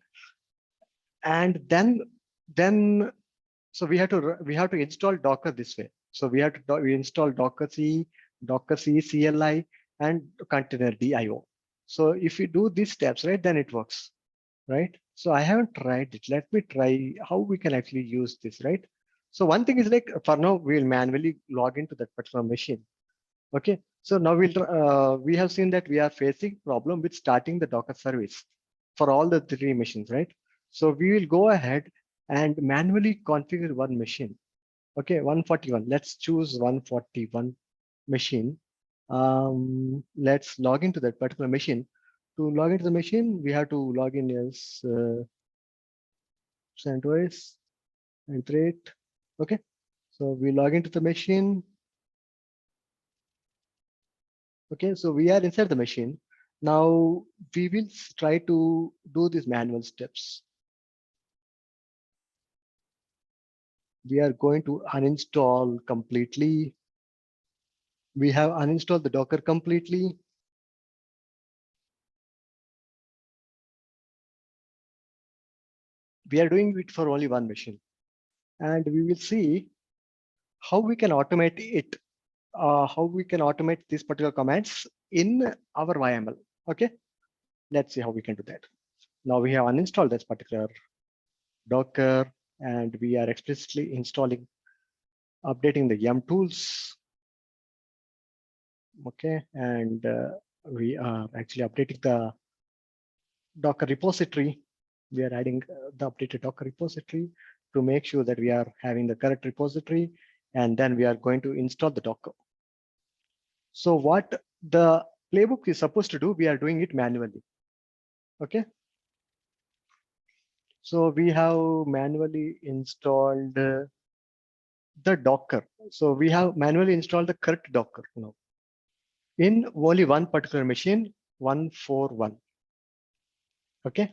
and then so we have to install Docker this way. So we install Docker C, CLI, and container DIO. So if we do these steps, right, then it works, right? So I haven't tried it. Let me try how we can actually use this, right? So one thing is like for now we'll manually log into that particular machine. Okay. So now we have seen that we are facing problem with starting the Docker service for all the three machines, right? So we will go ahead and manually configure one machine. Okay, 141. Let's choose 141 machine. Let's log into that particular machine. To log into the machine, we have to log in as CentOS and create. Okay, so we log into the machine. Okay, so we are inside the machine. Now we will try to do these manual steps. We are going to uninstall completely. We have uninstalled the Docker completely. We are doing it for only one machine. And we will see how we can automate it, how we can automate these particular commands in our YML. Okay, let's see how we can do that. Now we have uninstalled this particular Docker and we are explicitly installing, updating the yum tools. Okay, and we are actually updating the Docker repository. We are adding the updated Docker repository to make sure that we are having the correct repository, and then we are going to install the Docker. So what the playbook is supposed to do, we are doing it manually. Okay. So we have manually installed the Docker. So we have manually installed the correct Docker now in only one particular machine, 141. Okay.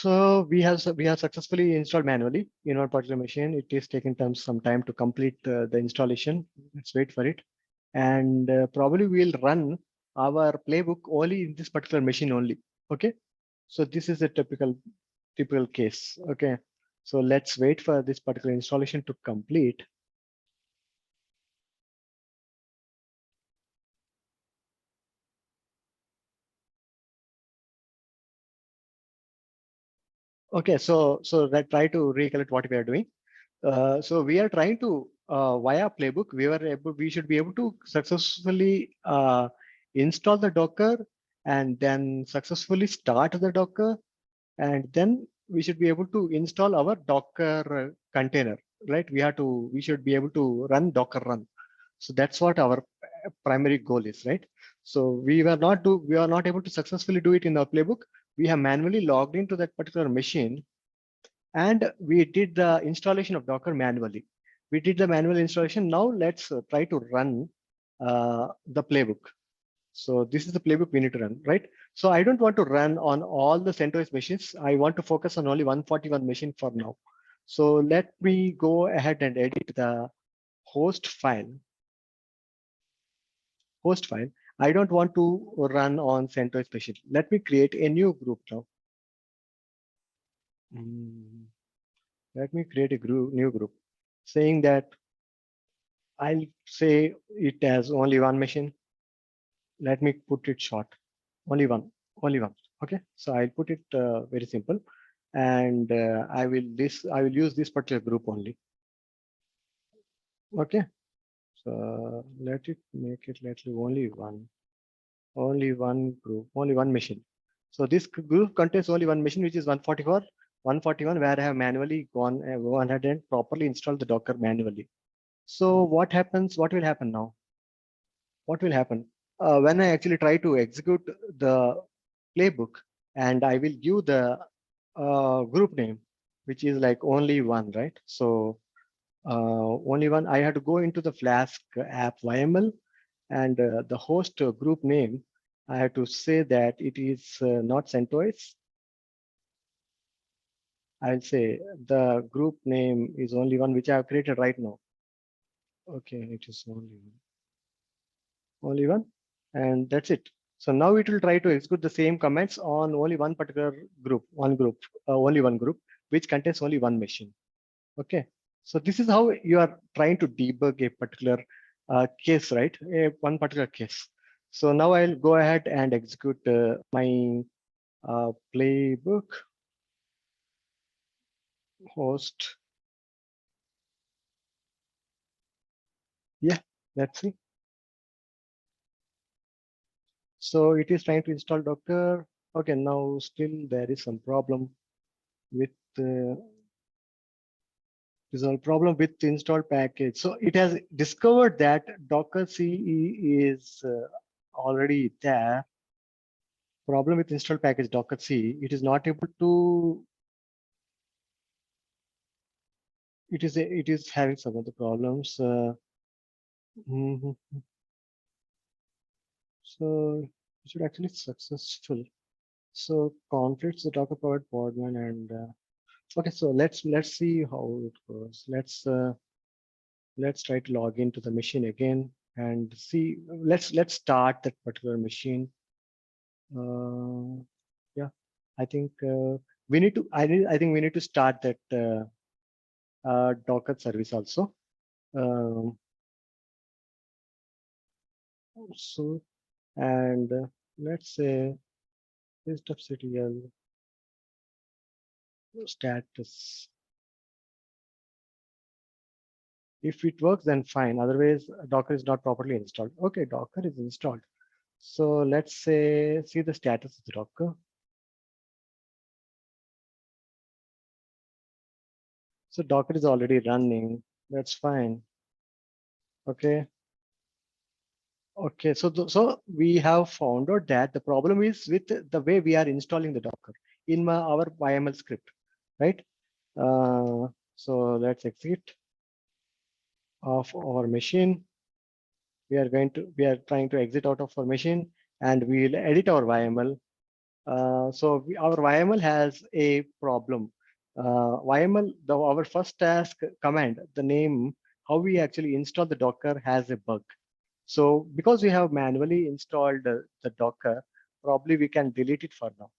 So we have successfully installed manually in our particular machine. It is taking some time to complete the installation. Let's wait for it, and probably we'll run our playbook only in this particular machine only. Okay, so this is a typical case. Okay, so let's wait for this particular installation to complete. Okay, so that try to recollect what we are doing. So we are trying to via playbook, we should be able to successfully install the Docker and then successfully start the Docker, and then we should be able to install our Docker container, right? We should be able to run Docker run. So that's what our primary goal is, right? So we were not able to successfully do it in our playbook. We have manually logged into that particular machine, and we did the installation of Docker manually. We did the manual installation. Now let's try to run the playbook. So this is the playbook we need to run, right? So I don't want to run on all the CentOS machines. I want to focus on only 141 machine for now. So let me go ahead and edit the host file. I don't want to run on CentOS machine. Let me create a new group now. Let me create a new group saying that I'll say it as only one machine. Let me put it short. Only one. Okay. So I'll put it very simple, and I will use this particular group only. Okay. So let only one group, only one machine. So this group contains only one machine, which is 141, where I have manually gone ahead and properly installed the Docker manually. So what will happen now? What will happen when I actually try to execute the playbook, and I will give the group name, which is like only one, right? So only one, I had to go into the Flask app YML, and the host group name, I have to say that it is not CentOS. I'll say the group name is only one, which I have created right now. Okay, it is only one, and that's it. So now it will try to execute the same comments on only one particular group, only one group, which contains only one machine. Okay, so this is how you are trying to debug a particular case, right? One particular case. So now I'll go ahead and execute my playbook host. Yeah, let's see. So it is trying to install Docker. Okay, now still there is some problem with install package. So it has discovered that Docker CE is already there. Problem with install package Docker C, it is not able to. It is having some of the problems. Mhm. So it should actually successful. So conflicts the Docker powered podman, and okay. So let's see how it goes. Let's try to log into the machine again and see. Let's start that particular machine. Yeah, I think we need to. I think we need to start that Docker service also. So, and let's say list of CTL status. If it works, then fine. Otherwise, Docker is not properly installed. Okay, Docker is installed. So let's say see the status of the Docker. So Docker is already running. That's fine. Okay. Okay. So we have found out that the problem is with the way we are installing the Docker in our YML script, right? So let's exit of our machine. We are trying to exit out of our machine, and we'll edit our YML. Our YML has a problem. YML, our first task command, the name, how we actually install the Docker has a bug. So because we have manually installed the Docker, probably we can delete it for now.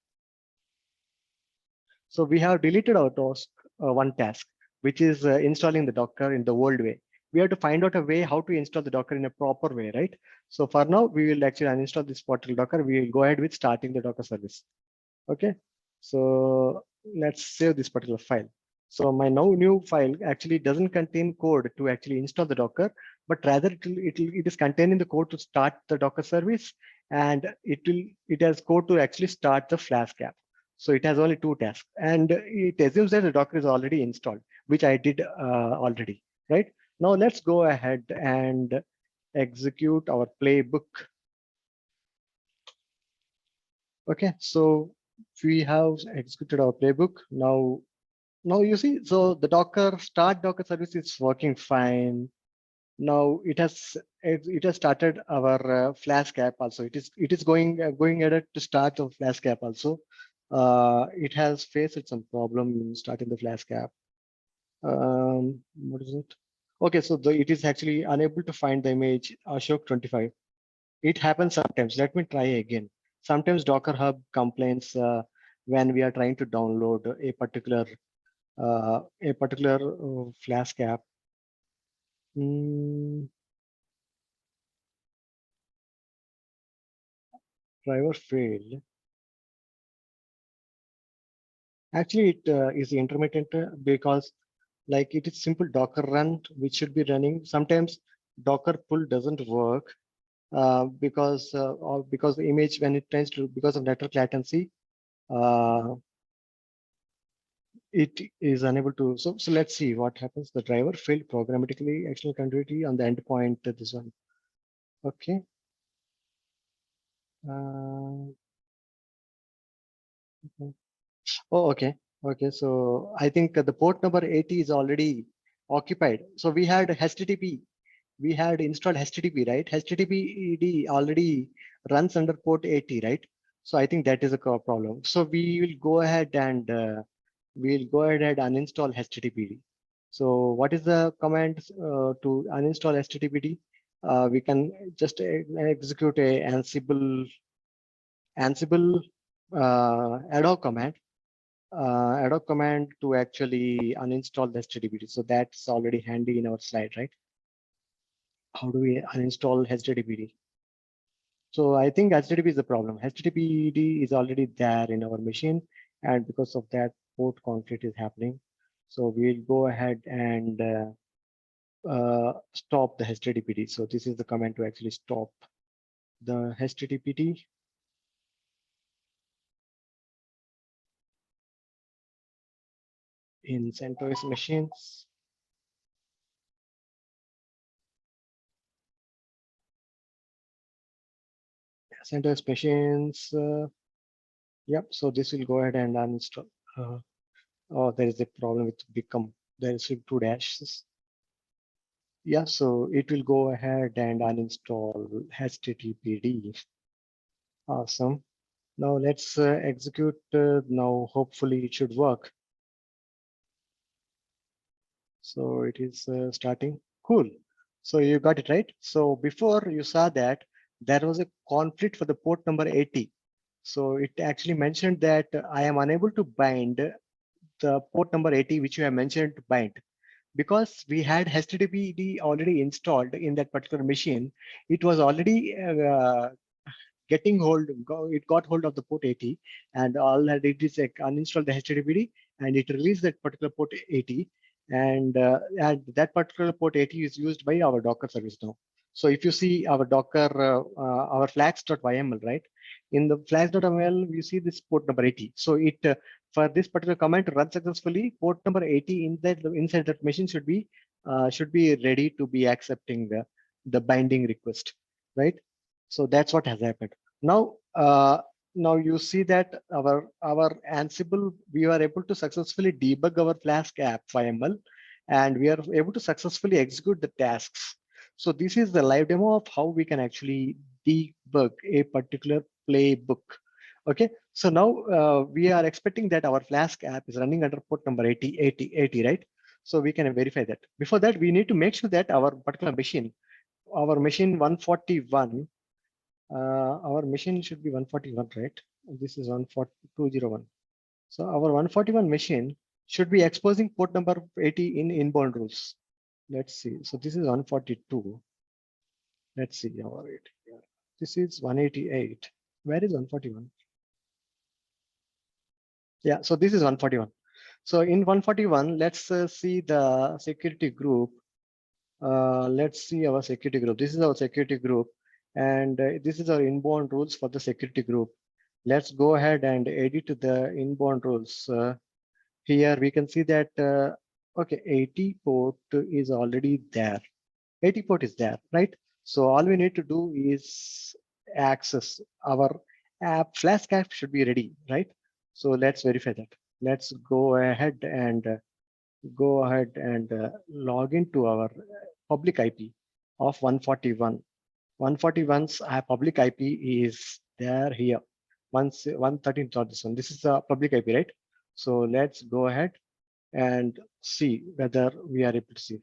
So we have deleted our task, one task, which is installing the Docker in the old way. We have to find out a way how to install the Docker in a proper way, right? So for now, we will actually uninstall this portal Docker. We will go ahead with starting the Docker service. Okay, so let's save this particular file. So my now new file actually doesn't contain code to actually install the Docker, but rather it is containing the code to start the Docker service, and it has code to actually start the Flask app. So it has only two tasks, and it assumes that the Docker is already installed, which I did already, right? Now let's go ahead and execute our playbook. Okay, so we have executed our playbook. Now you see, so the Docker start Docker service is working fine. Now it has started our Flask app also. It is going ahead to start the Flask app also. It has faced some problem in starting the Flask app. What is it? Okay, so it is actually unable to find the image Ashok 25. It happens sometimes. Let me try again. Sometimes Docker Hub complains when we are trying to download a particular Flask app. Driver failed. Actually, it is intermittent because like it is simple Docker run, which should be running. Sometimes Docker pull doesn't work because the image when it tends to, because of network latency, it is unable to. So let's see what happens. The driver failed programmatically external continuity on the endpoint. This one. Okay. Okay. Oh, okay. Okay. So I think the port number 80 is already occupied. So we had HTTP. We had installed HTTP, right? HTTP already runs under port 80, right? So I think that is a problem. So we will go ahead and uninstall HTTPD. So what is the command to uninstall HTTPD? We can just execute a Ansible ad hoc command to actually uninstall the HTTPD. So that's already handy in our slide, right? How do we uninstall HTTPD? So I think HTTP is the problem. HTTPD is already there in our machine, and because of that, port conflict is happening. So we'll go ahead and stop the HTTPD. So this is the command to actually stop the HTTPD. In CentOS machines. CentOS machines. Yep. So this will go ahead and uninstall. Oh, there is a problem with become. There is two dashes. Yeah, so it will go ahead and uninstall HTTPD. Awesome. Now let's execute. Now hopefully it should work. So it is starting. Cool. So you got it right. So before you saw that there was a conflict for the port number 80. So it actually mentioned that I am unable to bind the port number 80, which you have mentioned to bind. Because we had HTTPD already installed in that particular machine, it was already it got hold of the port 80, and all that it is like uninstall the HTTPD, and it released that particular port 80, and that particular port 80 is used by our Docker service now. So if you see our Docker, our flags.yml, right? In the flags.yml, you see this port number 80. So it for this particular command to run successfully, port number 80 inside that machine should be ready to be accepting the binding request, right? So that's what has happened. Now, now you see that our Ansible, we are able to successfully debug our Flask app YML, and we are able to successfully execute the tasks. So this is the live demo of how we can actually debug a particular playbook. Okay, so now we are expecting that our Flask app is running under port number 80, right? So we can verify that. Before that, we need to make sure that our particular machine, our machine 141, our machine should be 141, right? This is 14201. So our 141 machine should be exposing port number 80 in inbound rules. Let's see. So this is 142. Let's see our 80. This is 188. Where is 141? Yeah, so this is 141. So in 141, let's see the security group. Let's see our security group. This is our security group, and this is our inbound rules for the security group. Let's go ahead and edit the inbound rules. Here we can see that, okay, 80 port is already there. 80 port is there, right? So all we need to do is access our app. Flask app should be ready, right? So let's verify that. Let's go ahead and log into our public IP of 141. 141's public IP is there here. 113 not this one. This is the public IP, right? So let's go ahead and see whether we are able to see.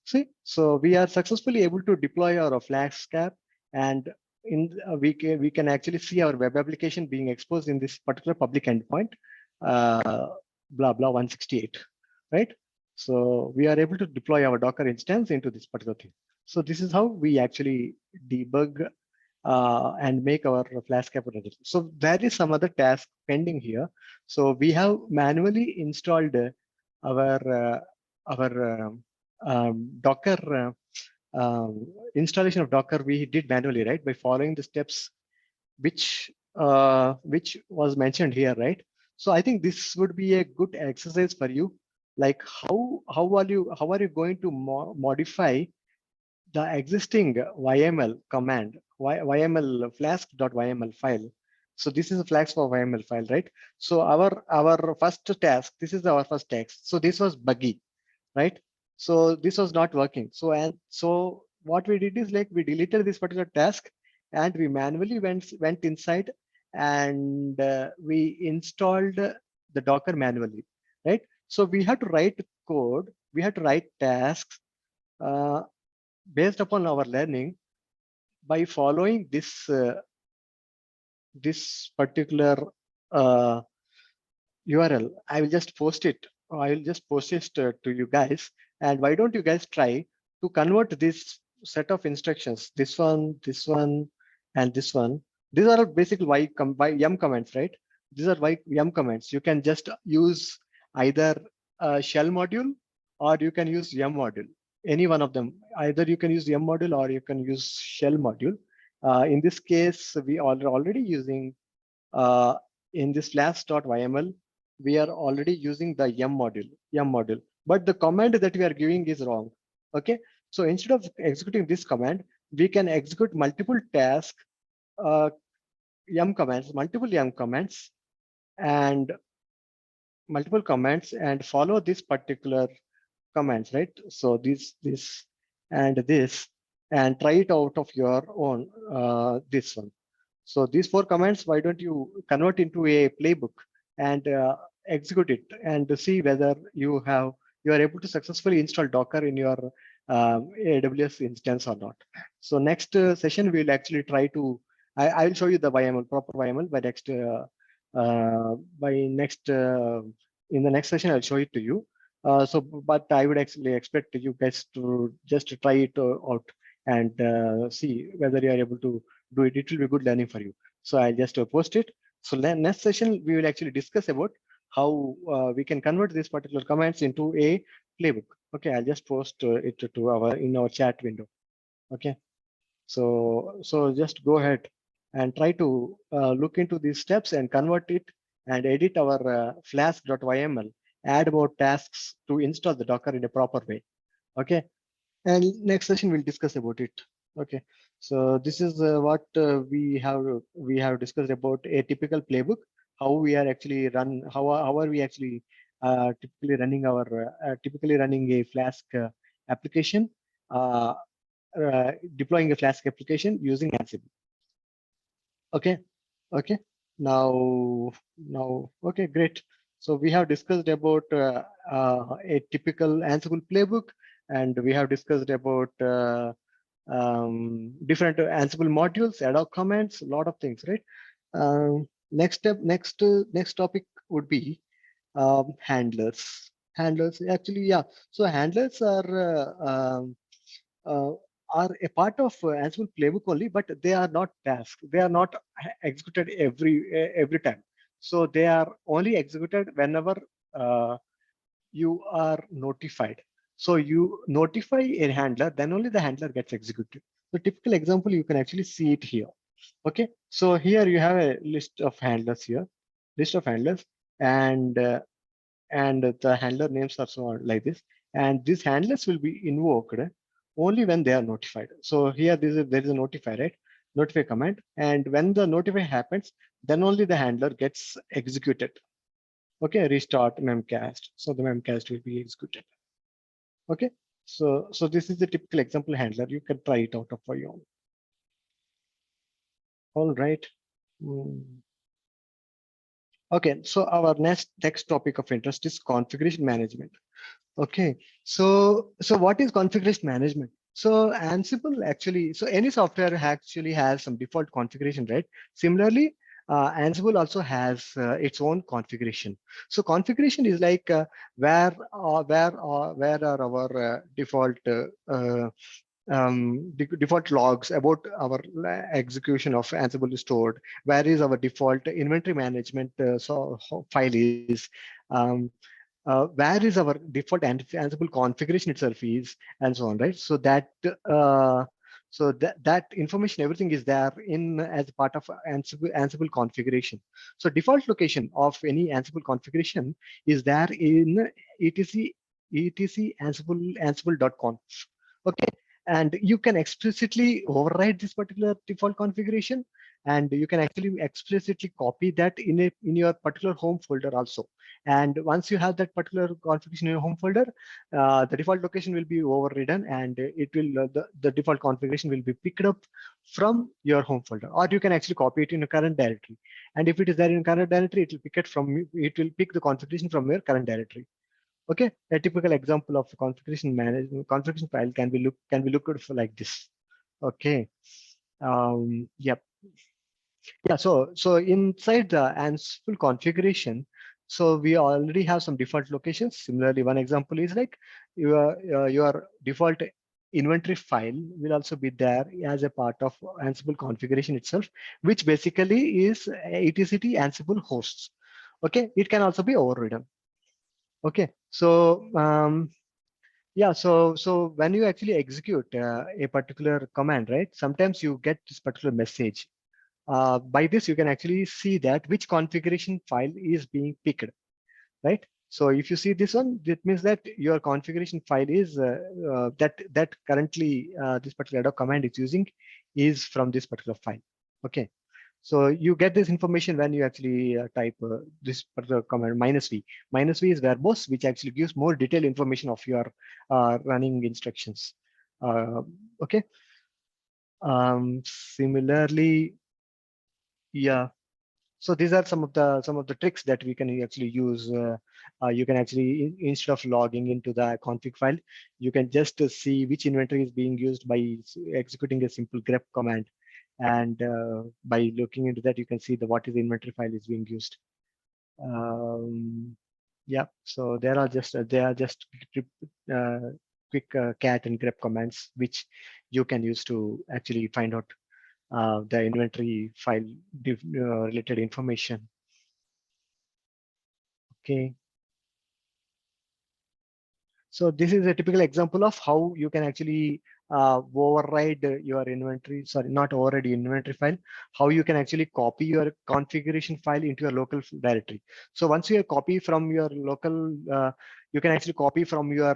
See, so we are successfully able to deploy our Flask app, and we can actually see our web application being exposed in this particular public endpoint, blah blah 168, right? So we are able to deploy our Docker instance into this particular thing. So this is how we actually debug and make our Flask app ready. So there is some other task pending here. So we have manually installed our Docker installation of Docker. We did manually, right, by following the steps which was mentioned here, right? So I think this would be a good exercise for you. Like how are you going to modify the existing YML command, YML flask.yml file. So this is a flask for YML file, right? So our first task, this is our first text. So this was buggy, right? So this was not working. So what we did is, like, we deleted this particular task and we manually went inside and we installed the Docker manually, right? So we had to write code, we had to write tasks based upon our learning by following this particular URL. I will just post it. I will just post it to you guys. And why don't you guys try to convert this set of instructions, this one, and this one. These are basically yum commands, right? These are yum commands. You can just use either a shell module or you can use yum module. Any one of them. Either you can use yum module or you can use shell module. In this case, we are already using in this flask.yml, we are already using the yum module, but the command that we are giving is wrong. Okay, so instead of executing this command, we can execute multiple tasks, multiple yum commands, and follow this particular commands, right? So this, and this, and try it out of your own, this one. So these 4 commands, why don't you convert into a playbook and execute it and see whether you are able to successfully install Docker in your AWS instance or not. So next session, we'll actually try to, I will show you the proper YML by next, in the next session, I'll show it to you. But I would actually expect you guys to just try it out and see whether you are able to do it. It will be good learning for you. So I'll just post it. So next session, we will actually discuss about how we can convert these particular commands into a playbook. Okay, I'll just post it to in our chat window. Okay, so just go ahead and try to look into these steps and convert it and edit our flask.yml, add more tasks to install the Docker in a proper way. Okay, and next session we'll discuss about it. Okay, so this is what we have discussed about a typical playbook, how we are actually how are we actually typically running a Flask application, deploying a Flask application using Ansible. Okay, Now, okay, great. So we have discussed about a typical Ansible playbook, and we have discussed about different Ansible modules, ad hoc comments, a lot of things, right? Next step, next topic would be handlers. Handlers, actually, yeah. So handlers uh, are a part of Ansible playbook only, but they are not tasks. They are not executed every time. So they are only executed whenever you are notified. So you notify a handler, then only the handler gets executed. The typical example, you can actually see it here. Okay, so here you have a list of handlers here, list of handlers, and the handler names are so on like this. And these handlers will be invoked only when they are notified. So here there is a notify, right? Notify command. And when the notify happens, then only the handler gets executed. Okay, restart memcached. So the memcached will be executed. Okay, so this is the typical example handler. You can try it out of for your own. All right. Mm. Okay, so our next topic of interest is configuration management. Okay, so what is configuration management? So Ansible actually, so any software actually has some default configuration, right? Similarly, Ansible also has its own configuration. So configuration is like where are our default default logs about our execution of Ansible is stored. Where is our default inventory management file is. Um, where is our default Ansible configuration itself is, and so on, right? So that information, everything is there in as part of Ansible configuration. So default location of any Ansible configuration is there in etc Ansible.conf. Okay, and you can explicitly override this particular default configuration, and you can actually explicitly copy that in your particular home folder also. And once you have that particular configuration in your home folder, the default location will be overridden, and it will the default configuration will be picked up from your home folder, or you can actually copy it in a current directory. And if it is there in current directory, it will pick the configuration from your current directory. Okay, a typical example of configuration management configuration file can be looked for like this. Okay, yep. Yeah, so inside the Ansible configuration, so we already have some default locations. Similarly, one example is like your default inventory file will also be there as a part of Ansible configuration itself, which basically is etc Ansible hosts. Okay, it can also be overridden. Okay, so yeah, so when you actually execute a particular command, right? Sometimes you get this particular message. By this, you can actually see that which configuration file is being picked, right? So if you see this one, it means that your configuration file is that currently this particular command is using is from this particular file. Okay. So you get this information when you actually type this particular command -v. -v is verbose, which actually gives more detailed information of your running instructions. Okay. Similarly, yeah. So these are some of the tricks that we can actually use. You can actually instead of logging into the config file, you can just see which inventory is being used by executing a simple grep command, and by looking into that, you can see the what is the inventory file is being used. Yeah, so they are just quick cat and grep commands which you can use to actually find out the inventory file related information. Okay. So this is a typical example of how you can actually override your inventory, sorry, not override inventory file, how you can actually copy your configuration file into your local directory. So once you copy from your local, you can actually copy from your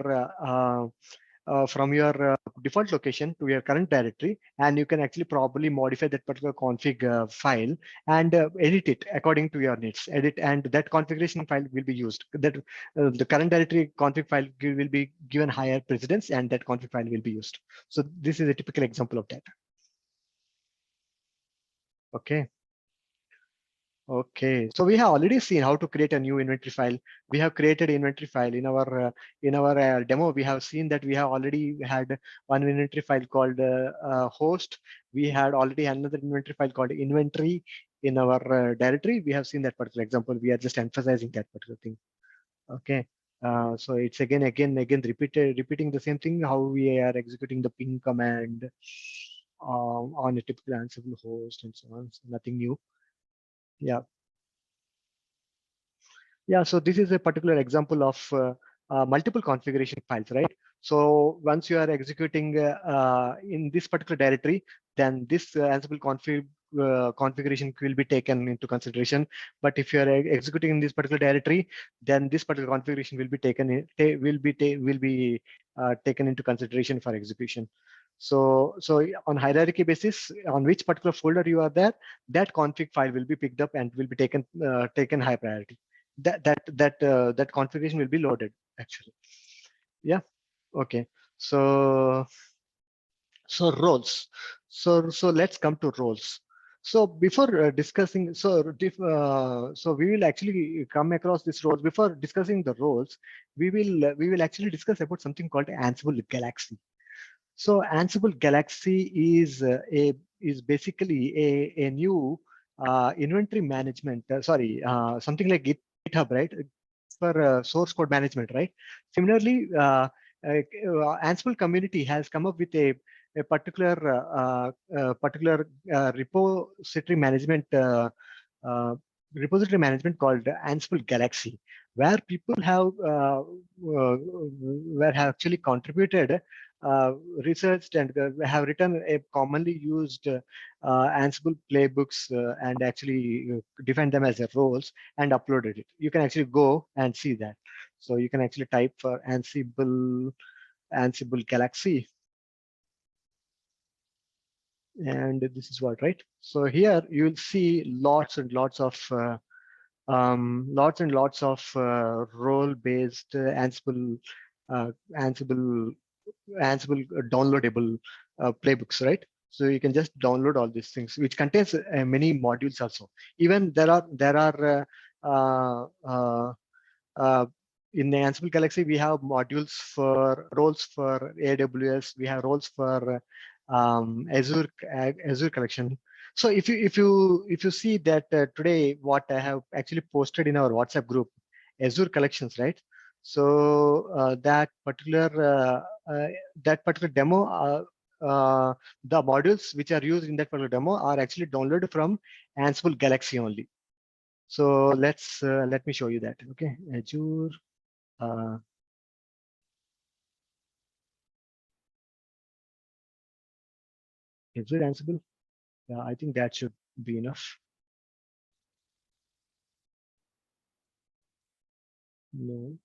default location to your current directory, and you can actually probably modify that particular config file and edit it according to your needs. Edit, and that configuration file will be used. That the current directory config file will be given higher precedence, and that config file will be used. So this is a typical example of that. Okay. Okay, so we have already seen how to create a new inventory file. We have created inventory file in our demo. We have seen that we have already had one inventory file called host. We had already another inventory file called inventory in our directory. We have seen that particular example. We are just emphasizing that particular thing. Okay, so it's again repeating the same thing. How we are executing the ping command on a typical Ansible host and so on. So nothing new. Yeah. Yeah, so this is a particular example of multiple configuration files, right? So once you are executing in this particular directory, then this Ansible configuration will be taken into consideration. But if you are executing in this particular directory, then this particular configuration will be taken into consideration for execution. So on hierarchy basis, on which particular folder you are there, that config file will be picked up and will be taken high priority. That configuration will be loaded actually. Yeah. Okay. So roles. So let's come to roles. So before discussing, so we will actually come across this roles. Before discussing the roles, we will actually discuss about something called Ansible Galaxy. So Ansible Galaxy is basically a new inventory management. Something like GitHub, right? For source code management, right? Similarly, Ansible community has come up with a particular uh, repository management called Ansible Galaxy, where people have actually contributed, researched, and have written a commonly used Ansible playbooks and actually defined them as their roles and uploaded it. You can actually go and see that. So you can actually type for Ansible Galaxy, and this is what, right? So here you will see lots and lots of role-based uh, Ansible downloadable playbooks, right? So you can just download all these things, which contains many modules also. Even there are in the Ansible Galaxy, we have modules for roles for AWS. We have roles for Azure collection. So if you see that today, what I have actually posted in our WhatsApp group, Azure collections, right? So that particular demo, the modules which are used in that particular demo are actually downloaded from Ansible Galaxy only. So let me show you that. Okay, Azure. Uh, is it Ansible? Yeah, I think that should be enough. No.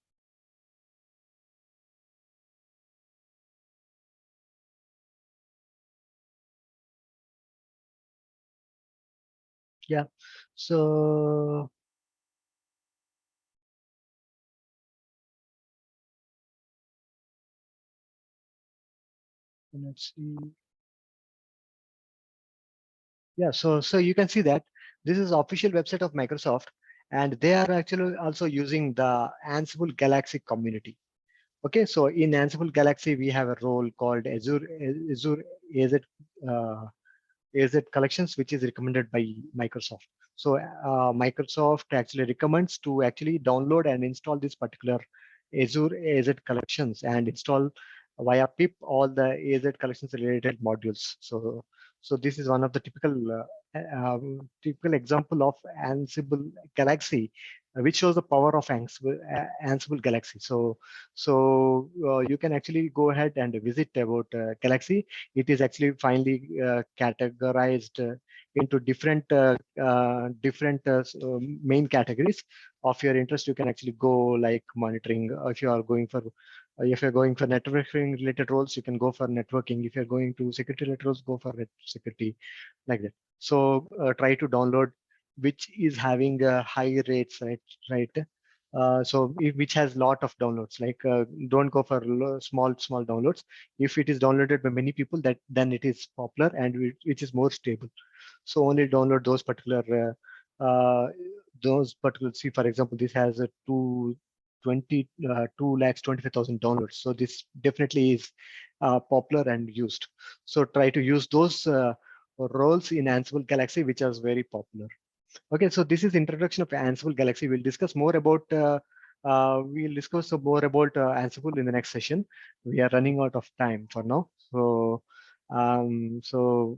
Yeah. So let's see. Yeah. So you can see that this is official website of Microsoft, and they are actually also using the Ansible Galaxy community. Okay, so in Ansible Galaxy, we have a role called Azure AZ collections, which is recommended by Microsoft. So Microsoft actually recommends to actually download and install this particular Azure AZ collections and install via pip all the AZ collections related modules. So this is one of the typical example of Ansible Galaxy, which shows the power of Ansible Galaxy. So you can actually go ahead and visit about Galaxy. It is actually finally categorized into different main categories of your interest. You can actually go like monitoring. If you're going for networking related roles, you can go for networking. If you're going to security related roles, go for security, like that. So try to download which is having high rates, right? Which has lot of downloads. Like don't go for small downloads. If it is downloaded by many people, then it is popular and which is more stable. So only download those particular those particular, see, for example, this has a 2,25,000 downloads. So this definitely is popular and used. So try to use those roles in Ansible Galaxy, which is very popular. Okay, so this is introduction of Ansible Galaxy. We'll discuss more about Ansible in the next session. We are running out of time for now, so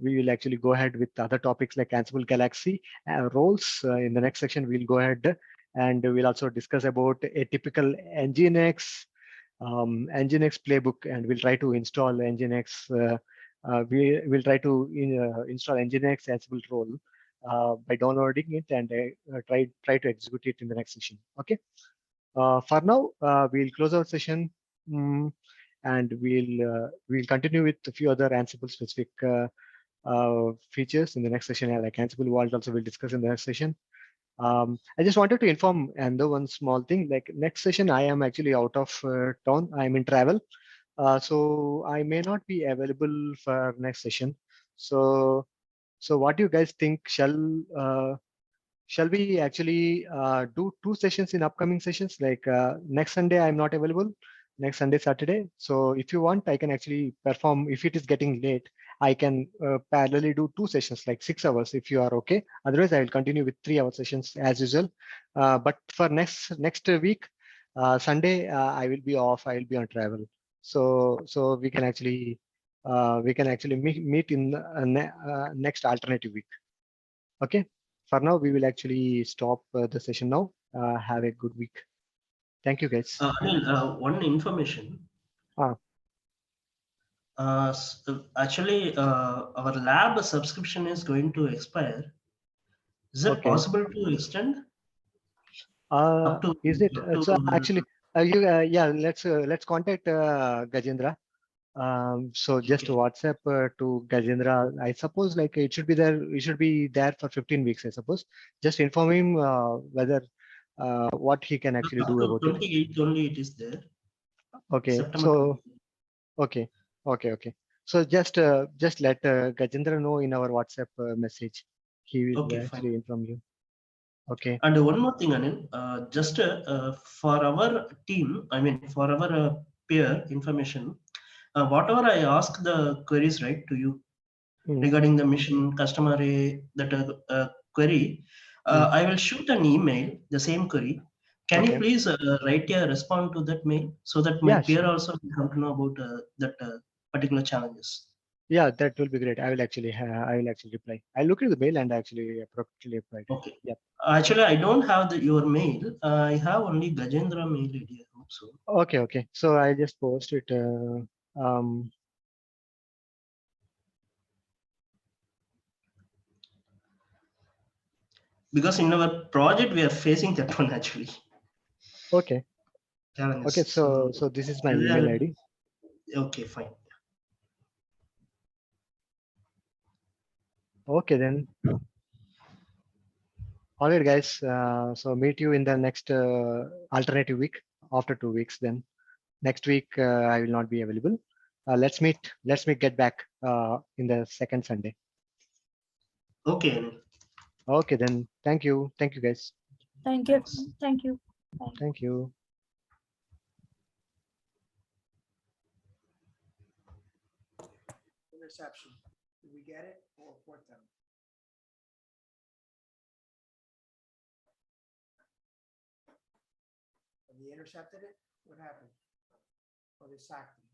we will actually go ahead with other topics like Ansible Galaxy roles. In the next section, we'll go ahead and we'll also discuss about a typical Nginx playbook, and we'll try to install Nginx. We will try to install Nginx Ansible role by downloading it and try to execute it in the next session. Okay. For now, we'll close our session, and we'll continue with a few other Ansible specific features in the next session. Like Ansible Vault also we'll discuss in the next session. I just wanted to inform and one small thing. Like next session, I am actually out of town. I'm in travel, so I may not be available for next session. So what do you guys think? Shall we actually do 2 sessions in upcoming sessions? Like next Sunday, I'm not available. Next Sunday, Saturday. So if you want, I can actually perform. If it is getting late, I can parallelly do 2 sessions, like 6 hours, if you are okay. Otherwise, I will continue with 3 hour sessions as usual. But for next week, Sunday, I will be off. I will be on travel. So we can actually meet in next alternative week. Okay. For now, we will actually stop the session now. Have a good week. Thank you, guys. Anil, one information. Ah. Actually, our lab subscription is going to expire. Is it Okay. possible to extend? Up to, Is it up to so? Actually, yeah. Let's contact Gajendra. So just Okay. WhatsApp to Gajendra. I suppose like it should be there. It should be there for 15 weeks. I suppose. Just inform him whether what he can actually Up do to about it. 28 only it is there. Okay. September So 28. okay. So just let Gajendra know in our WhatsApp message. He will Okay, fine. actually inform you. Okay. And one more thing, Anil, just for our team, I mean, for our peer information, whatever I ask the queries, right, to you Mm, regarding the mission customer that query, mm. I will shoot an email, the same query. Can you Okay. please write a respond to that mail so that my Yeah. peer also will come to know about that particular challenges? Yeah, that will be great. I will actually reply. I look at the mail and actually appropriately reply to it. Okay. Yeah. Actually, I don't have your mail. I have only Gajendra mail ID. I hope so. Okay. So I just post it. Because in our project we are facing that one actually. Okay. Challenges. Okay. So this is my email ID. Okay, fine. Okay then. All right, guys. So meet you in the next alternative week after 2 weeks. Then next week I will not be available. Let's meet. Get back in the second Sunday. Okay, Anil. Okay then. Thank you, guys. Thank you. Thanks. Thank you. Bye. Thank you. Interception. Did we get it or report them? Have you intercepted it? What happened? Or they sacked him?